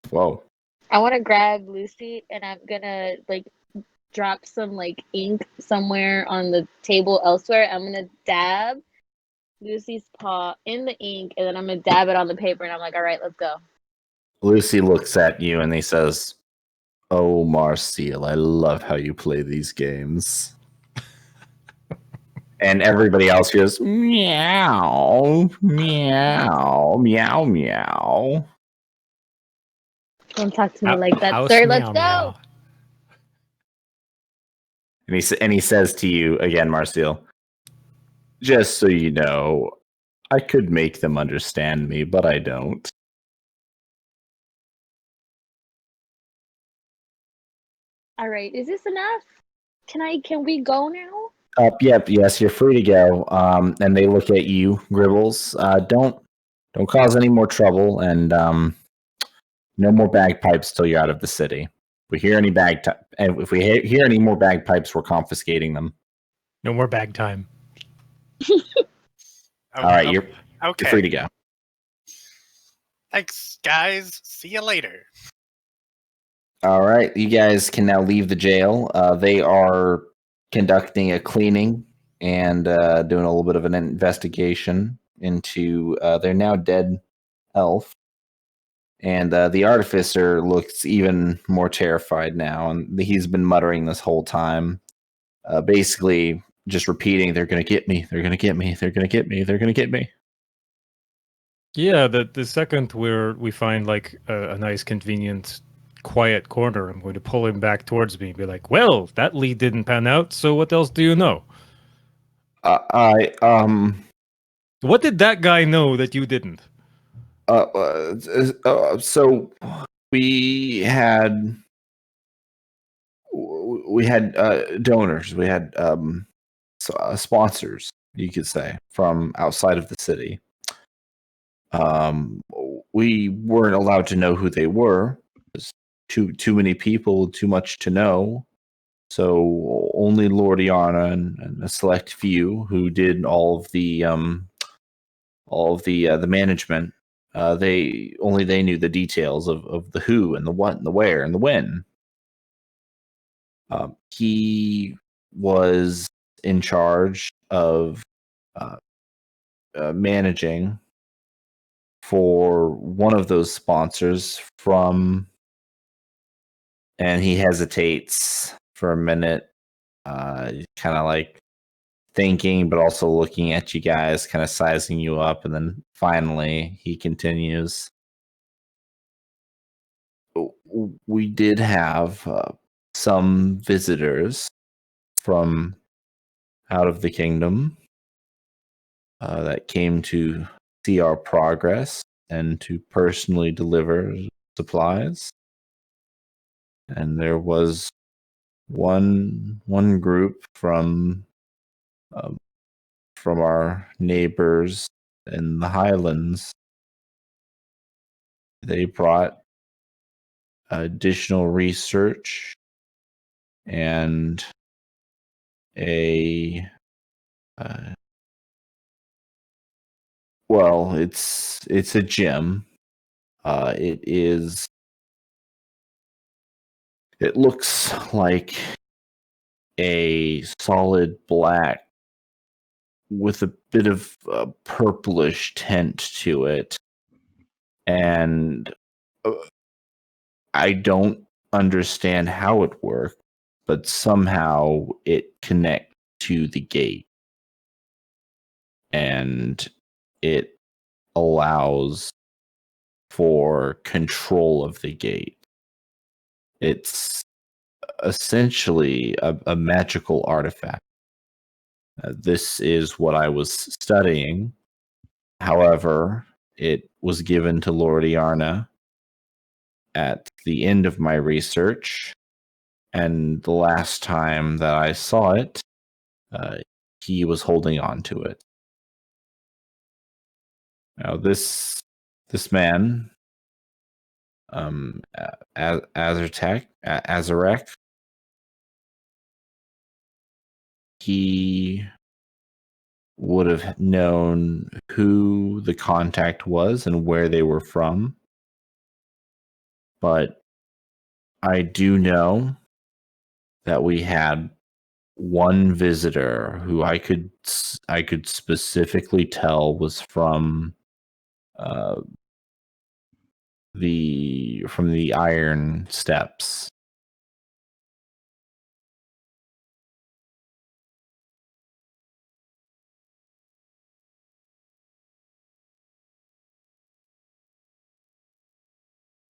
Speaker 1: Whoa.
Speaker 3: I want to grab Lucy and I'm gonna drop some ink somewhere on the table elsewhere. I'm gonna dab Lucy's paw in the ink and then I'm gonna dab it on the paper and I'm like, all right, let's go.
Speaker 1: Lucy looks at you and he says, "Oh, Marcille, I love how you play these games." And everybody else goes, meow, meow, meow, meow.
Speaker 3: Don't talk to me like that, sir. Let's go. Meow.
Speaker 1: And he says to you again, Marcille, "Just so you know, I could make them understand me, but I don't."
Speaker 3: All right, is this enough? Can we go now?
Speaker 1: Yep, yes, you're free to go. And they look at you, Gribbles. Don't cause any more trouble, and no more bagpipes till you're out of the city. If we hear any more bagpipes, we're confiscating them.
Speaker 4: No more bag time.
Speaker 1: All right, you're free to go.
Speaker 7: Thanks, guys. See you later.
Speaker 1: All right, you guys can now leave the jail. They are conducting a cleaning and doing a little bit of an investigation into their now dead elf. And the artificer looks even more terrified now, and he's been muttering this whole time, basically just repeating, "They're going to get me. They're going to get me. They're going to get me. They're going to get me."
Speaker 4: Yeah, the second we find like a nice, convenient, quiet corner, I'm going to pull him back towards me and be like, "Well, that lead didn't pan out. So what else do you know? What did that guy know that you didn't?"
Speaker 1: So we had donors, we had sponsors, you could say, from outside of the city. We weren't allowed to know who they were. There's too many people, too much to know. So only Lord Iarna and a select few who did all of the management. They knew the details of the who and the what and the where and the when. He was in charge of managing for one of those sponsors from, and he hesitates for a minute, kind of like thinking, but also looking at you guys, kind of sizing you up, and then finally he continues. We did have some visitors from out of the kingdom that came to see our progress and to personally deliver supplies. And there was one group from our neighbors in the Highlands. They brought additional research and a well, it's a gem. It looks like a solid black with a bit of a purplish tint to it, and I don't understand how it works, but somehow it connects to the gate, and it allows for control of the gate. It's essentially a magical artifact. This is what I was studying. However, it was given to Lord Iarna at the end of my research, and the last time that I saw it, he was holding on to it. Now, this man, Azarek, he would have known who the contact was and where they were from. But I do know that we had one visitor who I could specifically tell was from the Iron Steps.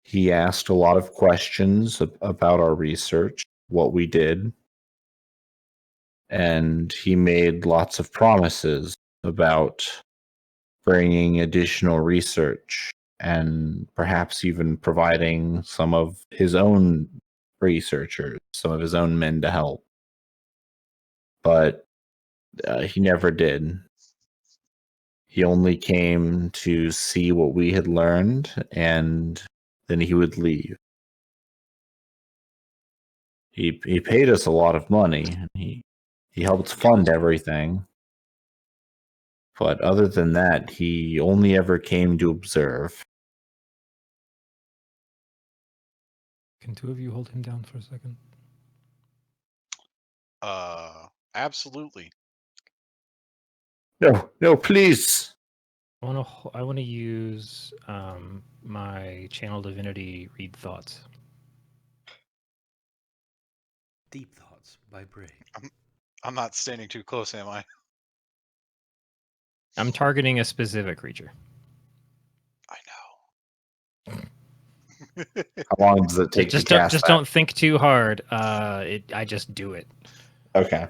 Speaker 1: He asked a lot of questions about our research, what we did, and he made lots of promises about bringing additional research and perhaps even providing some of his own researchers, some of his own men to help. But he never did. He only came to see what we had learned, and then he would leave. He paid us a lot of money. He helped fund everything. But other than that, he only ever came to observe.
Speaker 4: Can two of you hold him down for a second?
Speaker 6: Absolutely.
Speaker 1: No, please.
Speaker 4: I want to use my channel divinity read thoughts.
Speaker 2: Deep Thoughts by Bray.
Speaker 6: I'm not standing too close, am I?
Speaker 4: I'm targeting a specific creature.
Speaker 6: I know.
Speaker 1: How long does it take
Speaker 4: Just
Speaker 1: to cast that?
Speaker 4: don't think too hard. I just do it.
Speaker 1: Okay.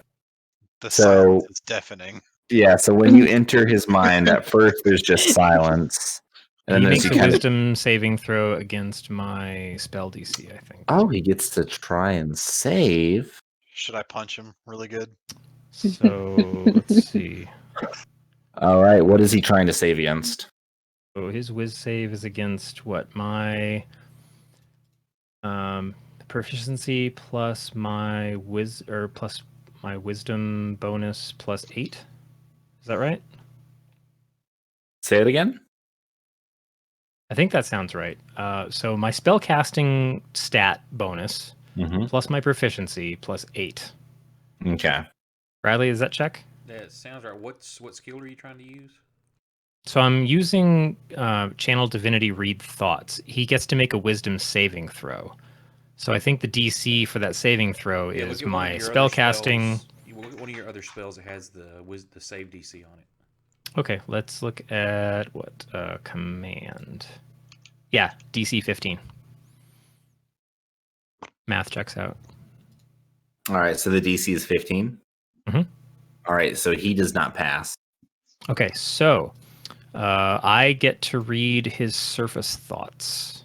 Speaker 6: The
Speaker 1: So-
Speaker 6: silence is deafening.
Speaker 1: Yeah, so when you enter his mind, at first there's just silence. And
Speaker 4: He
Speaker 1: then as
Speaker 4: makes
Speaker 1: you
Speaker 4: a
Speaker 1: kind of
Speaker 4: wisdom saving throw against my spell DC, I think.
Speaker 1: Oh, he gets to try and save.
Speaker 6: Should I punch him really good?
Speaker 4: So let's see.
Speaker 1: All right, what is he trying to save against?
Speaker 4: So his whiz save is against what? My proficiency plus my plus my wisdom bonus plus 8. Is that right?
Speaker 1: Say it again.
Speaker 4: I think that sounds right. So my spell casting stat bonus
Speaker 1: Mm-hmm.
Speaker 4: plus my proficiency plus 8.
Speaker 1: Okay.
Speaker 4: Bradley, does that check?
Speaker 2: That sounds right. What skill are you trying to use?
Speaker 4: So I'm using Channel Divinity Read Thoughts. He gets to make a Wisdom saving throw. So I think the DC for that saving throw
Speaker 2: Yeah,
Speaker 4: is
Speaker 2: look at one of
Speaker 4: my
Speaker 2: your
Speaker 4: spell
Speaker 2: other
Speaker 4: casting.
Speaker 2: spells. Look at one of your other spells that has the save DC on it.
Speaker 4: Okay, let's look at what command. Yeah, DC 15. Math checks out.
Speaker 1: All right, so the DC is 15.
Speaker 4: Mhm.
Speaker 1: All right, so he does not pass.
Speaker 4: Okay, so I get to read his surface thoughts.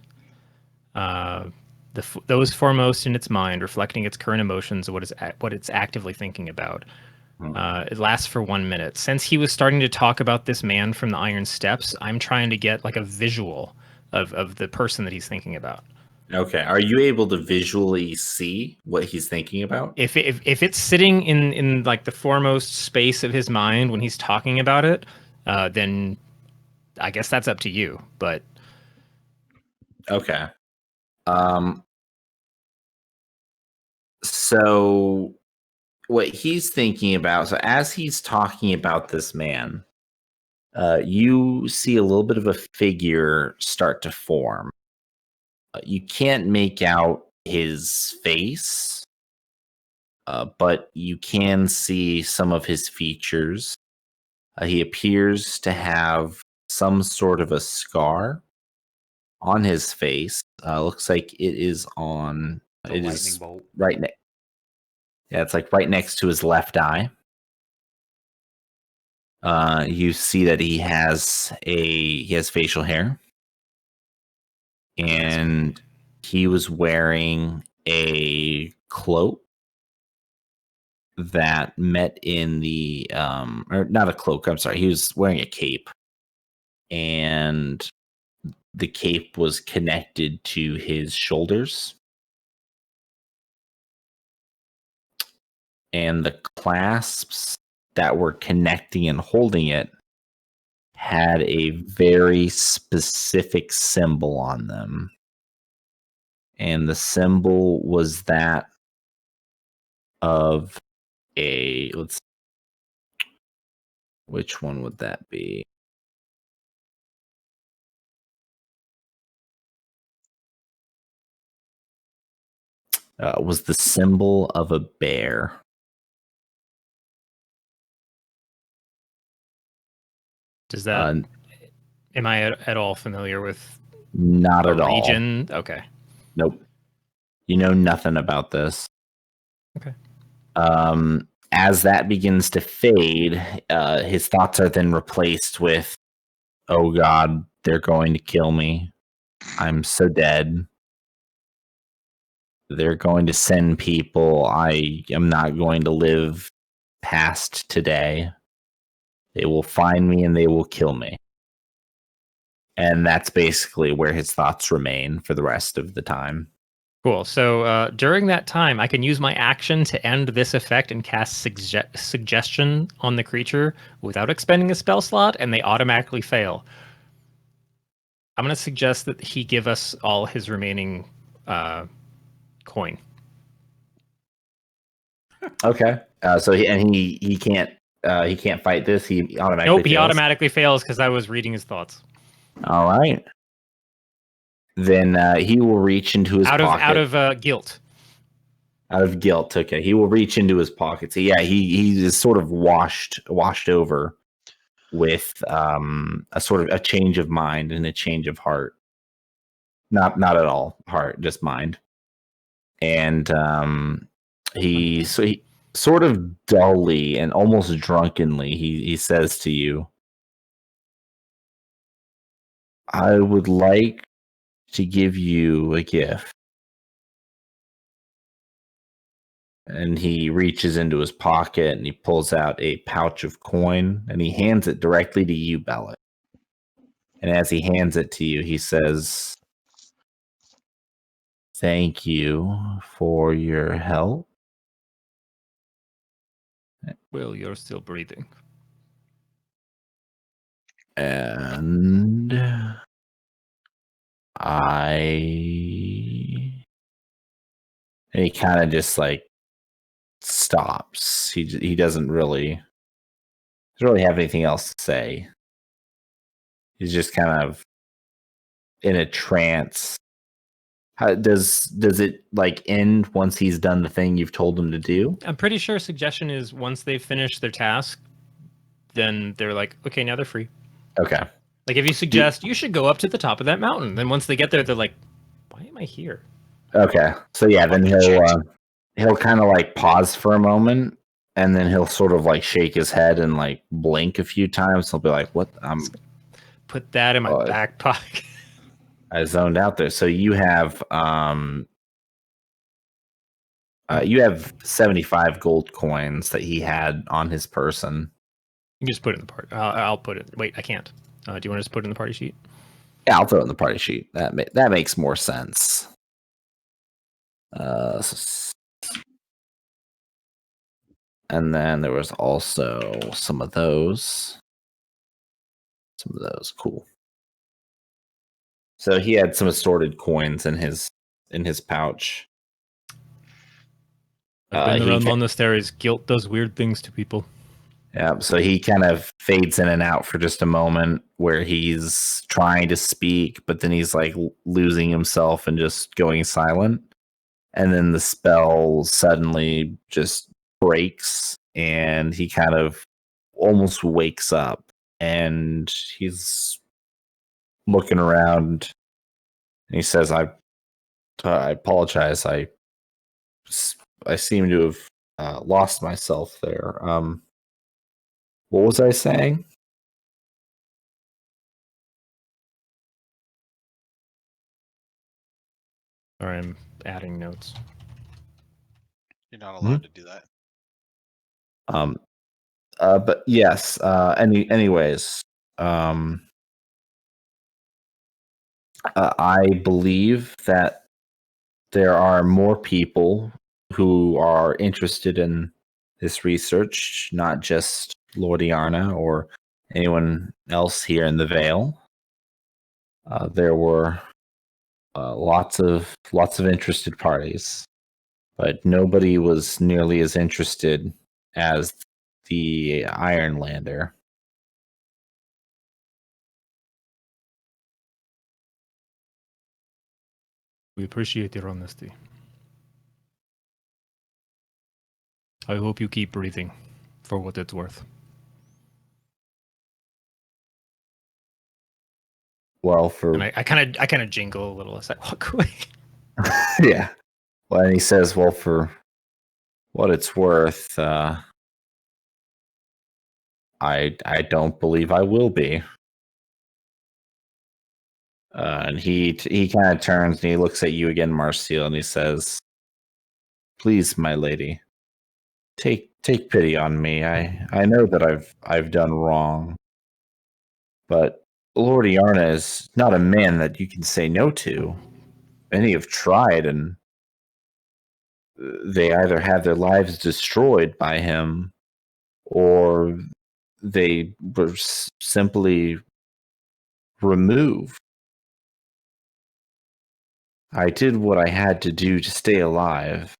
Speaker 4: Those foremost in its mind, reflecting its current emotions and what it's actively thinking about. It lasts for 1 minute. Since he was starting to talk about this man from the Iron Steps, I'm trying to get like a visual of the person that he's thinking about.
Speaker 1: Okay, are you able to visually see what he's thinking about?
Speaker 4: If it's sitting in like the foremost space of his mind when he's talking about it, then I guess that's up to you. But
Speaker 1: Okay. So what he's thinking about, so as he's talking about this man, you see a little bit of a figure start to form. You can't make out his face, but you can see some of his features. He appears to have some sort of a scar on his face. Looks like it is on.
Speaker 2: The
Speaker 1: It
Speaker 2: lightning
Speaker 1: is
Speaker 2: bolt.
Speaker 1: right next. Yeah, it's like right next to his left eye. You see that he has facial hair, and he was wearing a cloak that met in the or not a cloak. I'm sorry, he was wearing a cape, and the cape was connected to his shoulders. And the clasps that were connecting and holding it had a very specific symbol on them. And the symbol was that of which one would that be? Was the symbol of a bear.
Speaker 4: does that? Am I at all familiar with
Speaker 1: Not
Speaker 4: a
Speaker 1: at all.
Speaker 4: region? Okay.
Speaker 1: Nope. You know nothing about this.
Speaker 4: Okay.
Speaker 1: As that begins to fade, his thoughts are then replaced with, "Oh God, they're going to kill me. I'm so dead. They're going to send people. I am not going to live past today. They will find me and they will kill me." And that's basically where his thoughts remain for the rest of the time.
Speaker 4: Cool. So during that time, I can use my action to end this effect and cast suggestion on the creature without expending a spell slot, and they automatically fail. I'm going to suggest that he give us all his remaining coin.
Speaker 1: Okay. So he can't He can't fight this. He automatically.
Speaker 4: Nope, he
Speaker 1: fails?
Speaker 4: automatically fails because I was reading his thoughts.
Speaker 1: All right. Then he will reach into his pocket.
Speaker 4: Out of guilt.
Speaker 1: Out of guilt. Okay, he will reach into his pocket. So yeah, he is sort of washed over with a sort of a change of mind and a change of heart. Not at all heart, just mind. And he sort of dully and almost drunkenly he says to you, I would like to give you a gift. And he reaches into his pocket and he pulls out a pouch of coin and he hands it directly to you, Bellet. And as he hands it to you, he says, thank you for your help.
Speaker 4: Well, you're still breathing.
Speaker 1: And he kind of just like stops. He doesn't really have anything else to say. He's just kind of in a trance. How does it like end once he's done the thing you've told him to do?
Speaker 4: I'm pretty sure suggestion is once they've finished their task, then they're like, okay, now they're free.
Speaker 1: Okay.
Speaker 4: Like if you suggest you should go up to the top of that mountain, then once they get there, they're like, why am I here?
Speaker 1: Okay. So yeah, then he'll kind of like pause for a moment, and then he'll sort of like shake his head and like blink a few times. He'll be like, "What?
Speaker 4: Put that in my back pocket."
Speaker 1: I zoned out there." So you have 75 gold coins that he had on his person.
Speaker 4: You can just put it in the party. I'll put it. Wait, I can't. Do you want to just put it in the party sheet?
Speaker 1: Yeah, I'll throw it in the party sheet. That makes more sense. And then there was also some of those. Cool. So he had some assorted coins in his pouch.
Speaker 4: I've been around monasteries. Guilt does weird things to people.
Speaker 1: Yeah, so he kind of fades in and out for just a moment where he's trying to speak, but then he's like losing himself and just going silent. And then the spell suddenly just breaks and he kind of almost wakes up and he's looking around and he says, I apologize. I seem to have lost myself there. What was I saying?
Speaker 4: Sorry, I'm adding notes.
Speaker 6: You're not allowed to do that.
Speaker 1: But yes. Anyways, I believe that there are more people who are interested in this research, not just Lord Iarna or anyone else here in the Vale. There were lots of interested parties, but nobody was nearly as interested as the Ironlander.
Speaker 4: We appreciate your honesty. I hope you keep breathing, for what it's worth.
Speaker 1: Well,
Speaker 4: and I kind of jingle a little as I walk away.
Speaker 1: Yeah. Well, and he says, "Well, for what it's worth, I don't believe I will be." And he kind of turns and he looks at you again, Marcial, and he says, "Please, my lady, take pity on me. I know that I've done wrong, but Lord Iarna is not a man that you can say no to. Many have tried, and they either have their lives destroyed by him, or they were simply removed. I did what I had to do to stay alive.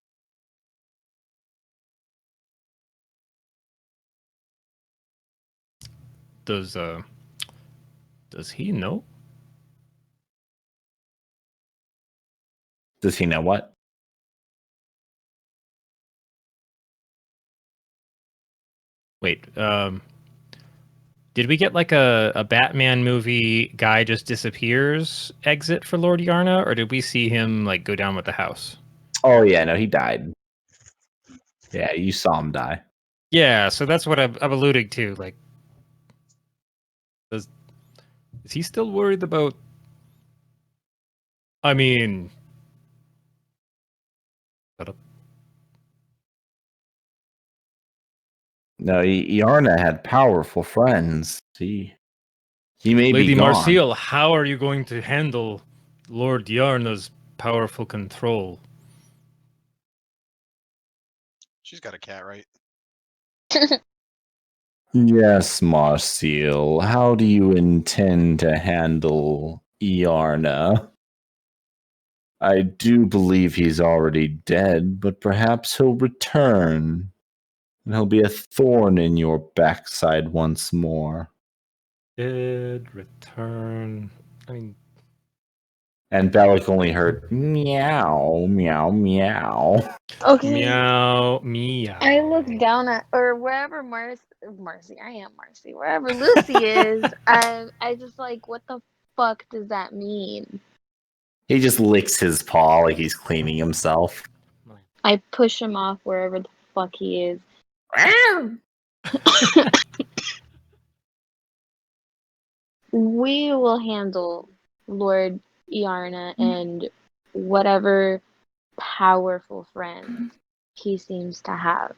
Speaker 4: Does he know?
Speaker 1: Does he know what?
Speaker 4: Wait, did we get like a Batman movie guy just disappears exit for Lord Yarna, or did we see him like go down with the house?
Speaker 1: Oh yeah, no, he died. Yeah, you saw him die.
Speaker 4: Yeah, so that's what I'm alluding to. Like, is he still worried about? I mean, shut up.
Speaker 1: No, Yarna had powerful friends. He may
Speaker 4: Lady
Speaker 1: be gone.
Speaker 4: Marcial, how are you going to handle Lord Yarna's powerful control?
Speaker 6: She's got a cat, right?
Speaker 1: Yes, Marcial. How do you intend to handle Yarna? I do believe he's already dead, but perhaps he'll return, and he'll be a thorn in your backside once more.
Speaker 4: Did return. I mean,
Speaker 1: And Bellic only heard meow, meow, meow.
Speaker 3: Okay.
Speaker 4: meow, meow.
Speaker 3: I look down at, or wherever Marcy, I am Marcy, wherever Lucy is, I just like, what the fuck does that mean?
Speaker 1: He just licks his paw like he's cleaning himself.
Speaker 3: I push him off wherever the fuck he is. We will handle Lord Iarna and whatever powerful friends he seems to have.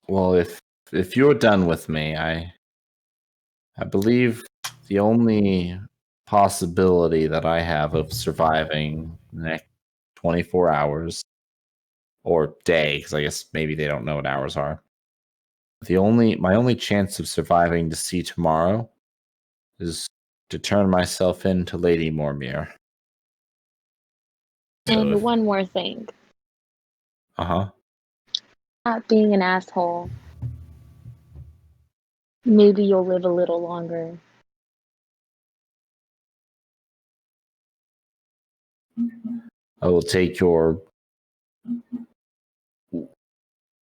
Speaker 1: Well, if you're done with me, I believe the only possibility that I have of surviving the next 24 hours or day, because I guess maybe they don't know what hours are. My only chance of surviving to see tomorrow is to turn myself into Lady Mormir.
Speaker 3: And one more thing.
Speaker 1: Uh-huh.
Speaker 3: Not being an asshole. Maybe you'll live a little longer.
Speaker 1: I will take your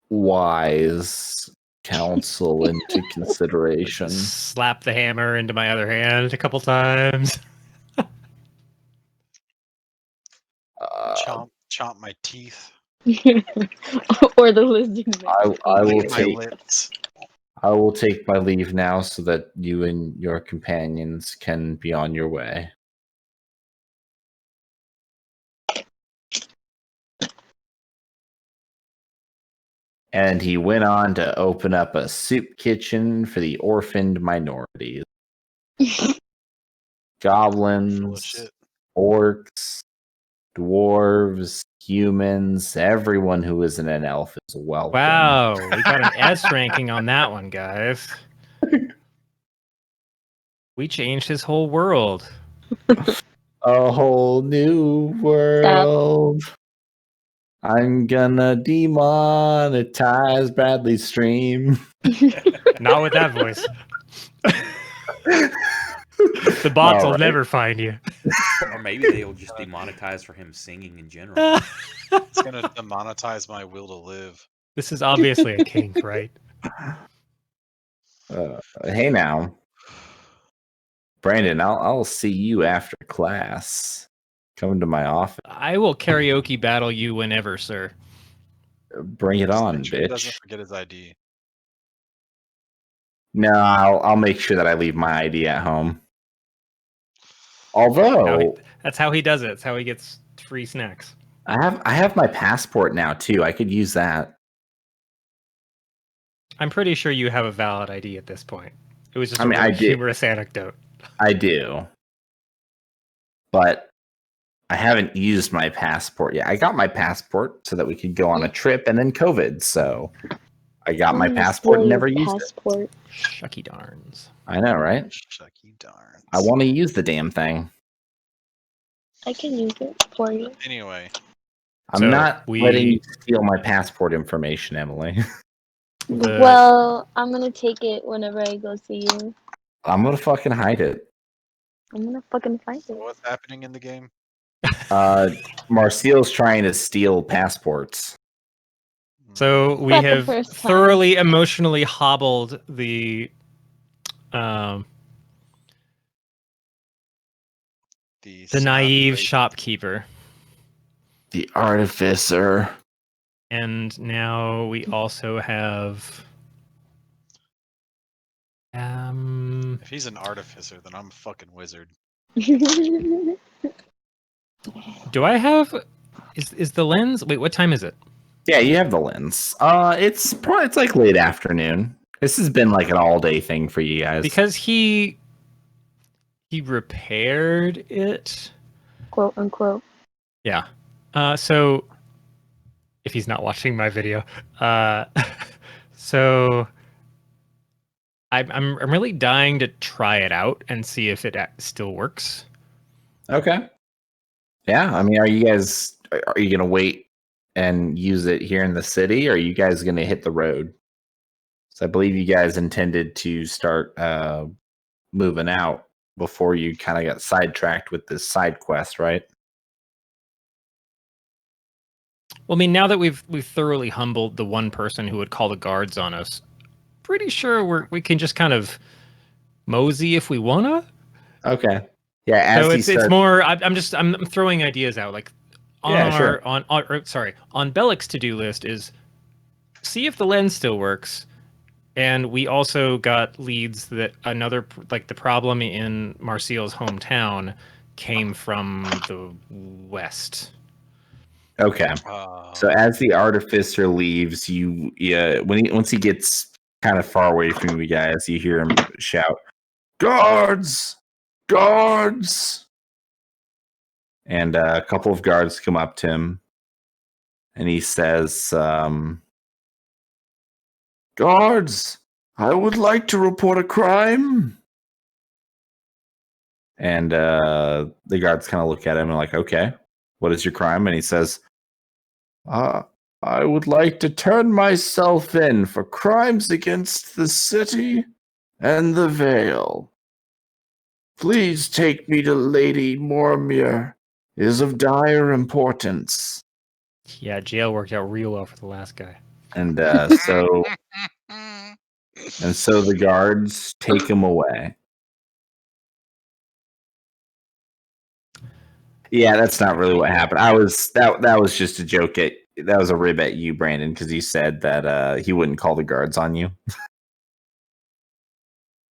Speaker 1: wise counsel into consideration.
Speaker 4: Slap the hammer into my other hand a couple times.
Speaker 6: Chomp my teeth.
Speaker 3: Or the lizard.
Speaker 1: I will
Speaker 6: Lick my
Speaker 1: take
Speaker 6: lips.
Speaker 1: I will take my leave now so that you and your companions can be on your way. And he went on to open up a soup kitchen for the orphaned minorities.
Speaker 6: Full of
Speaker 1: Goblins,
Speaker 6: shit.
Speaker 1: orcs, dwarves, humans, everyone who isn't an elf is welcome.
Speaker 4: Wow, we got an S ranking on that one, guys. We changed his whole world.
Speaker 1: A whole new world. I'm gonna demonetize Bradley's stream.
Speaker 4: Not with that voice. The bots will
Speaker 1: Alright.
Speaker 4: never find you.
Speaker 2: Or maybe they'll just demonetize for him singing in general.
Speaker 6: It's gonna demonetize my will to live.
Speaker 4: This is obviously a kink, right?
Speaker 1: Hey now, Brandon, I'll see you after class. Come to my office.
Speaker 4: I will karaoke battle you whenever, sir.
Speaker 1: Bring it
Speaker 6: Just
Speaker 1: on,
Speaker 6: make sure he doesn't
Speaker 1: bitch.
Speaker 6: forget his ID.
Speaker 1: No, I'll make sure that I leave my ID at home. Although
Speaker 4: That's how he does it. That's how he gets free snacks.
Speaker 1: I have my passport now too. I could use that.
Speaker 4: I'm pretty sure you have a valid ID at this point. It was just
Speaker 1: I mean, I
Speaker 4: really
Speaker 1: did.
Speaker 4: humorous anecdote.
Speaker 1: I do. But I haven't used my passport yet. I got my passport so that we could go on a trip and then COVID. So I got my passport and never used it.
Speaker 4: Shucky darns.
Speaker 1: I know, right?
Speaker 6: Shucky darns.
Speaker 1: I want to use the damn thing.
Speaker 3: I can use it for you.
Speaker 6: Anyway,
Speaker 1: I'm
Speaker 4: So
Speaker 1: not letting you steal my passport information, Emily.
Speaker 3: Well, I'm gonna take it whenever I go see you.
Speaker 1: I'm gonna fucking hide it.
Speaker 3: I'm gonna fucking find
Speaker 6: So
Speaker 3: it.
Speaker 6: what's happening in the game?
Speaker 1: Marcial's trying to steal passports.
Speaker 4: So we
Speaker 3: Not the
Speaker 4: have
Speaker 3: first time.
Speaker 4: thoroughly emotionally hobbled the um,
Speaker 6: The
Speaker 4: the
Speaker 6: snotty
Speaker 4: naive
Speaker 6: face.
Speaker 4: shopkeeper,
Speaker 1: The artificer.
Speaker 4: and now we also have
Speaker 6: If he's an artificer, then I'm a fucking wizard.
Speaker 4: do I have is the lens? Wait, what time is it?
Speaker 1: Yeah, you have the lens. It's like late afternoon. This has been like an all day thing for you guys.
Speaker 4: Because he repaired it.
Speaker 3: Quote unquote.
Speaker 4: Yeah. So if he's not watching my video, so I'm really dying to try it out and see if it still works.
Speaker 1: Okay. Yeah, I mean, are you gonna wait and use it here in the city, or are you guys gonna hit the road? So I believe you guys intended to start moving out before you kind of got sidetracked with this side quest, right?
Speaker 4: Well, I mean, now that we've thoroughly humbled the one person who would call the guards on us, pretty sure we can just kind of mosey if we wanna.
Speaker 1: Okay. Yeah. As
Speaker 4: So
Speaker 1: he
Speaker 4: it's more. I'm throwing ideas out. Like on
Speaker 1: Yeah, sure.
Speaker 4: on Bellic's to-do list is see if the lens still works. And we also got leads that the problem in Marcial's hometown came from the west.
Speaker 1: Okay. So as the artificer leaves, once he gets kind of far away from you guys, you hear him shout, "Guards! Guards!" And a couple of guards come up to him, and he says, "Guards, I would like to report a crime." And the guards kind of look at him and like, "Okay, what is your crime?" And he says, "I would like to turn myself in for crimes against the city and the Vale. Please take me to Lady Mormir. It is of dire importance."
Speaker 4: Yeah, jail worked out real well for the last guy.
Speaker 1: And so the guards take him away. Yeah, that's not really what happened. That was just a joke. That was a rib at you, Brandon, because you said that he wouldn't call the guards on you.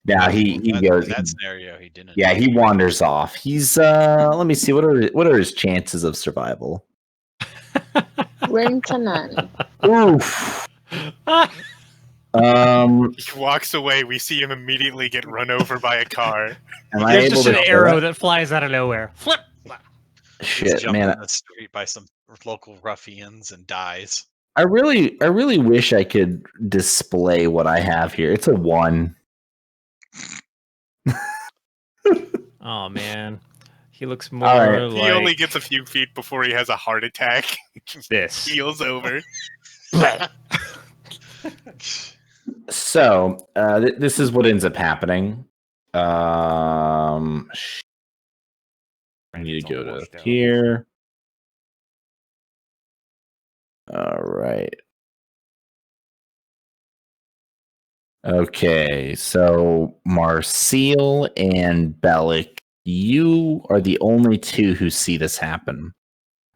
Speaker 1: Now he goes.
Speaker 6: In that scenario, he didn't.
Speaker 1: Yeah, he wanders off. He's let me see, what are his chances of survival?
Speaker 3: Slim to none.
Speaker 1: Oof.
Speaker 7: He walks away. We see him immediately get run over by a car.
Speaker 1: Am I
Speaker 4: There's
Speaker 1: able
Speaker 4: just
Speaker 1: to
Speaker 4: an
Speaker 1: show
Speaker 4: arrow
Speaker 1: that?
Speaker 4: that flies out of nowhere. Flip.
Speaker 6: He's
Speaker 1: Shit,
Speaker 6: jumped
Speaker 1: man.
Speaker 6: in the street by some local ruffians and dies.
Speaker 1: I really wish I could display what I have here. It's a 1.
Speaker 4: Oh man, he looks
Speaker 1: All
Speaker 4: more
Speaker 1: right.
Speaker 4: like
Speaker 7: He only gets a few feet before he has a heart attack.
Speaker 4: this.
Speaker 7: Heals over.
Speaker 1: So this is what ends up happening. I need to go to here. All right. Okay, so Marcel and Bellic, you are the only two who see this happen.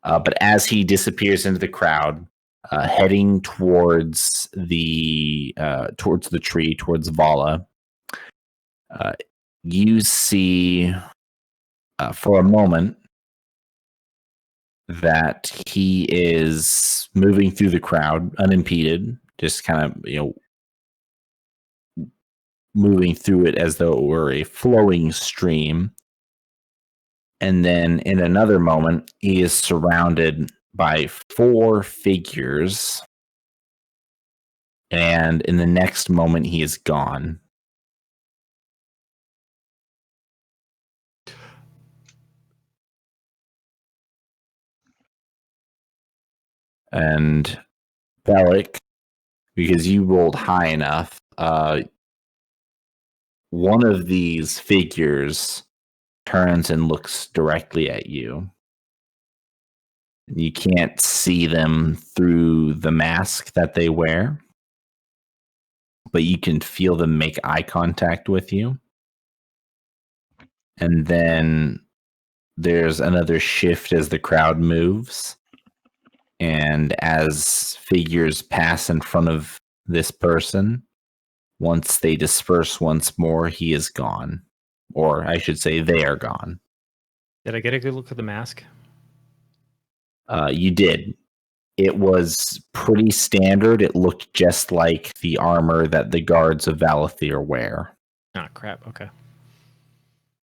Speaker 1: But as he disappears into the crowd, heading towards the tree, towards Vala, you see for a moment that he is moving through the crowd unimpeded, just kind of moving through it as though it were a flowing stream. And then in another moment, he is surrounded by 4 figures. And in the next moment, he is gone. And Bellic, because you rolled high enough, one of these figures turns and looks directly at you. You can't see them through the mask that they wear, but you can feel them make eye contact with you. And then there's another shift as the crowd moves. And as figures pass in front of this person, once they disperse once more, he is gone. Or I should say, they are gone.
Speaker 4: Did I get a good look at the mask?
Speaker 1: You did. It was pretty standard. It looked just like the armor that the guards of Valathir wear.
Speaker 4: Ah, crap. Okay.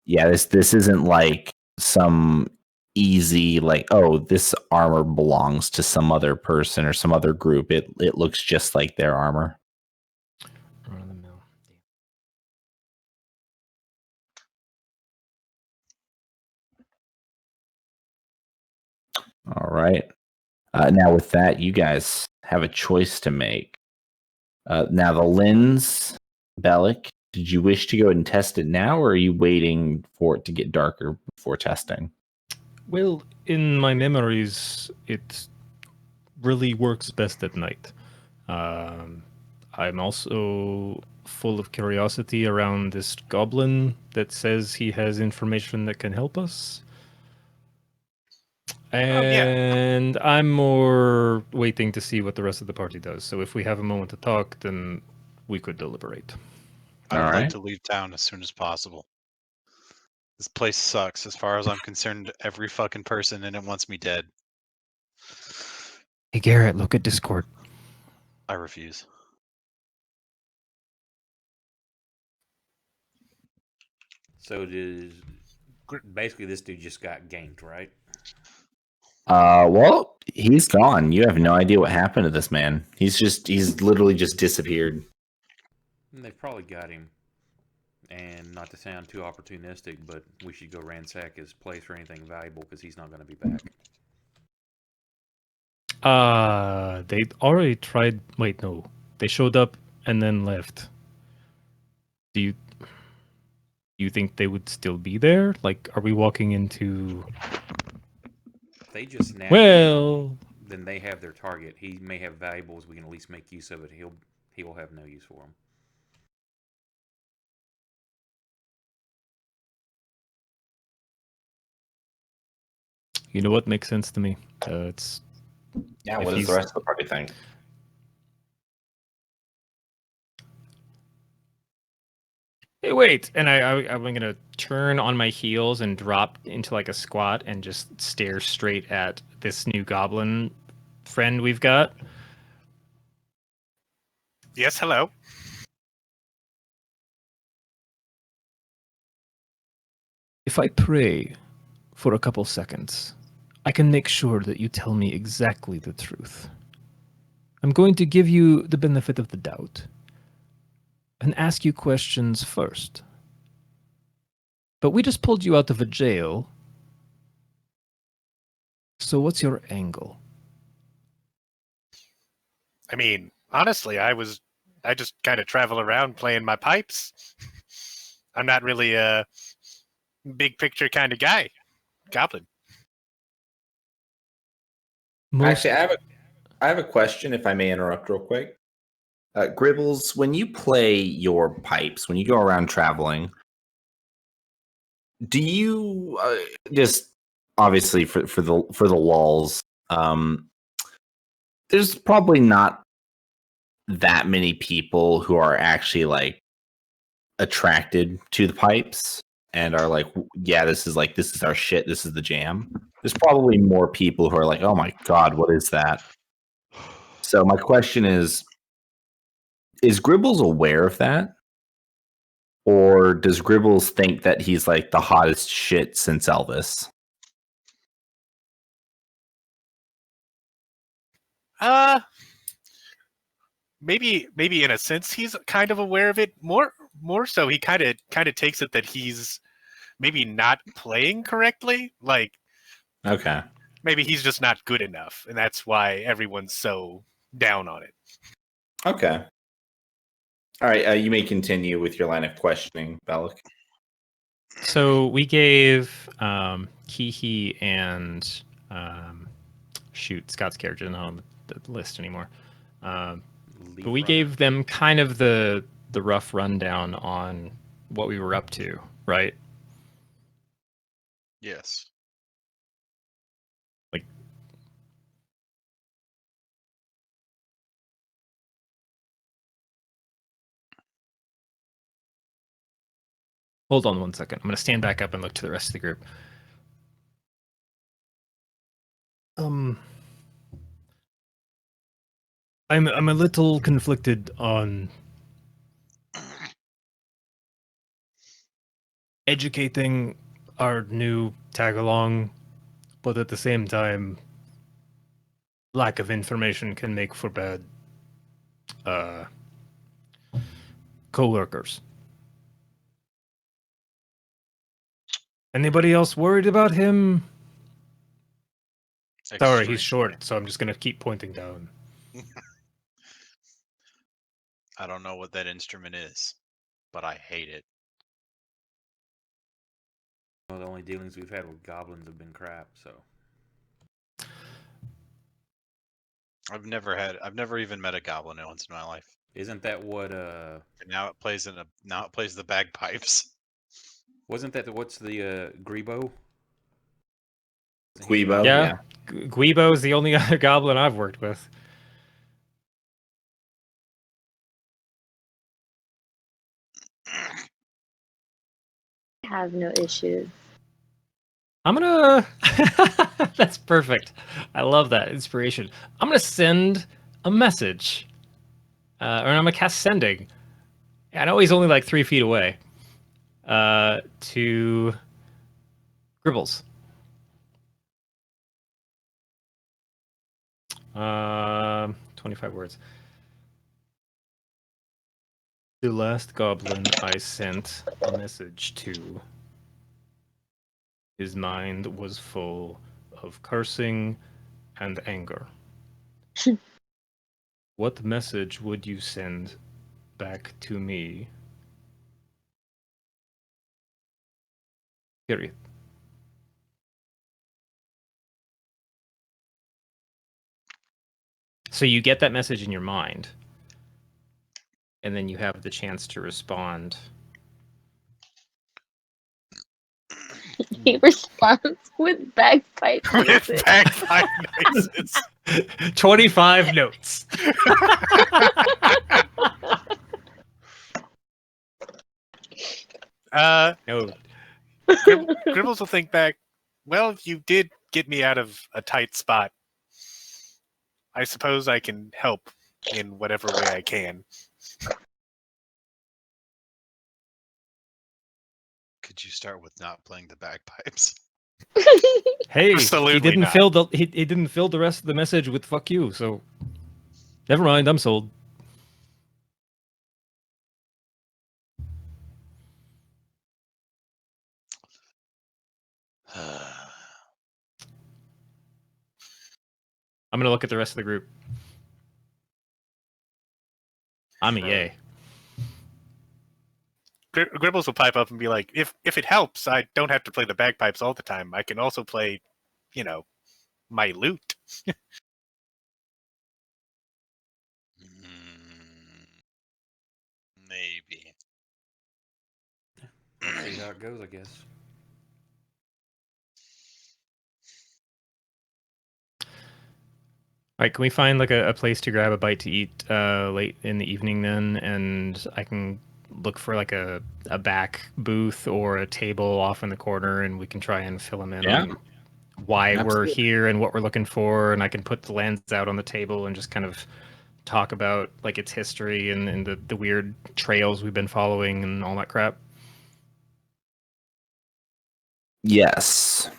Speaker 1: Yeah, this isn't like some easy, like, oh, this armor belongs to some other person or some other group. It looks just like their armor.
Speaker 4: Run of the mill.
Speaker 1: All right. Now with that, you guys have a choice to make. Now the lens, Bellic, did you wish to go ahead and test it now, or are you waiting for it to get darker before testing?
Speaker 4: Well, in my memories, it really works best at night. I'm also full of curiosity around this goblin that says he has information that can help us. And I'm more waiting to see what the rest of the party does. So if we have a moment to talk, then we could deliberate.
Speaker 6: I would
Speaker 1: All
Speaker 6: like
Speaker 1: right.
Speaker 6: to leave town as soon as possible. This place sucks. As far as I'm concerned, every fucking person in it wants me dead.
Speaker 4: Hey, Garrett, look at Discord.
Speaker 6: I refuse.
Speaker 2: So basically this dude just got ganked, right?
Speaker 1: Well, he's gone. You have no idea what happened to this man. He's literally just disappeared.
Speaker 2: And they've probably got him. And not to sound too opportunistic, but we should go ransack his place for anything valuable because he's not going to be back.
Speaker 4: They already tried. Wait, no. They showed up and then left. Do you think they would still be there? Like, are we walking into...
Speaker 2: If they just snap
Speaker 4: Well...
Speaker 2: then they have their target. He may have valuables. We can at least make use of it. He will have no use for them.
Speaker 4: You know what makes sense to me? It's...
Speaker 1: Yeah,
Speaker 4: If
Speaker 1: what does
Speaker 4: he's-
Speaker 1: the rest of the party think?
Speaker 4: Hey, wait! And I'm gonna turn on my heels and drop into like a squat and just stare straight at this new goblin friend we've got.
Speaker 7: Yes, hello.
Speaker 4: If I pray for a couple seconds, I can make sure that you tell me exactly the truth. I'm going to give you the benefit of the doubt and ask you questions first. But we just pulled you out of a jail. So what's your angle?
Speaker 7: I mean, honestly, I just kind of travel around playing my pipes. I'm not really a big picture kind of guy. Goblin.
Speaker 1: Actually, I have a question, if I may interrupt real quick. Gribbles, when you play your pipes, when you go around traveling, do you just obviously for the lulz? There's probably not that many people who are actually like attracted to the pipes and are like, yeah, this is our shit. This is the jam. There's probably more people who are like, oh my God, what is that? So my question is Gribbles aware of that? Or does Gribbles think that he's like the hottest shit since Elvis?
Speaker 7: Maybe in a sense he's kind of aware of it. More so he kind of takes it that he's maybe not playing correctly. Like,
Speaker 1: Okay.
Speaker 7: maybe he's just not good enough, and that's why everyone's so down on it.
Speaker 1: Okay. All right. You may continue with your line of questioning, Bellic.
Speaker 4: So we gave Kihi and Scott's character isn't on the list anymore. But we gave them kind of the rough rundown on what we were up to, right?
Speaker 6: Yes.
Speaker 4: Like, hold on one second. I'm going to stand back up and look to the rest of the group. I'm a little conflicted on educating our new tag-along, but at the same time, lack of information can make for bad co-workers. Anybody else worried about him? Sorry, he's short, so I'm just going to keep pointing down.
Speaker 6: I don't know what that instrument is, but I hate it.
Speaker 2: Well, the only dealings we've had with goblins have been crap, so.
Speaker 6: I've never even met a goblin once in my life.
Speaker 2: Isn't that what
Speaker 6: And now it plays the bagpipes.
Speaker 2: Wasn't that what's the Grebo?
Speaker 1: Guibo,
Speaker 4: yeah. Guibo is the only other goblin I've worked with.
Speaker 3: I have no issues.
Speaker 4: I'm gonna. That's perfect. I love that inspiration. I'm gonna send a message, or I'm gonna cast sending. I know he's only like 3 feet away. To Gribbles. 25 words. The last goblin I sent a message to, his mind was full of cursing and anger. What message would you send back to me? Period. So you get that message in your mind, and then you have the chance to respond.
Speaker 3: He responds with bagpipe
Speaker 7: With
Speaker 3: music.
Speaker 7: bagpipe noises.
Speaker 4: 25 notes. No.
Speaker 7: Gribbles will think back, well, you did get me out of a tight spot. I suppose I can help in whatever way I can.
Speaker 6: Could you start with not playing the bagpipes?
Speaker 4: Hey,
Speaker 7: Absolutely
Speaker 4: he didn't
Speaker 7: not.
Speaker 4: fill the he didn't fill the rest of the message with "fuck you," so never mind. I'm sold. I'm gonna look at the rest of the group. I'm a yay.
Speaker 7: Gribbles will pipe up and be like, if it helps, I don't have to play the bagpipes all the time. I can also play, my lute.
Speaker 6: Maybe.
Speaker 2: See how it goes, I guess.
Speaker 4: All right, can we find like a place to grab a bite to eat late in the evening then, and I can look for like a back booth or a table off in the corner, and we can try and fill them in on why we're here and what we're looking for, and I can put the lands out on the table and just kind of talk about like its history and the weird trails we've been following and all that crap.
Speaker 1: Yes.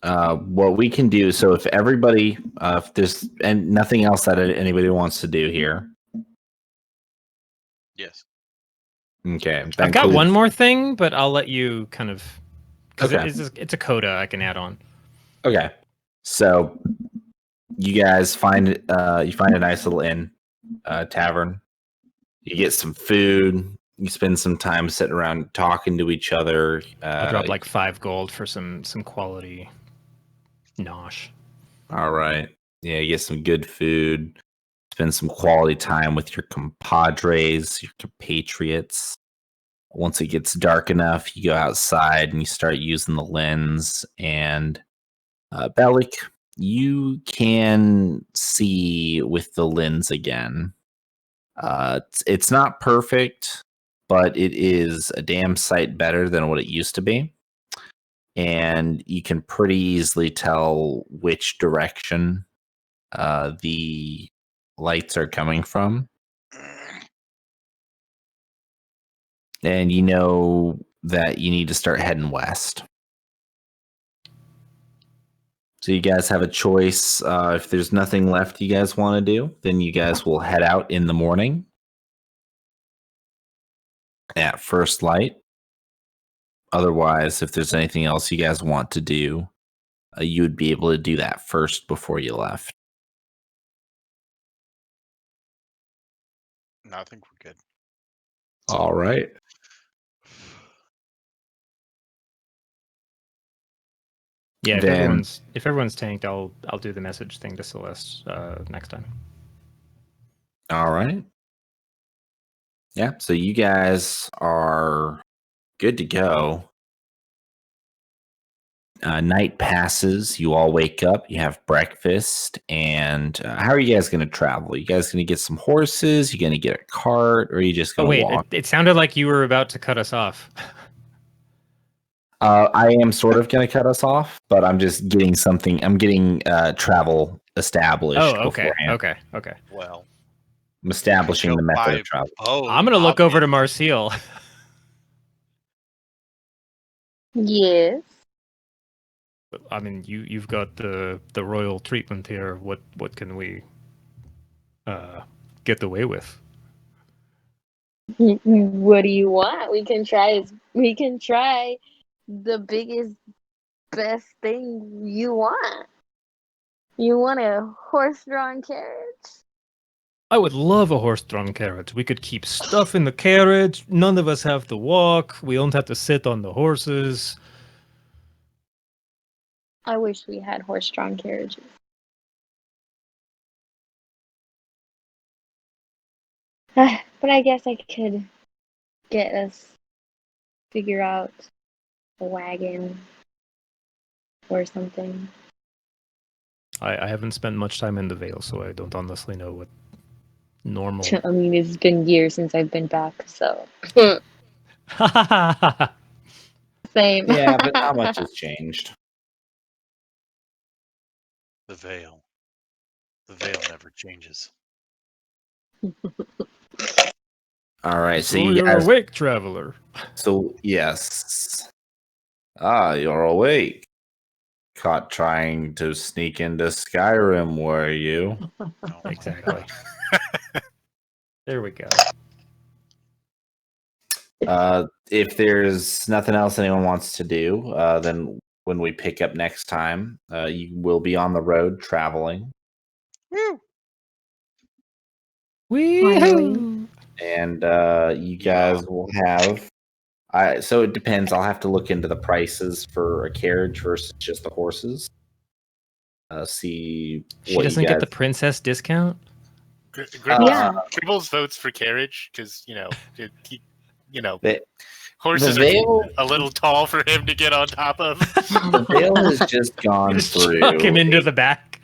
Speaker 1: What we can do, so if everybody, if there's and nothing else that anybody wants to do here.
Speaker 6: Yes.
Speaker 1: Okay.
Speaker 4: I've got one more thing, but I'll let you kind of, because
Speaker 1: Okay.
Speaker 4: it's a coda I can add on.
Speaker 1: Okay. So you guys find a nice little inn, tavern. You get some food. You spend some time sitting around talking to each other.
Speaker 4: I'll drop like 5 gold for some quality nosh.
Speaker 1: All right. Yeah, you get some good food. Spend some quality time with your compadres, your compatriots. Once it gets dark enough, you go outside and you start using the lens. And Bellic, you can see with the lens again. It's not perfect, but it is a damn sight better than what it used to be. And you can pretty easily tell which direction the lights are coming from. And you know that you need to start heading west. So you guys have a choice. If there's nothing left you guys want to do, then you guys will head out in the morning at first light. Otherwise, if there's anything else you guys want to do, you would be able to do that first before you left.
Speaker 6: No, I think we're good.
Speaker 1: All right.
Speaker 4: Yeah,
Speaker 1: Then-
Speaker 4: if everyone's tanked, I'll do the message thing to Celeste next time.
Speaker 1: All right. Yeah, so you guys are good to go. Night passes. You all wake up. You have breakfast. And how are you guys going to travel? You guys going to get some horses? You going to get a cart? Or are you just
Speaker 4: Oh,
Speaker 1: going to
Speaker 4: wait,
Speaker 1: walk?
Speaker 4: it sounded like you were about to cut us off.
Speaker 1: I am sort of going to cut us off, but I'm just getting something. I'm getting travel established.
Speaker 4: Oh, okay,
Speaker 1: beforehand.
Speaker 4: okay.
Speaker 6: Well,
Speaker 1: I'm establishing
Speaker 6: go
Speaker 1: the method
Speaker 6: buy
Speaker 1: of travel.
Speaker 4: I'm going to look over to Marcial.
Speaker 3: Yes.
Speaker 4: I mean, you've got the royal treatment here. What can we get away with?
Speaker 3: What do you want? We can try the biggest, best thing you want. You want a horse-drawn carriage?
Speaker 4: I would love a horse-drawn carriage. We could keep stuff in the carriage. None of us have to walk. We don't have to sit on the horses.
Speaker 3: I wish we had horse-drawn carriages. But I guess I could get us figure out a wagon or something.
Speaker 4: I haven't spent much time in the Vale, so I don't honestly know what normal.
Speaker 3: I mean, it's been years since I've been back, so same.
Speaker 1: Yeah, but not much has changed.
Speaker 6: The veil. The veil never changes.
Speaker 1: All right, so
Speaker 4: So
Speaker 1: you
Speaker 4: you're
Speaker 1: guys.
Speaker 4: awake, traveler.
Speaker 1: So yes. You're awake. Caught trying to sneak into Skyrim, were you?
Speaker 4: Exactly. There we go.
Speaker 1: If there's nothing else anyone wants to do, then when we pick up next time, you will be on the road traveling.
Speaker 4: Wee-hoo!
Speaker 1: And you guys will have. So it depends. I'll have to look into the prices for a carriage versus just the horses. See
Speaker 4: She
Speaker 1: what
Speaker 4: doesn't
Speaker 1: you
Speaker 4: get
Speaker 1: guys.
Speaker 4: the princess discount.
Speaker 3: Yeah.
Speaker 7: Gribbles votes for carriage because
Speaker 1: The-
Speaker 7: horses
Speaker 1: the
Speaker 7: are
Speaker 1: Vale-
Speaker 7: a little tall for him to get on top of.
Speaker 1: The Vale has just gone
Speaker 4: Just
Speaker 1: through
Speaker 4: chuck him into the back.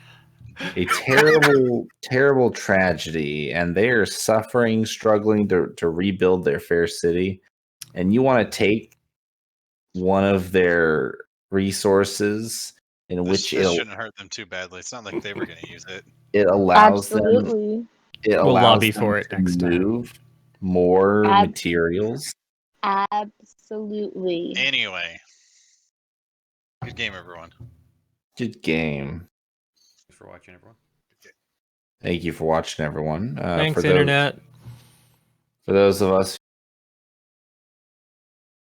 Speaker 1: a terrible, terrible tragedy, and they are suffering, struggling to rebuild their fair city. And you want to take one of their resources in which
Speaker 6: This shouldn't hurt them too badly. It's not like they were going to use it.
Speaker 1: it allows them.
Speaker 3: Absolutely.
Speaker 1: It
Speaker 4: We'll
Speaker 1: allows
Speaker 4: lobby
Speaker 1: them
Speaker 4: for it
Speaker 1: to
Speaker 4: next time.
Speaker 1: move more materials.
Speaker 3: Absolutely.
Speaker 6: Anyway. Good game, everyone.
Speaker 1: Good game.
Speaker 2: Thanks for watching, everyone.
Speaker 1: Thank you for watching, everyone.
Speaker 4: Thanks,
Speaker 1: for those-
Speaker 4: Internet.
Speaker 1: For those of us